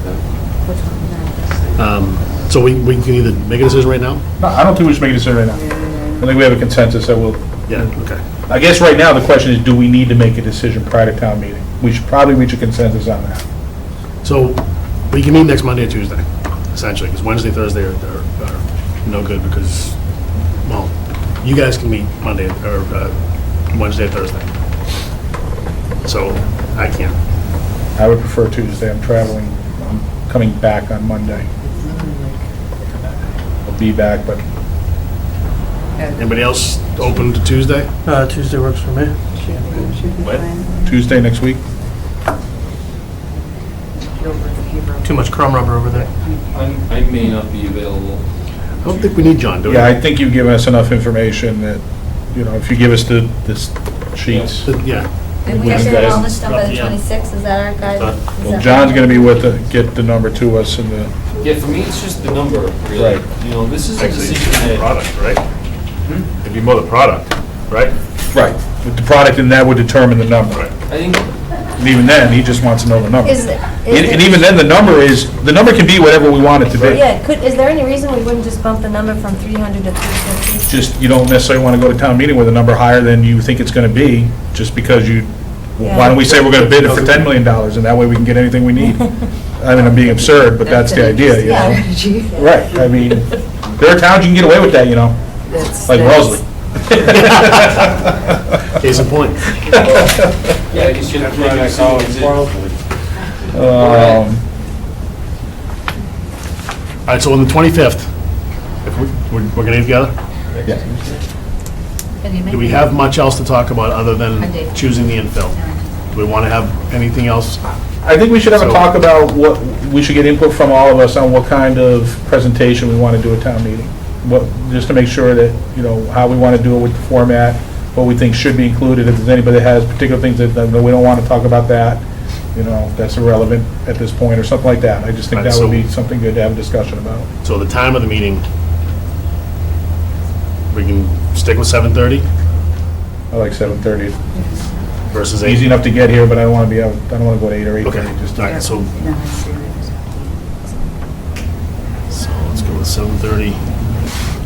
So we can either make a decision right now? No, I don't think we should make a decision right now. I think we have a consensus that we'll, Yeah, okay. I guess right now the question is, do we need to make a decision prior to town meeting? We should probably reach a consensus on that. So we can meet next Monday or Tuesday, essentially, because Wednesday, Thursday are no good because, well, you guys can meet Monday or Wednesday or Thursday. So I can't. I would prefer Tuesday, I'm traveling, I'm coming back on Monday. I'll be back, but Anybody else open to Tuesday? Tuesday works for me. Tuesday next week? Too much crumb rubber over there. I may not be available. I don't think we need John, do we? Yeah, I think you've given us enough information that, you know, if you give us the sheets. Yeah. And we should have all this done by the 26th, is that our guide? Well, John's gonna be with get the number to us and the, Yeah, for me, it's just the number, really. Right. You know, this is a Actually, decision it's the that, product, right? It'd be more the product, right? right, with the product, and that would determine the number. Right. I think, And even then, he just wants to know the number. Is it- And even then, the number can be whatever we want it to be. Yeah, is there any reason we wouldn't just bump the number from 300 to 350? Just, you don't necessarily want to go to town meeting with a number higher than you think it's going to be, just because why don't we say we're going to bid it for $10 million, and that way we can get anything we need? I mean, I'm being absurd, but that's the idea, you know? Yeah. Right, I mean, there are towns you can get away with that, you know, like Wellesley. Case in point. yeah, I just shouldn't make a decision. All right, so on the 25th, if we're going to get together? Do we have much else to talk about other than choosing the infill? Do we want to have anything else I think we should have a So- talk about what, we should get input from all of us on what kind of presentation we want to do at town meeting. What, just to make sure that, you know, how we want to do it with the format, what we think should be included, if there's anybody that has particular things that we don't want to talk about that, you know, if that's irrelevant at this point, or something like that. I just think Right, that would so- be something good to have a discussion about. So the time of the meeting, we can stick with 7:30 I like 7:30. versus It's easy 8? enough to get here, but I don't want to be out, I don't want to go to 8 or 8:30, Okay, just all right, so let's go with 7:30.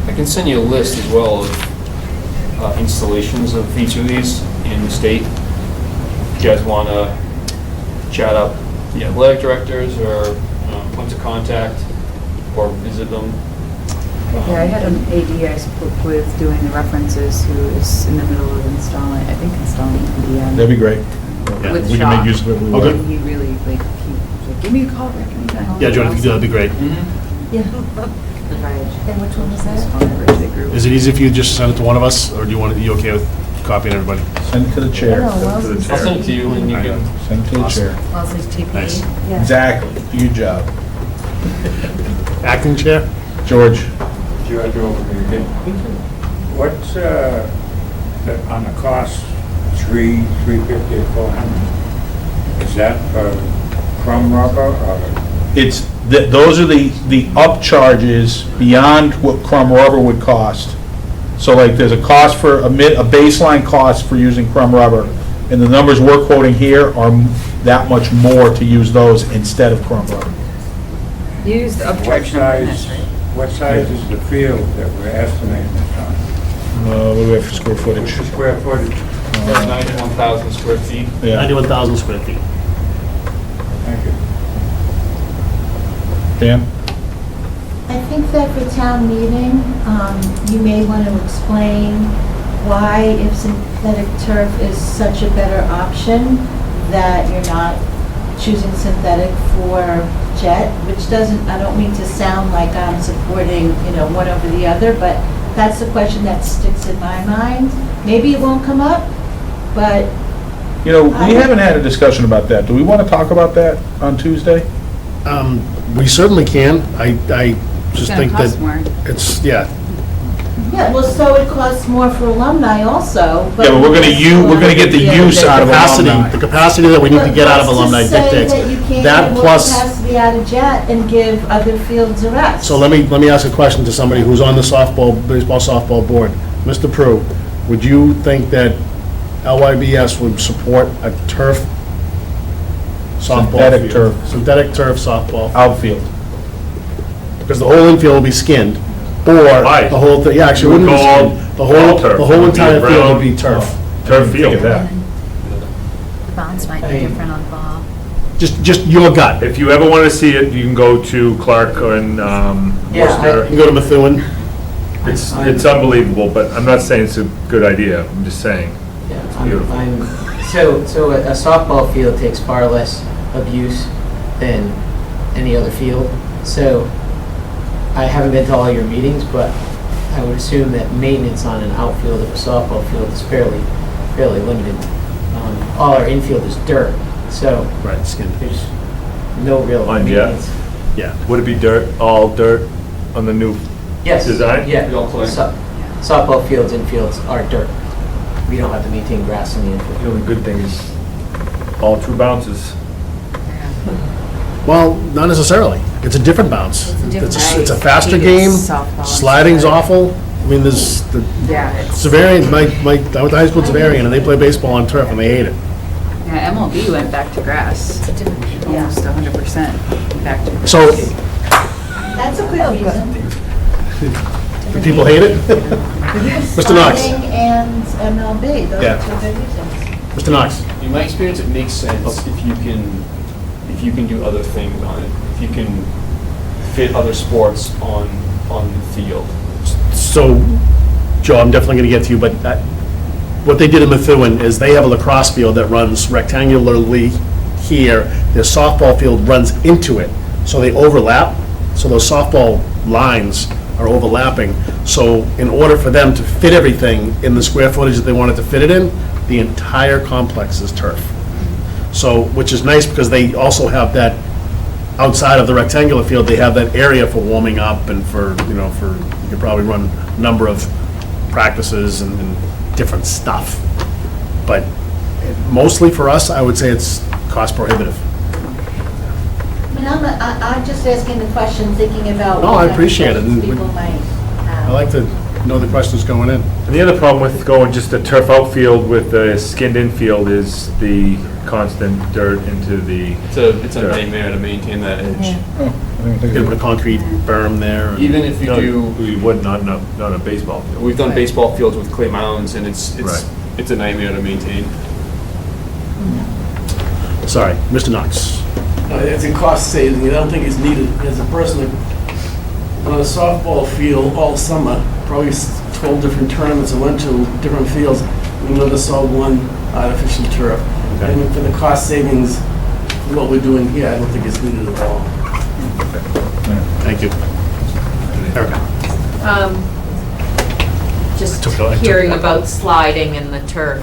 I can send you a list as well of installations of each of these in the state. If you guys want to chat up the athletic directors or point to contact or visit them. Yeah, I had an AD I spoke with doing the references who is in the middle of installing the, That'd be great. with We can Shaw. make use of it. We will. Okay. And he really, like, he was like, give me a call, Rick, anytime. Yeah, Joan, if you do, that'd be great. Yeah. Provide And which one was that? phone number to the group. Is it easy if you just send it to one of us, or do you want, you okay with copying everybody? Send it to the chair. No, Wellesley's- I'll send it to you and you can. Send it to the chair. Wellesley's TP. Nice. Yeah. Exactly, do your job. Acting chair? George? George over here again. What's, on the cost, 350 or 400? Is that for crumb rubber or? It's, those are the upcharges beyond what crumb rubber would cost. So like, there's a cost for, a baseline cost for using crumb rubber, and the numbers we're quoting here are that much more to use those instead of crumb rubber. You used the What upcharge number in size, this, right? what size is the field that we're estimating this on? What do we have for square footage? What's the square footage? 91,000 square feet. Yeah, 91,000 square feet. Thank you. Dan? I think that for town meeting, you may want to explain why, if synthetic turf is such a better option, that you're not choosing synthetic for jet, which doesn't, I don't mean to sound like I'm supporting, one over the other, but that's the question that sticks in my mind. Maybe it won't come up, but We haven't had a discussion about that. Do we want to talk about that on Tuesday? We certainly can. I just It's think gonna cost that more. it's, yeah, yeah, well, so it costs more for alumni also, but. Yeah, but we're gonna get the use out of capacity, alumni. the capacity that we need to get out of alumni dictates. But what's to say that you can't That get more plus, capacity out of jet and give other fields a rest? so let me ask a question to somebody who's on the baseball softball board. Mr. Prue, would you think that LYBS would support a turf softball Synthetic field? turf. Synthetic turf softball, Outfield. because the whole infield will be skinned, or Right. the whole thing, yeah, actually, it wouldn't be All- skinned. The all whole, turf. the whole It would be entire field brown. would be turf. Turf field. that. Bounce might be different on ball. Just your gut. If you ever want to see it, you can go to Clark and You Worcester. can go to Methuen. It's unbelievable, but I'm not saying it's a good idea. I'm just saying. Yeah, beautiful. So a softball field takes far less of use than any other field. So I haven't been to all your meetings, but I would assume that maintenance on an outfield of a softball field is fairly limited. All our infield is dirt, so Right, skinned. there's no real On jet? maintenance. Yeah. Would it be dirt, all dirt on the new? Yes. Design? Yeah. All clay. Softball fields, infields are dirt. We don't have to maintain grass in the infield. The only good thing is all true bounces. Well, not necessarily. It's a different bounce. It's a different- It's a faster I hate game. softball. Sliding's awful. I mean, there's the Yeah, it's, Savarian, I went to high school at Savarian, and they play baseball on turf, and they hate it. yeah, MLB went back to grass, It's a different, yeah. almost 100% back to grass. So, That's a good reason. do people hate it? Mr. Knox? Sliding and MLB, those Yeah. are two good reasons. Mr. Knox? In my experience, it makes sense if you can do other things on it. If you can fit other sports on the field. So, Joe, I'm definitely going to get to you, but what they did in Methuen is they have a lacrosse field that runs rectangularly here. Their softball field runs into it, so they overlap. So those softball lines are overlapping. So in order for them to fit everything in the square footage that they wanted to fit it in, the entire complex is turf. So, which is nice because they also have that, outside of the rectangular field, they have that area for warming up and for, you could probably run a number of practices and different stuff. But mostly for us, I would say it's cost prohibitive. I mean, I'm just asking the question, thinking about. No, I appreciate it. what people might have. I like to know the questions going in. And the other problem with going just a turf outfield with a skinned infield is the constant dirt into the. It's a nightmare to maintain that edge. You could put a concrete berm there. and- Even if you No, do, we would not a baseball field. we've done baseball fields with clay mounds, and it's Right. it's a nightmare to maintain. Sorry, Mr. Knox. It's a cost saving, I don't think it's needed. As a person, on a softball field all summer, probably 12 different tournaments I went to, different fields, we never saw one artificial turf. Okay. And for the cost savings, what we're doing here, I don't think it's needed at all. Thank you. Erica. Just I took- hearing about sliding in the turf.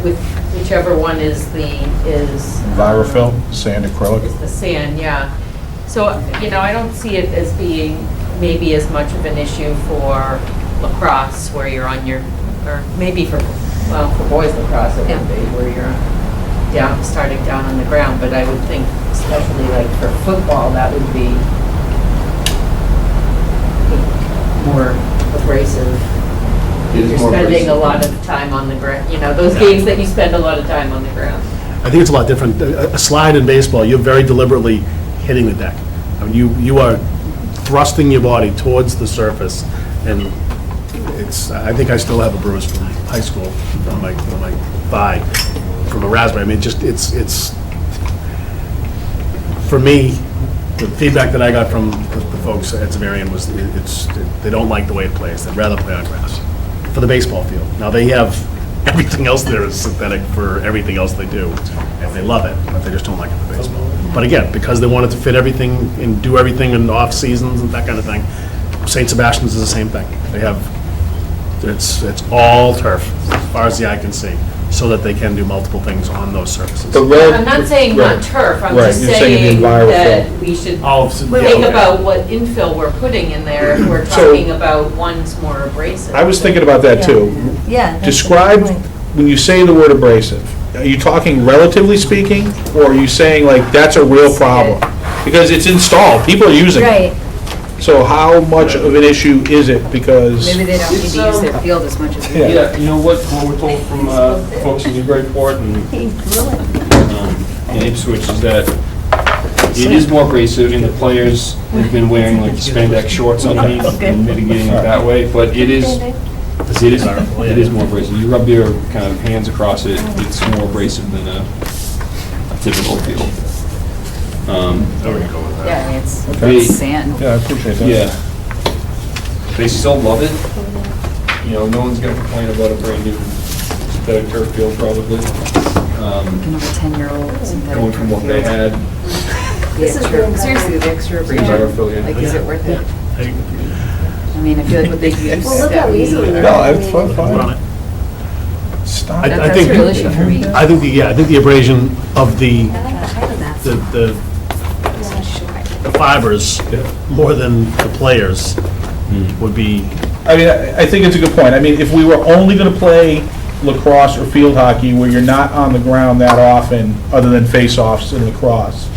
With whichever one is Envirofill, sand acrylic. is the sand, yeah. So, I don't see it as being maybe as much of an issue for lacrosse where you're on your, or maybe for boys lacrosse it would be, where you're starting down on the ground, but I would think especially like for football, that would be more abrasive. It is You're more spending a abrasive. lot of time on the ground, those games that you spend a lot of time on the ground. I think it's a lot different. A slide in baseball, you're very deliberately hitting the deck. I mean, you are thrusting your body towards the surface, and I think I still have a bruise from high school on my thigh from a raspberry. I mean, it's, for me, the feedback that I got from the folks at Zavarian was, they don't like the way it plays. They'd rather play on grass for the baseball field. Now, they have everything else there is synthetic for everything else they do, and they love it, but they just don't like it for baseball. But again, because they wanted to fit everything and do everything in off seasons and that kind of thing, St. Sebastian's is the same thing. They have, it's all turf, as far as the eye can see, so that they can do multiple things on those surfaces. I'm not saying not turf, I'm just You're saying the saying envirofill. that we should think about what infill we're putting in there if we're So- talking about one's more abrasive. I was thinking about that too. Yeah. that's a good Describe, point. when you say the word abrasive, are you talking relatively speaking, or are you saying like that's a real problem? Because it's installed, people are using it. Right. So how much of an issue is it? Because, Maybe they don't need to use their field as much as we do. Yeah, you know what we're told from folks in Newburyport and in Ipswich is that it is more abrasive, and the players have been wearing like spandex shorts underneath and mitigating it that way, but it is more abrasive. You rub your kind of hands across it, it's more abrasive than a typical field. Yeah, I mean, They- it's sand. yeah, I appreciate that. Yeah. They still love it. No one's gonna complain about a brand new synthetic turf field probably. Can have a 10-year-old synthetic Going from what they had. Seriously, the extra abrasion, like, is it worth it? I mean, I feel like what they use. Well, look how easily. No, it's fine. I That's think- a real issue for me. I think the abrasion of the fibers, more than the players, would be, I mean, I think it's a good point. I mean, if we were only gonna play lacrosse or field hockey where you're not on the ground that often, other than face-offs in lacrosse,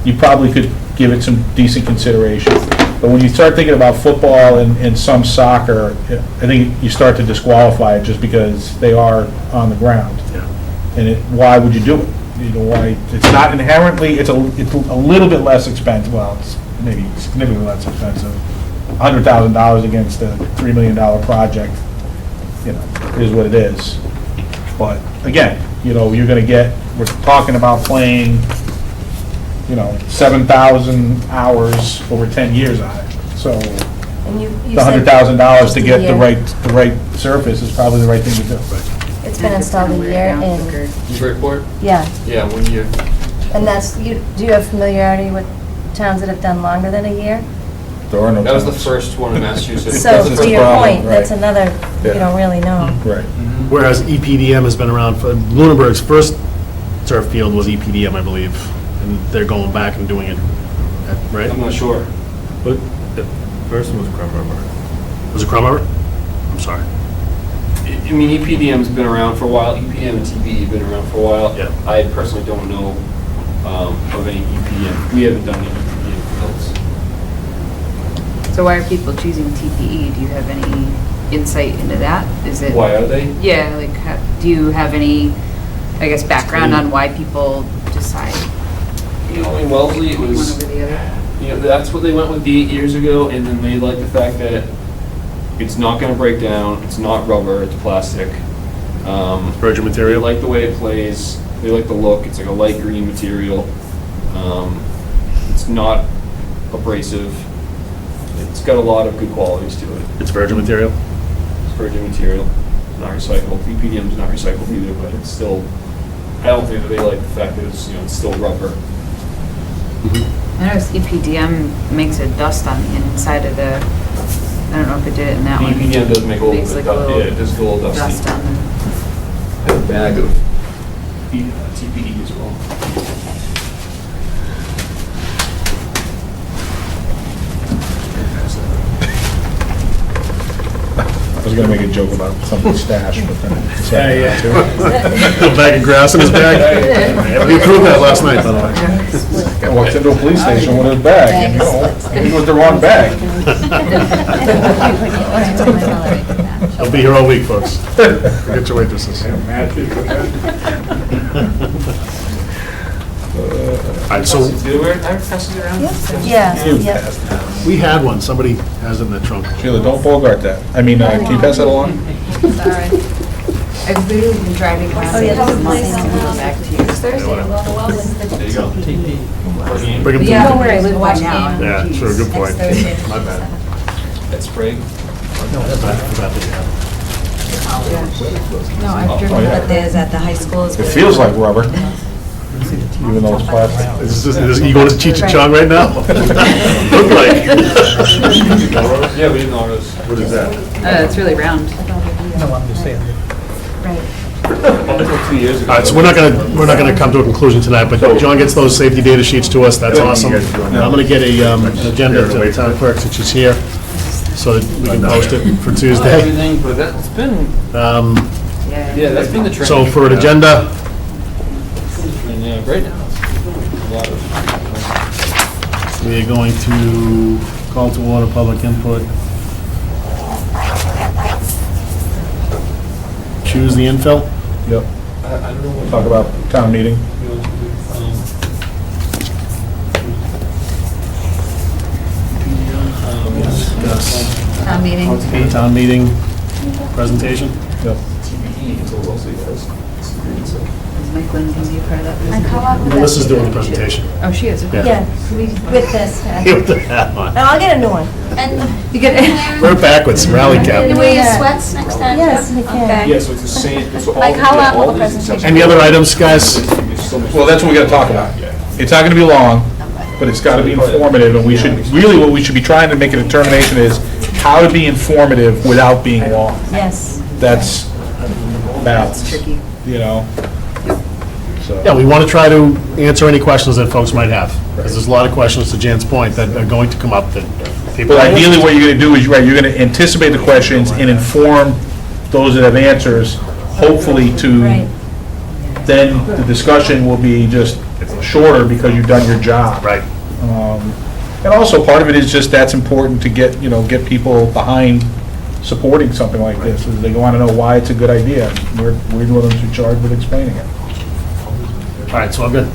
you probably could give it some decent consideration. But when you start thinking about football and some soccer, I think you start to disqualify it just because they are on the ground. And why would you do it? Why, it's not inherently, it's a little bit less expensive, well, it's maybe significantly less expensive. $100,000 against a $3 million project, is what it is. But again, you're gonna get, we're talking about playing, 7,000 hours over 10 years on it. So And you the said $100,000 to get Yeah. the right surface is probably the right thing to do. It's been installed a year and, Newburyport? yeah, Yeah, 1 year. and do you have familiarity with towns that have done longer than a year? There are no That was the towns. first one in Massachusetts. So That's to the your problem, point, that's right. another, you Yeah. don't really know. Right. Whereas EPDM has been around for, Lunenburg's first turf field was EPDM, I believe, and they're going back and doing it, right? I'm not sure. But the first one was Crum Rubber. Was it Crum Rubber? I'm sorry. I mean, EPDM's been around for a while, EPDM and TPE have been around for a while. Yeah. I personally don't know of any EPDM, we haven't done any EPDM fields. So why are people choosing TPE? Do you have any insight into that? Is it? Why are they? Yeah, like, do you have any, I guess, background on why people decide You know, in Wellesley, it one was, over the other? you know, that's what they went with 8 years ago, and then they liked the fact that it's not gonna break down, it's not rubber, it's plastic. Virgin They material? like the way it plays, they like the look, it's like a light green material. It's not abrasive, it's got a lot of good qualities to it. It's virgin material? It's virgin material, it's not recycled, EPDM's not recycled either, but it's still, I don't think that they like the fact that it's, you know, it's still rubber. I noticed EPDM makes a dust on the inside of the, I don't know if it did it in that The one. EPDM does make a little Makes bit like of a dust, little yeah, it does get a little dusty. dust on them. I have a bag of TPE as well. I was gonna make a joke about somebody's stash, but then. Little bag of grass in his bag? We approved that last night, by the way. Guy walks into a police station with his bag, and, you know, he was the wrong bag. He'll be here all week, folks. Forget your waitresses. All right, so Do you wear tire passes around? Yeah, yeah. we had one, somebody has it in the trunk. Sheila, don't bogart that. I mean, can you pass that along? Sorry. I've literally been driving around. Oh, yeah, for this is months nice. and coming back to you. Thursday, There you go. Bring him to Yeah, I know the... where I live by Watch now. game. Yeah, sure, good point. Next Thursday. My bad. That spray? I forgot that you had No, I've driven, but there's at the high schools. It feels like rubber, even though it's plastic. it. You going to Cheech and Chong right now? Look like. Yeah, we didn't know those. What is that? It's really round. No, I'm just saying. Right. 2 years ago. All right, so we're not gonna come to a conclusion tonight, but John gets those safety data sheets to us, that's awesome. And I'm gonna get an agenda to the town clerk since she's here, so that we can post it for Tuesday. Everything, but that's been, yeah, that's been the trend. So for an agenda, And, yeah, right now, it's a lot of. we are going to call to order public input. Choose the infill. Yep. I don't know what. Talk about town meeting. we want to do. Town meeting. Town meeting presentation. Yep. TPE until Wellesley does. Is Mike Lynn going to be a part of that? I come up with that. Melissa's doing the presentation. Oh, she is, okay. Yeah, with this. With the hat on. I'll get a new one. And You get it? We're backwards, rally cap. you wear your sweats next time? Yes, I Okay. can. Yeah, so it's the same, it's all. Like how yeah, long all will the these presentation except- Any other items, guys? It's so much- Well, that's what we gotta talk about. It's not gonna be long, but it's gotta be informative, and we should, really what we should be trying to make a determination is how to be informative without being long. Yes. That's balance, Tricky. you know? So. Yeah, we want to try to answer any questions that folks might have, because there's a lot of questions, to Jan's point, that are going to come up that people... But ideally, what you're gonna do is, right, you're gonna anticipate the questions and inform those that have answers, hopefully to, Right. then the discussion will be just shorter because you've done your job. Right. And also, part of it is just that's important to get, you know, get people behind supporting something like this, is they want to know why it's a good idea. We're the ones who charged with explaining it. All right, so I've got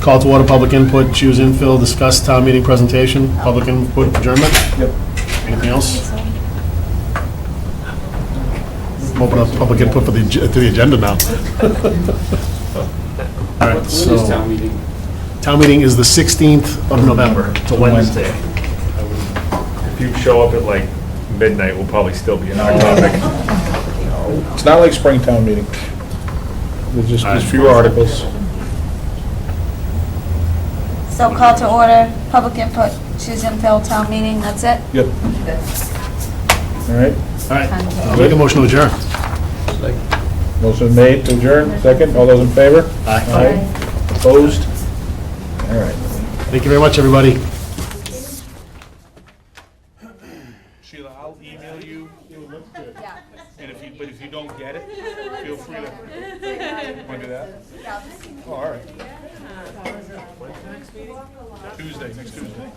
call to order, public input, choose infill, discuss town meeting presentation, public input, adjournment. Yep. Anything else? Open up public input for to the agenda now. All right, When is so, town meeting? town meeting is the 16th of November. It's a Wednesday. If you show up at like midnight, we'll probably still be in our topic. It's not like Springtown meeting. There's just fewer articles. So call to order, public input, choose Enfield town meeting, that's it? Yep. All right. All right, I'll make a motion to adjourn. Motion made to adjourn, second. All those in favor? Aye. Opposed? All right. Thank you very much, everybody. Sheila, I'll email you. But if you don't get it, feel free to. Want to do that? Oh, all right. Tuesday, next Tuesday.